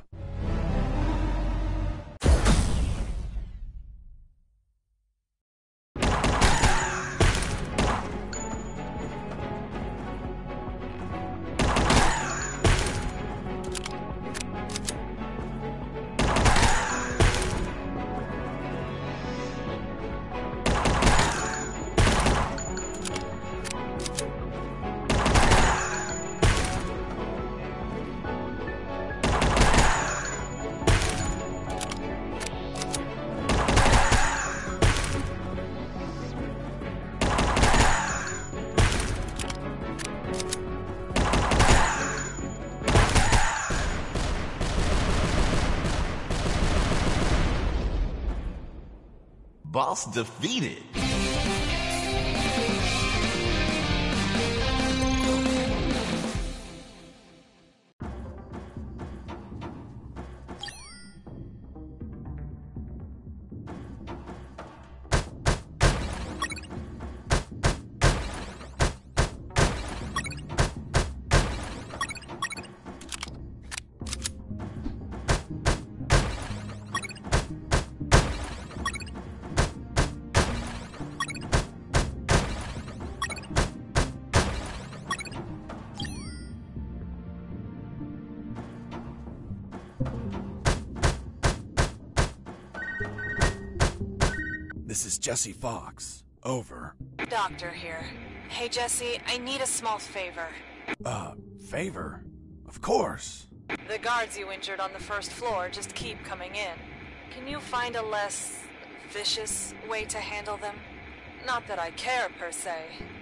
[SPEAKER 6] Boss defeated.
[SPEAKER 1] This is Jesse Fox. Over.
[SPEAKER 10] Doctor here. Hey, Jesse, I need a small favor.
[SPEAKER 1] Favor? Of course.
[SPEAKER 10] The guards you injured on the first floor just keep coming in. Can you find a less vicious way to handle them? Not that I care, per se,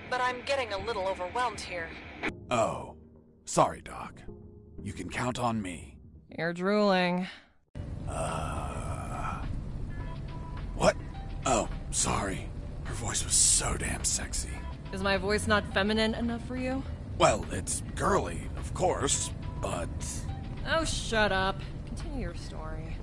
[SPEAKER 10] but I'm getting a little overwhelmed here.
[SPEAKER 1] Oh. Sorry, Doc. You can count on me.
[SPEAKER 9] You're drooling.
[SPEAKER 1] What? Oh, sorry. Her voice was so damn sexy.
[SPEAKER 9] Is my voice not feminine enough for you?
[SPEAKER 1] Well, it's girly, of course, but...
[SPEAKER 9] Oh, shut up. Continue your story.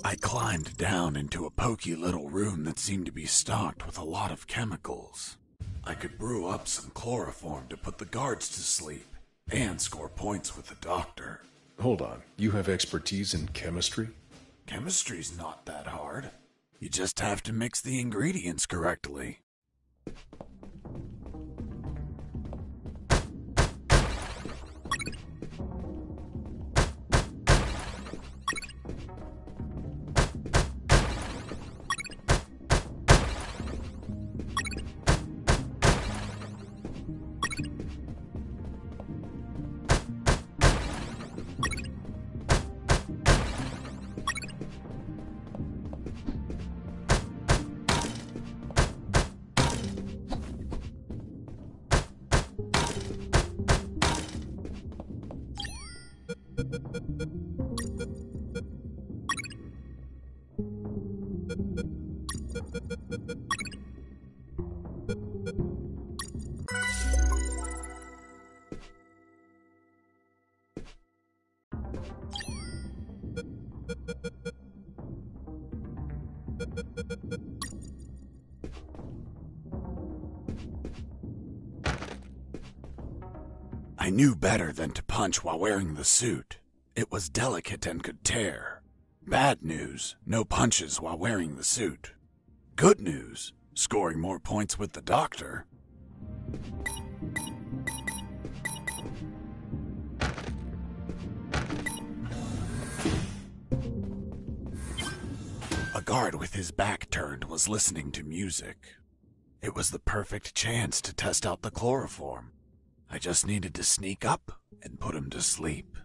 [SPEAKER 1] I climbed down into a poky little room that seemed to be stocked with a lot of chemicals. I could brew up some chloroform to put the guards to sleep and score points with the doctor.
[SPEAKER 2] Hold on. You have expertise in chemistry?
[SPEAKER 1] Chemistry's not that hard. You just have to mix the ingredients correctly. I knew better than to punch while wearing the suit. It was delicate and could tear. Bad news, no punches while wearing the suit. Good news, scoring more points with the doctor. A guard with his back turned was listening to music. It was the perfect chance to test out the chloroform. I just needed to sneak up and put him to sleep.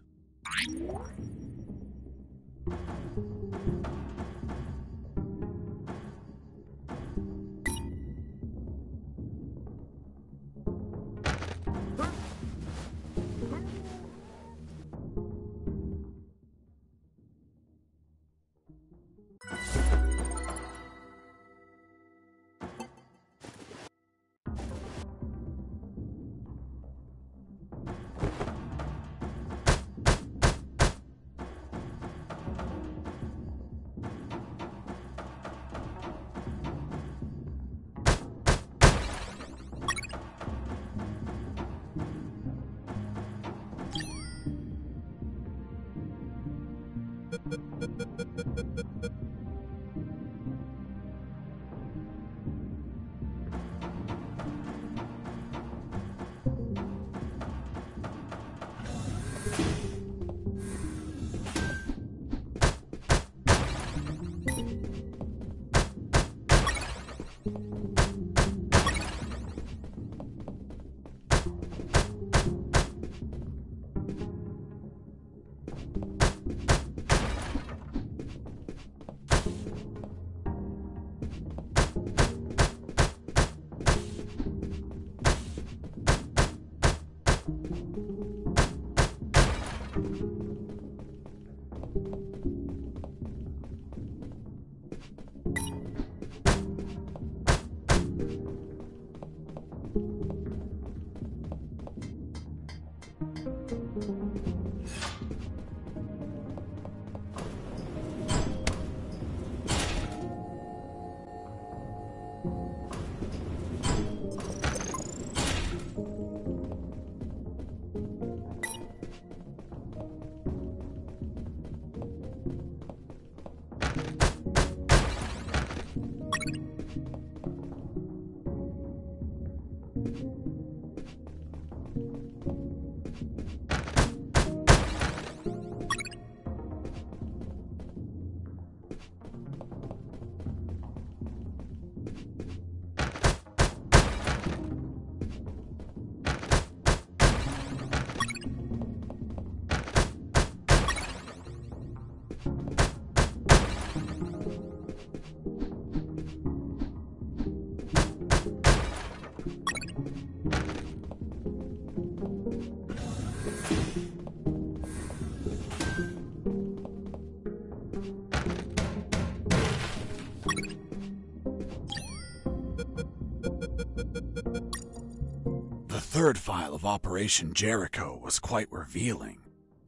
[SPEAKER 1] The third file of Operation Jericho was quite revealing.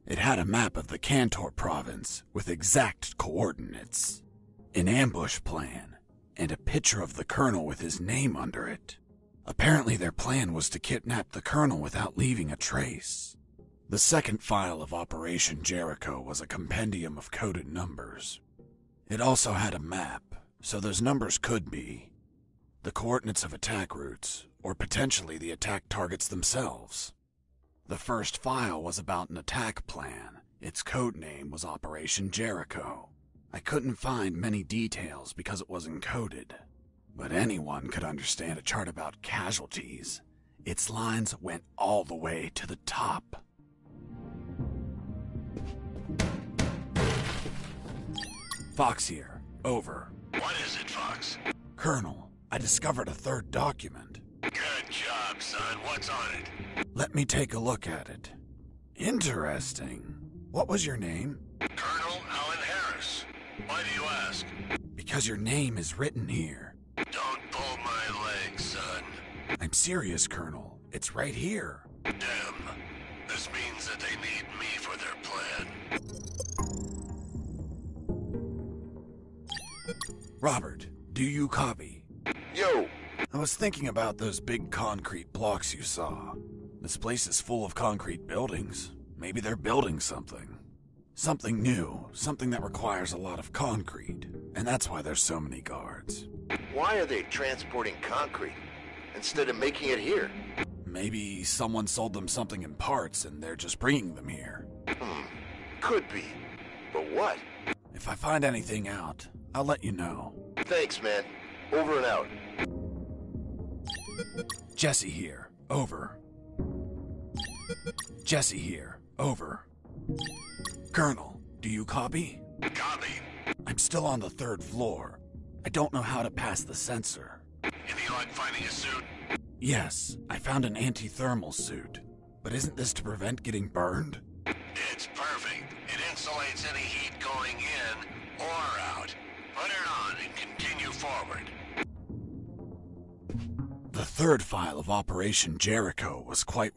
[SPEAKER 1] It had a map of the Cantor province with exact coordinates, an ambush plan, and a picture of the colonel with his name under it. Apparently their plan was to kidnap the colonel without leaving a trace. The second file of Operation Jericho was a compendium of coded numbers. It also had a map, so those numbers could be the coordinates of attack routes, or potentially the attack targets themselves. The first file was about an attack plan. Its code name was Operation Jericho. I couldn't find many details because it was encoded, but anyone could understand a chart about casualties. Its lines went all the way to the top. Fox here. Over.
[SPEAKER 5] What is it, Fox?
[SPEAKER 1] Colonel, I discovered a third document.
[SPEAKER 5] Good job, son. What's on it?
[SPEAKER 1] Let me take a look at it. Interesting. What was your name?
[SPEAKER 5] Colonel Alan Harris. Why do you ask?
[SPEAKER 1] Because your name is written here.
[SPEAKER 5] Don't pull my leg, son.
[SPEAKER 1] I'm serious, Colonel. It's right here.
[SPEAKER 5] Damn. This means that they need me for their plan.
[SPEAKER 1] Robert, do you copy?
[SPEAKER 5] Yo!
[SPEAKER 1] I was thinking about those big concrete blocks you saw. This place is full of concrete buildings. Maybe they're building something. Something new, something that requires a lot of concrete. And that's why there's so many guards.
[SPEAKER 5] Why are they transporting concrete instead of making it here?
[SPEAKER 1] Maybe someone sold them something in parts and they're just bringing them here.
[SPEAKER 5] Could be. But what?
[SPEAKER 1] If I find anything out, I'll let you know.
[SPEAKER 5] Thanks, man. Over and out.
[SPEAKER 1] Jesse here. Over. Jesse here. Over. Colonel, do you copy?
[SPEAKER 6] Copy.
[SPEAKER 1] I'm still on the 3rd floor. I don't know how to pass the sensor.
[SPEAKER 6] Any luck finding a suit?
[SPEAKER 1] Yes, I found an anti-thermal suit. But isn't this to prevent getting burned?
[SPEAKER 6] It's perfect. It insulates any heat going in or out. Put it on and continue forward.
[SPEAKER 1] The 3rd file of Operation Jericho was quite...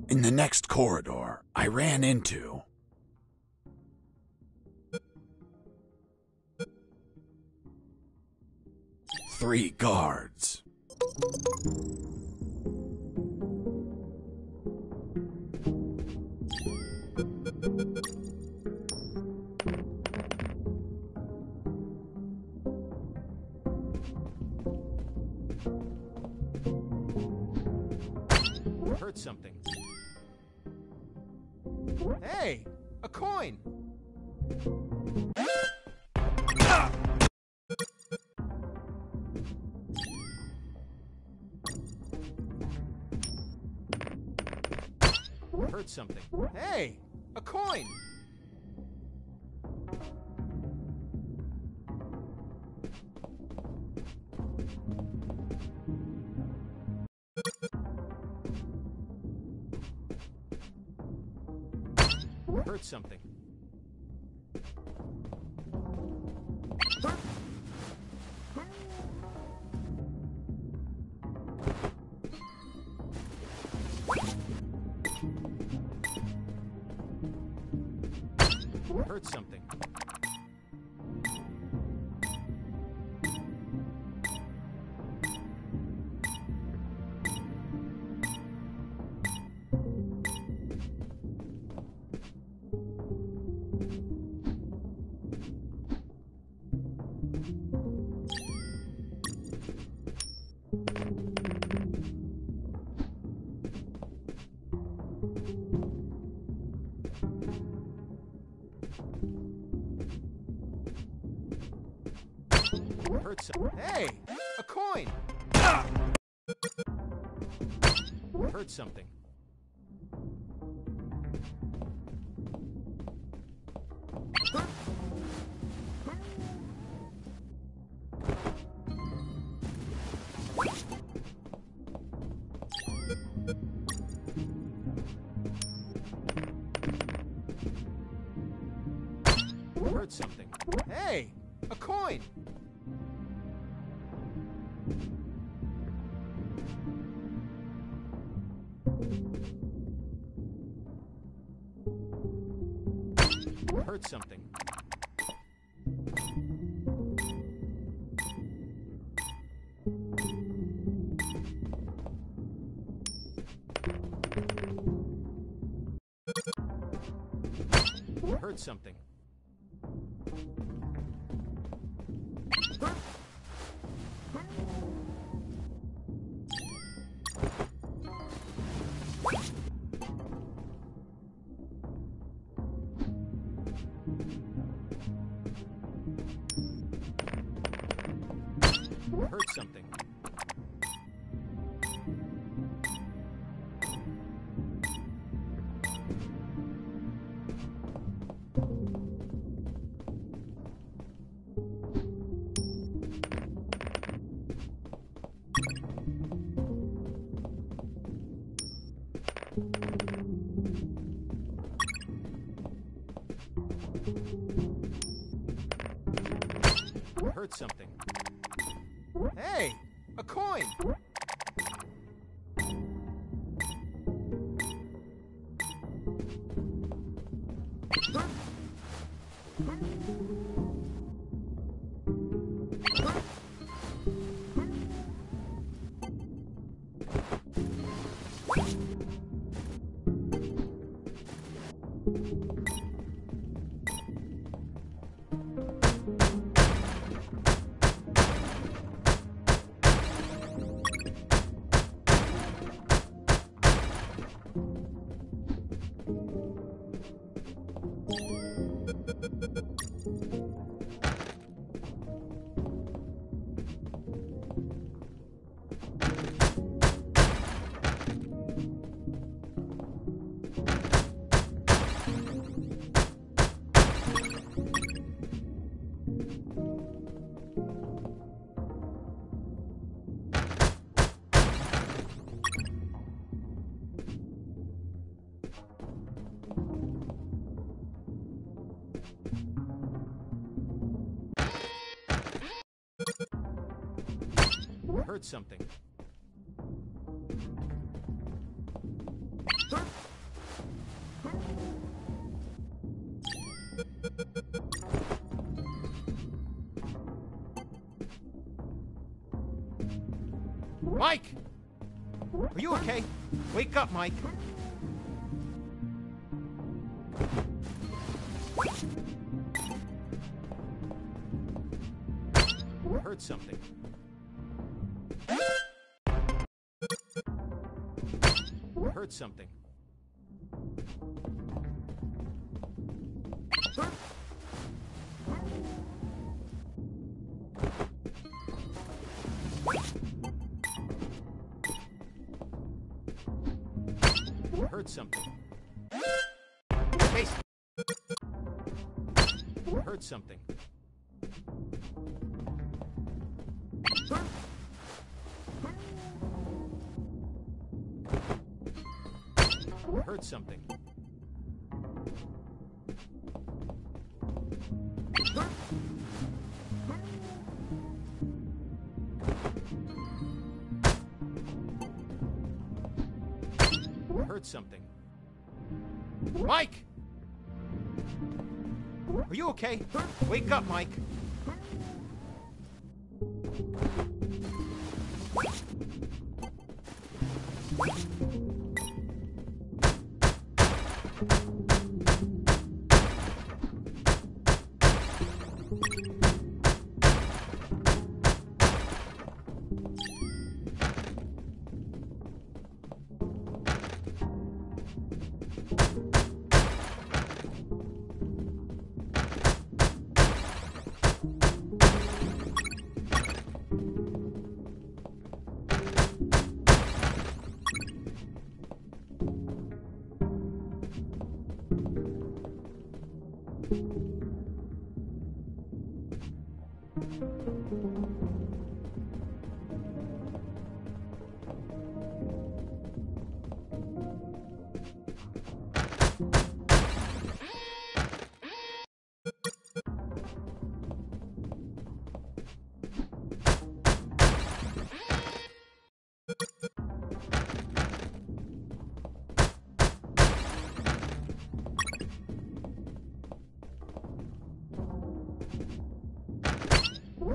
[SPEAKER 1] In the next corridor, I ran into... three guards.
[SPEAKER 4] Heard something. Hey! A coin! Heard something. Hey! A coin! Heard something. Heard something. Heard some. Hey! A coin! Heard something. Heard something. Hey! A coin! Heard something. Heard something. Heard something. Heard something. Hey! A coin! Heard something. Mike! Are you okay? Wake up, Mike. Heard something. Heard something. Heard something. Face. Heard something. Heard something. Heard something. Mike! Are you okay? Wake up, Mike.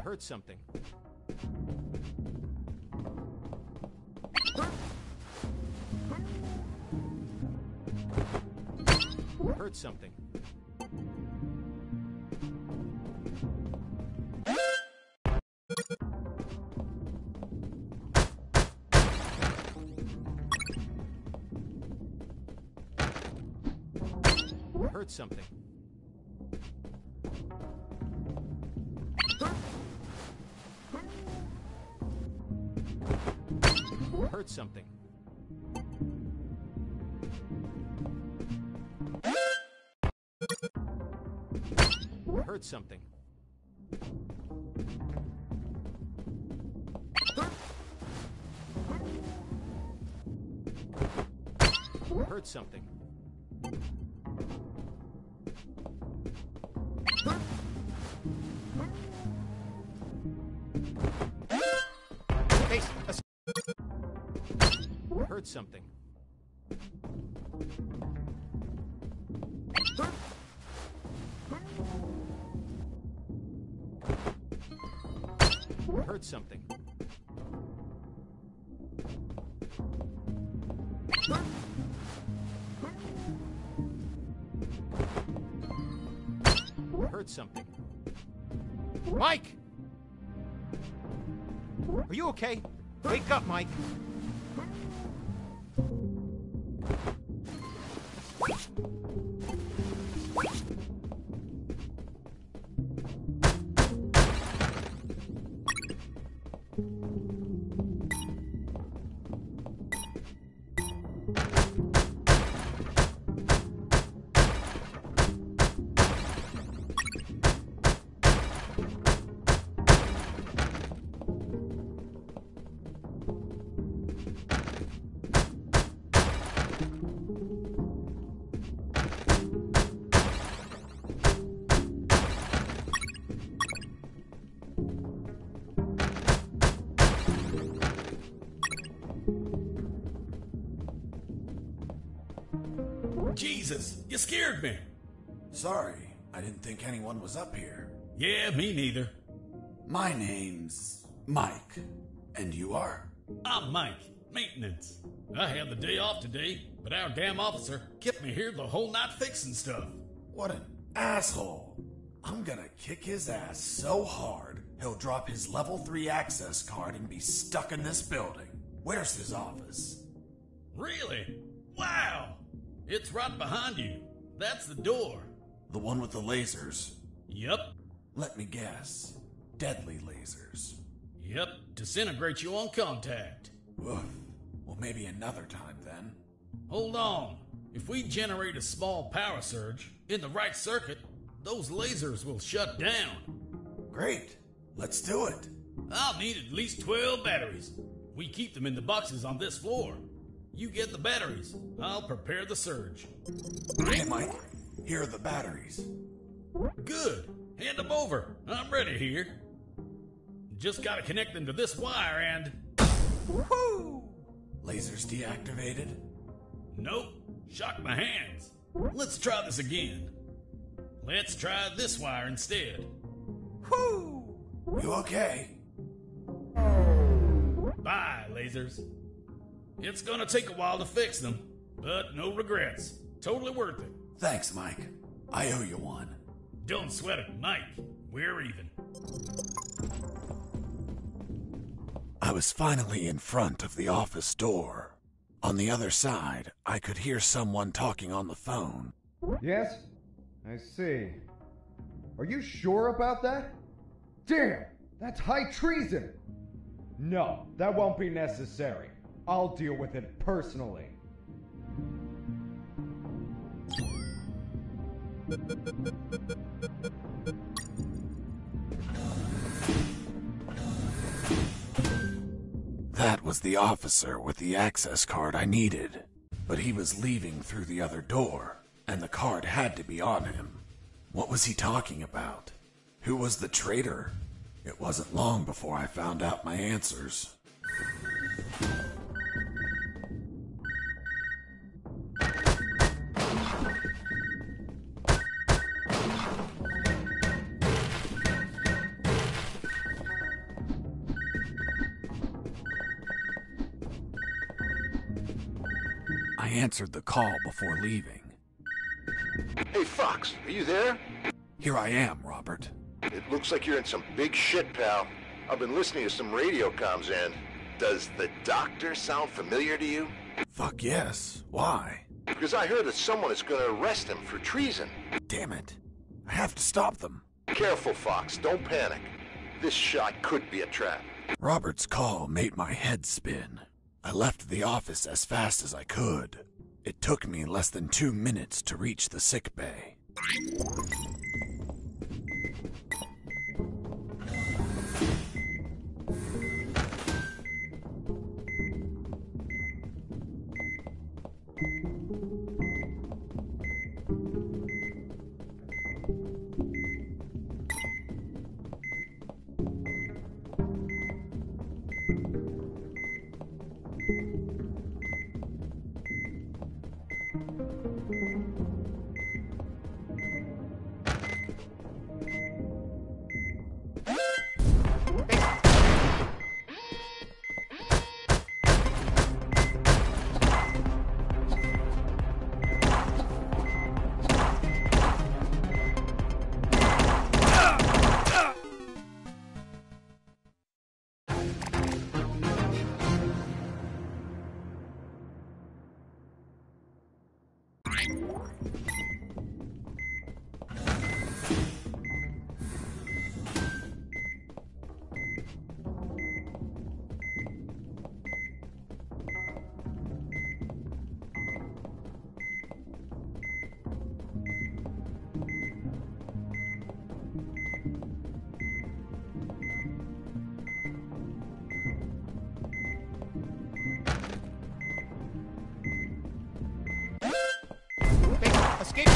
[SPEAKER 4] Heard something. Heard something. Heard something. Heard something. Heard something. Heard something. Hey, heard something. Heard something. Heard something. Mike! Are you okay? Wake up, Mike.
[SPEAKER 11] Jesus, you scared me.
[SPEAKER 1] Sorry, I didn't think anyone was up here.
[SPEAKER 11] Yeah, me neither.
[SPEAKER 1] My name's Mike. And you are?
[SPEAKER 11] I'm Mike, maintenance. I had the day off today, but our damn officer kept me here the whole night fixing stuff.
[SPEAKER 1] What an asshole. I'm gonna kick his ass so hard, he'll drop his level 3 access card and be stuck in this building. Where's his office?
[SPEAKER 11] Really? Wow! It's right behind you. That's the door.
[SPEAKER 1] The one with the lasers?
[SPEAKER 11] Yep.
[SPEAKER 1] Let me guess. Deadly lasers.
[SPEAKER 11] Yep, disintegrate you on contact.
[SPEAKER 1] Oof. Well, maybe another time then.
[SPEAKER 11] Hold on. If we generate a small power surge in the right circuit, those lasers will shut down.
[SPEAKER 1] Great. Let's do it.
[SPEAKER 11] I'll need at least 12 batteries. We keep them in the boxes on this floor. You get the batteries. I'll prepare the surge.
[SPEAKER 1] Hey, Mike. Here are the batteries.
[SPEAKER 11] Good. Hand them over. I'm ready here. Just gotta connect them to this wire and...
[SPEAKER 1] Woohoo! Lasers deactivated?
[SPEAKER 11] Nope. Shocked my hands. Let's try this again. Let's try this wire instead.
[SPEAKER 1] Whoo! You okay?
[SPEAKER 11] Bye, lasers. It's gonna take a while to fix them, but no regrets. Totally worth it.
[SPEAKER 1] Thanks, Mike. I owe you one.
[SPEAKER 11] Don't sweat it, Mike. We're even.
[SPEAKER 1] I was finally in front of the office door. On the other side, I could hear someone talking on the phone.
[SPEAKER 8] Yes? I see. Are you sure about that? Damn! That's high treason! No, that won't be necessary. I'll deal with it personally.
[SPEAKER 1] That was the officer with the access card I needed. But he was leaving through the other door, and the card had to be on him. What was he talking about? Who was the traitor? It wasn't long before I found out my answers. I answered the call before leaving.
[SPEAKER 5] Hey, Fox, are you there?
[SPEAKER 1] Here I am, Robert.
[SPEAKER 5] It looks like you're in some big shit, pal. I've been listening to some radio comms, and does the doctor sound familiar to you?
[SPEAKER 1] Fuck yes. Why?
[SPEAKER 5] Because I heard that someone is going to arrest him for treason.
[SPEAKER 1] Damn it. I have to stop them.
[SPEAKER 5] Careful, Fox. Don't panic. This shot could be a trap.
[SPEAKER 1] Robert's call made my head spin. I left the office as fast as I could. It took me less than 2 minutes to reach the sick bay.
[SPEAKER 4] Escape!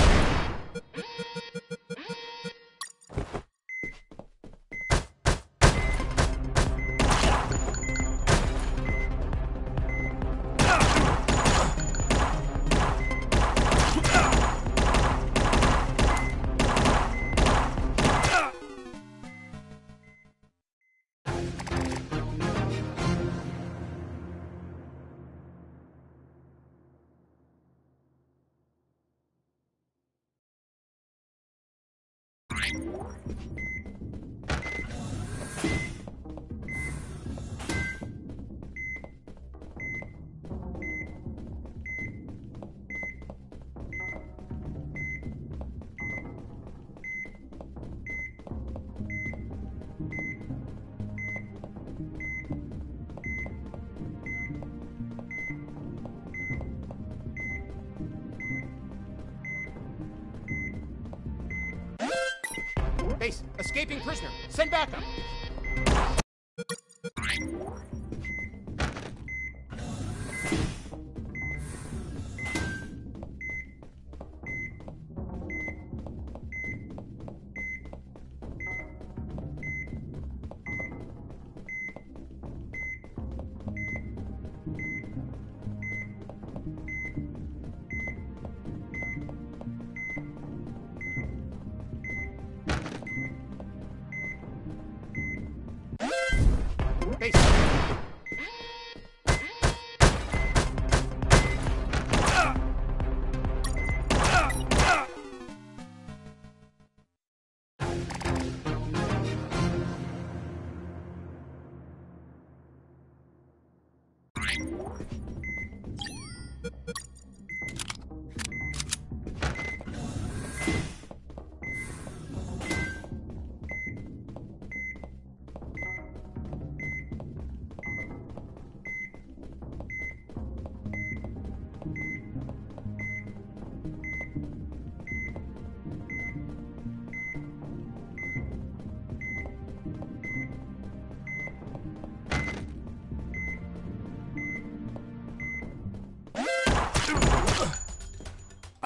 [SPEAKER 4] Base, escaping prisoner. Send backup.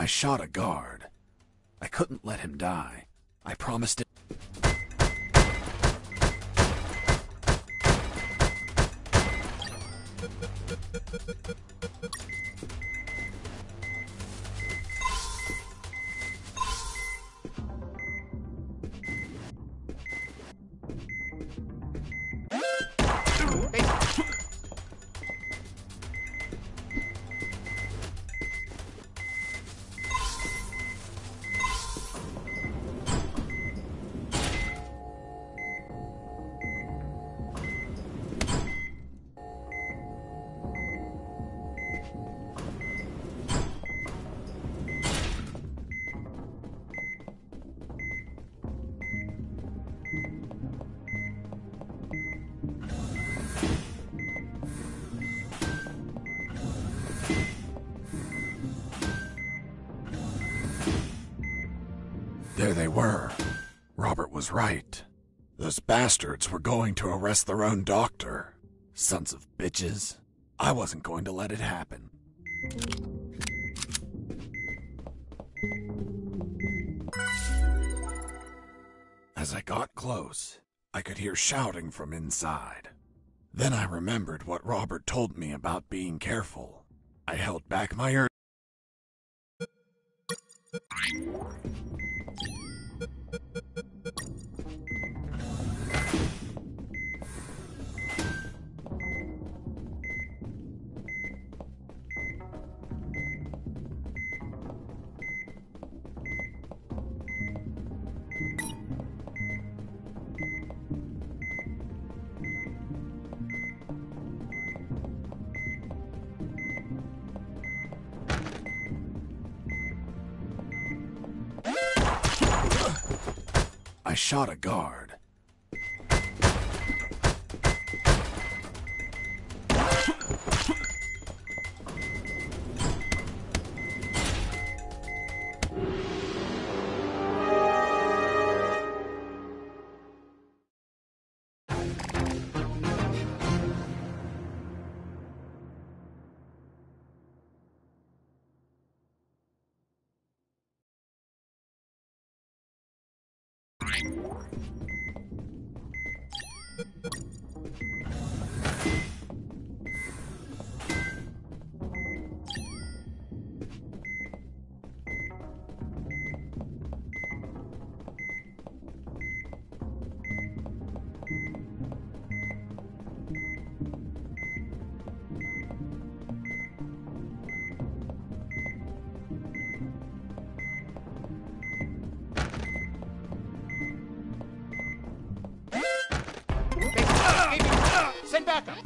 [SPEAKER 1] shot a guard. I couldn't let him die. I promised it. There they were. Robert was right. Those bastards were going to arrest their own doctor. Sons of bitches. I wasn't going to let it happen. As I got close, I could hear shouting from inside. Then I remembered what Robert told me about being careful. I held back my urge. I shot a guard.
[SPEAKER 4] Send backup!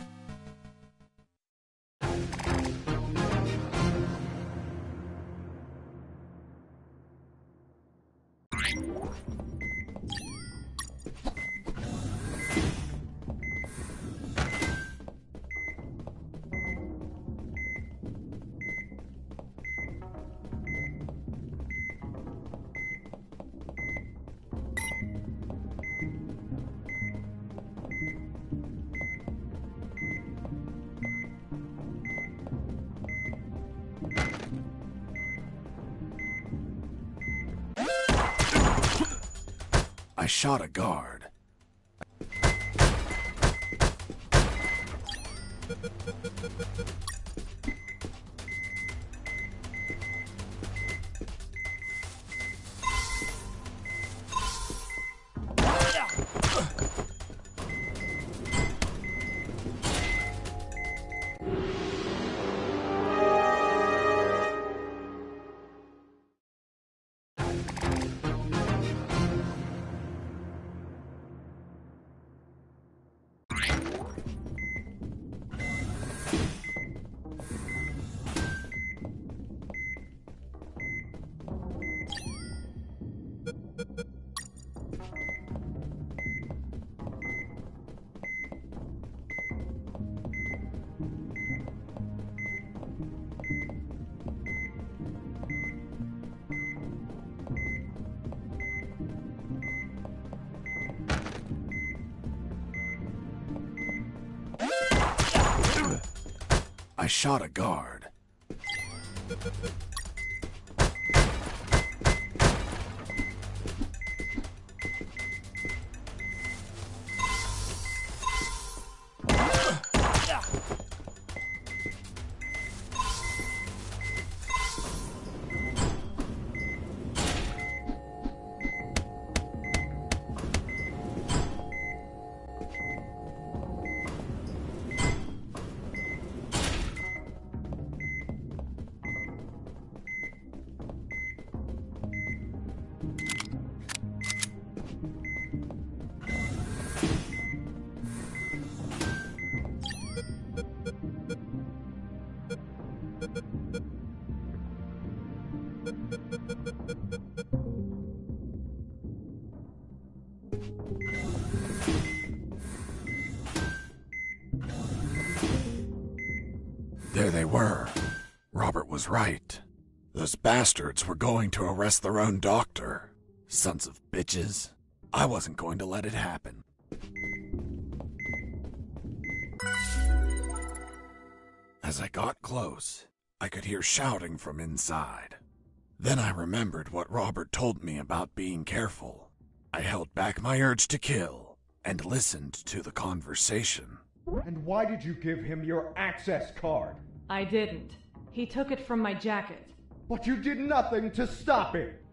[SPEAKER 1] I shot a guard. I shot a guard. was right. Those bastards were going to arrest their own doctor. Sons of bitches. I wasn't going to let it happen. As I got close, I could hear shouting from inside. Then I remembered what Robert told me about being careful. I held back my urge to kill and listened to the conversation.
[SPEAKER 8] And why did you give him your access card?
[SPEAKER 12] I didn't. He took it from my jacket.
[SPEAKER 8] But you did nothing to stop it!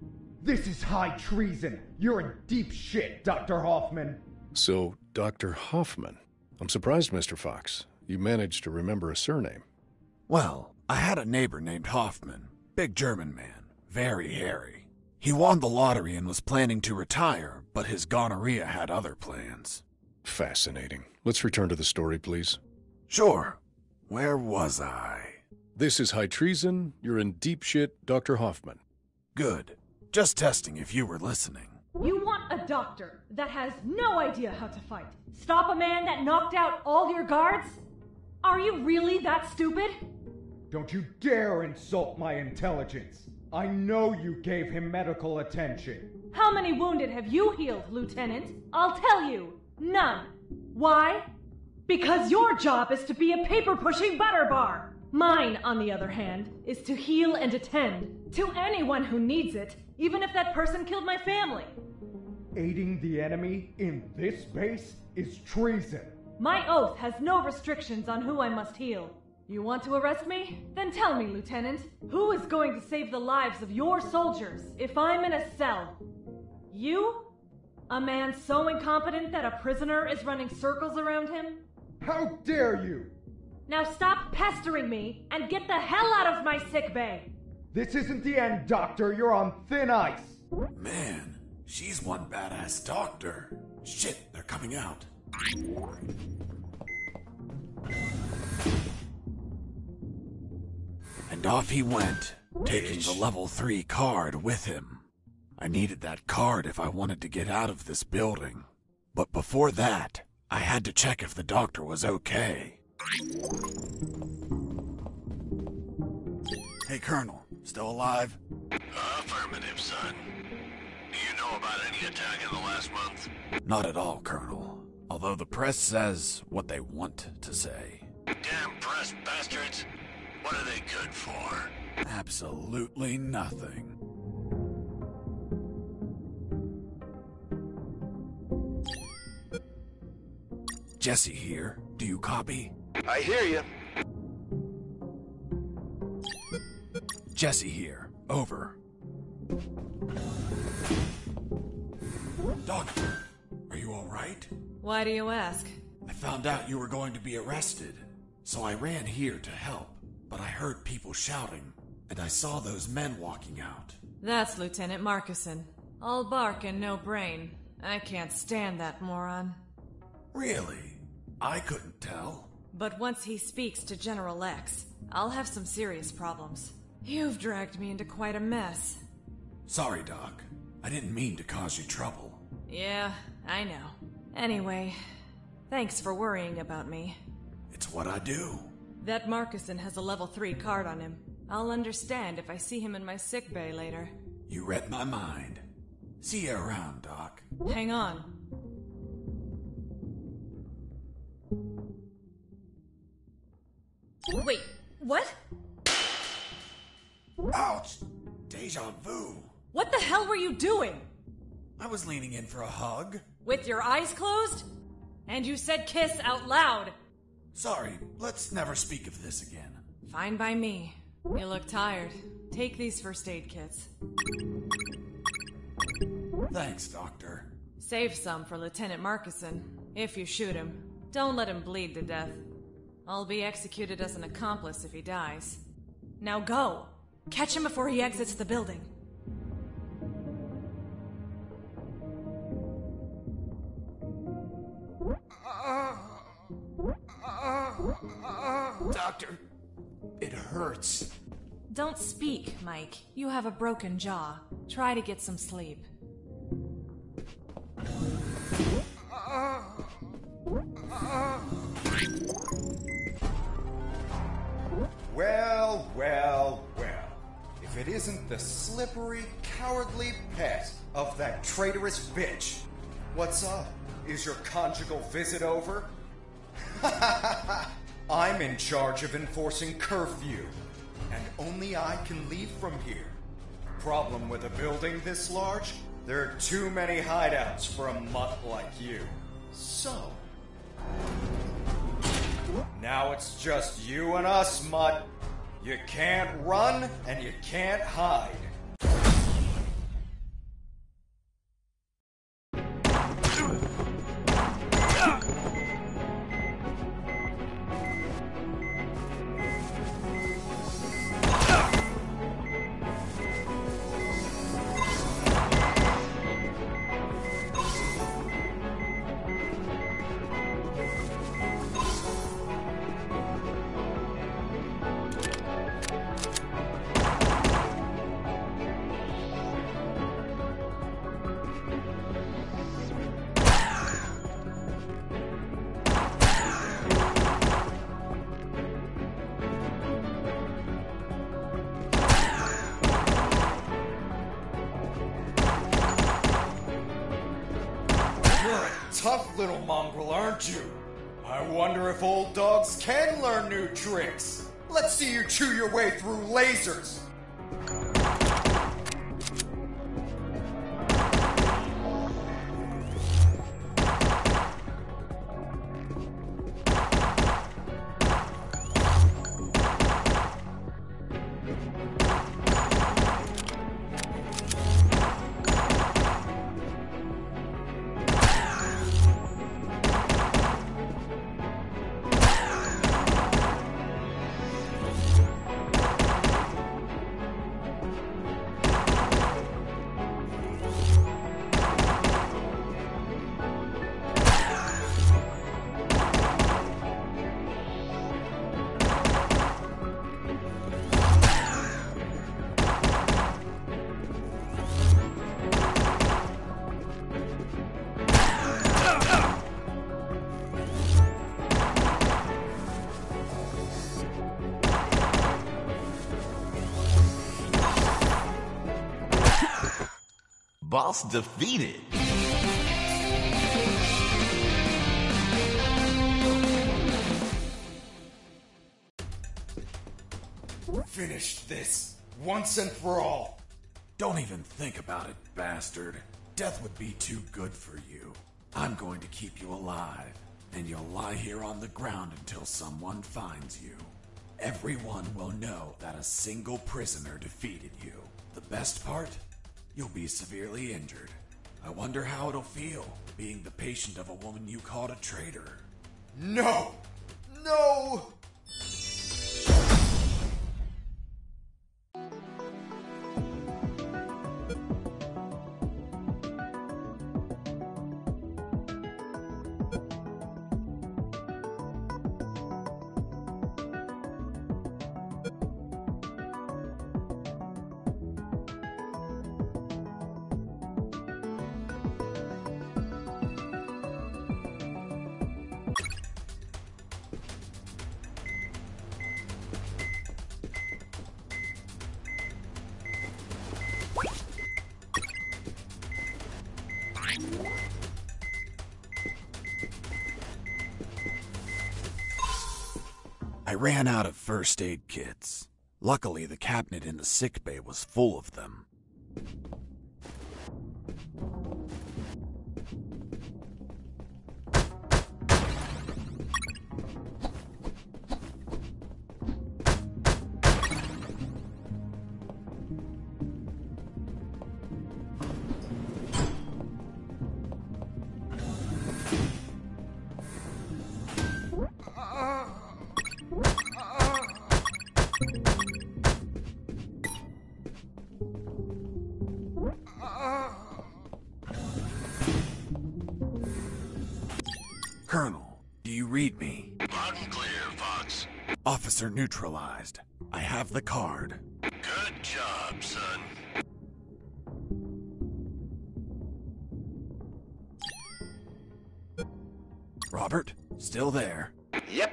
[SPEAKER 8] This is high treason! You're in deep shit, Dr. Hoffman!
[SPEAKER 2] So, Dr. Hoffman. I'm surprised, Mr. Fox. You managed to remember a surname.
[SPEAKER 1] Well, I had a neighbor named Hoffman. Big German man. Very hairy. He won the lottery and was planning to retire, but his gonorrhea had other plans.
[SPEAKER 2] Fascinating. Let's return to the story, please.
[SPEAKER 1] Sure. Where was I?
[SPEAKER 2] This is high treason. You're in deep shit, Dr. Hoffman.
[SPEAKER 1] Good. Just testing if you were listening.
[SPEAKER 12] You want a doctor that has no idea how to fight. Stop a man that knocked out all your guards? Are you really that stupid?
[SPEAKER 8] Don't you dare insult my intelligence. I know you gave him medical attention.
[SPEAKER 12] How many wounded have you healed, Lieutenant? I'll tell you. None. Why? Because your job is to be a paper-pushing butterbar. Mine, on the other hand, is to heal and attend to anyone who needs it, even if that person killed my family.
[SPEAKER 8] Aiding the enemy in this base is treason.
[SPEAKER 12] My oath has no restrictions on who I must heal. You want to arrest me? Then tell me, Lieutenant, who is going to save the lives of your soldiers if I'm in a cell? You? A man so incompetent that a prisoner is running circles around him?
[SPEAKER 8] How dare you!
[SPEAKER 12] Now stop pestering me and get the hell out of my sickbay!
[SPEAKER 8] This isn't the end, Doctor. You're on thin ice.
[SPEAKER 1] Man, she's one badass doctor. Shit, they're coming out. And off he went, taking the level 3 card with him. I needed that card if I wanted to get out of this building. But before that, I had to check if the doctor was okay. Hey, Colonel, still alive?
[SPEAKER 6] Affirmative, son. Do you know about any attack in the last month?
[SPEAKER 1] Not at all, Colonel. Although the press says what they want to say.
[SPEAKER 6] Damn press bastards! What are they good for?
[SPEAKER 1] Absolutely nothing. Jesse here. Do you copy?
[SPEAKER 5] I hear you.
[SPEAKER 1] Jesse here. Over. Doctor, are you all right?
[SPEAKER 10] Why do you ask?
[SPEAKER 1] I found out you were going to be arrested, so I ran here to help. But I heard people shouting, and I saw those men walking out.
[SPEAKER 10] That's Lieutenant Marcuson. All bark and no brain. I can't stand that moron.
[SPEAKER 1] Really? I couldn't tell.
[SPEAKER 10] But once he speaks to General X, I'll have some serious problems. You've dragged me into quite a mess.
[SPEAKER 1] Sorry, Doc. I didn't mean to cause you trouble.
[SPEAKER 10] Yeah, I know. Anyway, thanks for worrying about me.
[SPEAKER 1] It's what I do.
[SPEAKER 10] That Marcuson has a level 3 card on him. I'll understand if I see him in my sickbay later.
[SPEAKER 1] You read my mind. See you around, Doc.
[SPEAKER 10] Hang on. Wait, what?
[SPEAKER 1] Ouch! Deja vu.
[SPEAKER 10] What the hell were you doing?
[SPEAKER 1] I was leaning in for a hug.
[SPEAKER 10] With your eyes closed? And you said kiss out loud.
[SPEAKER 1] Sorry, let's never speak of this again.
[SPEAKER 10] Fine by me. You look tired. Take these first aid kits.
[SPEAKER 1] Thanks, Doctor.
[SPEAKER 10] Save some for Lieutenant Marcuson. If you shoot him, don't let him bleed to death. I'll be executed as an accomplice if he dies. Now go! Catch him before he exits the building.
[SPEAKER 1] Doctor, it hurts.
[SPEAKER 10] Don't speak, Mike. You have a broken jaw. Try to get some sleep.
[SPEAKER 8] Well, well, If it isn't the slippery, cowardly pet of that traitorous bitch. What's up? Is your conjugal visit over? I'm in charge of enforcing curfew, and only I can leave from here. Problem with a building this large? There are too many hideouts for a mutt like you. So, now it's just you and us, mutt. You can't run and you can't hide. Tough little mongrel, aren't you? I wonder if old dogs can learn new tricks. Let's see you chew your way through lasers.
[SPEAKER 13] Boss defeated.
[SPEAKER 8] Finish this once and for all.
[SPEAKER 1] Don't even think about it, bastard. Death would be too good for you. I'm going to keep you alive, and you'll lie here on the ground until someone finds you. Everyone will know that a single prisoner defeated you. The best part? You'll be severely injured. I wonder how it'll feel, being the patient of a woman you called a traitor.
[SPEAKER 8] No! No!
[SPEAKER 1] I ran out of first aid kits. Luckily, the cabinet in the sickbay was full of them. Colonel, do you read me?
[SPEAKER 6] Loud and clear, Fox.
[SPEAKER 1] Officer neutralized. I have the card.
[SPEAKER 6] Good job, son.
[SPEAKER 1] Robert, still there?
[SPEAKER 5] Yep.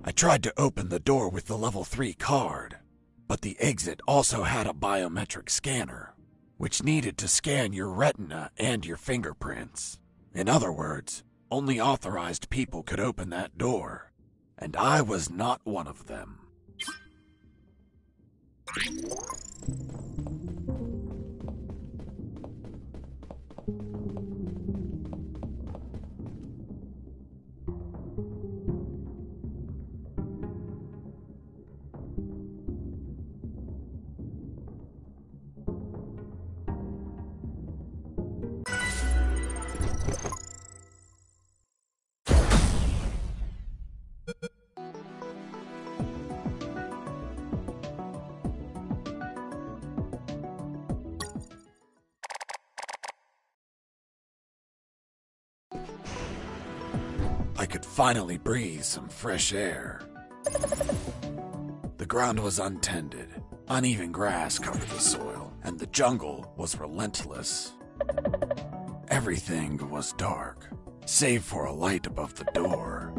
[SPEAKER 1] I tried to open the door with the level 3 card, but the exit also had a biometric scanner, which needed to scan your retina and your fingerprints. In other words, only authorized people could open that door, and I was not one of them. I could finally breathe some fresh air. The ground was untended, uneven grass covered the soil, and the jungle was relentless. Everything was dark, save for a light above the door.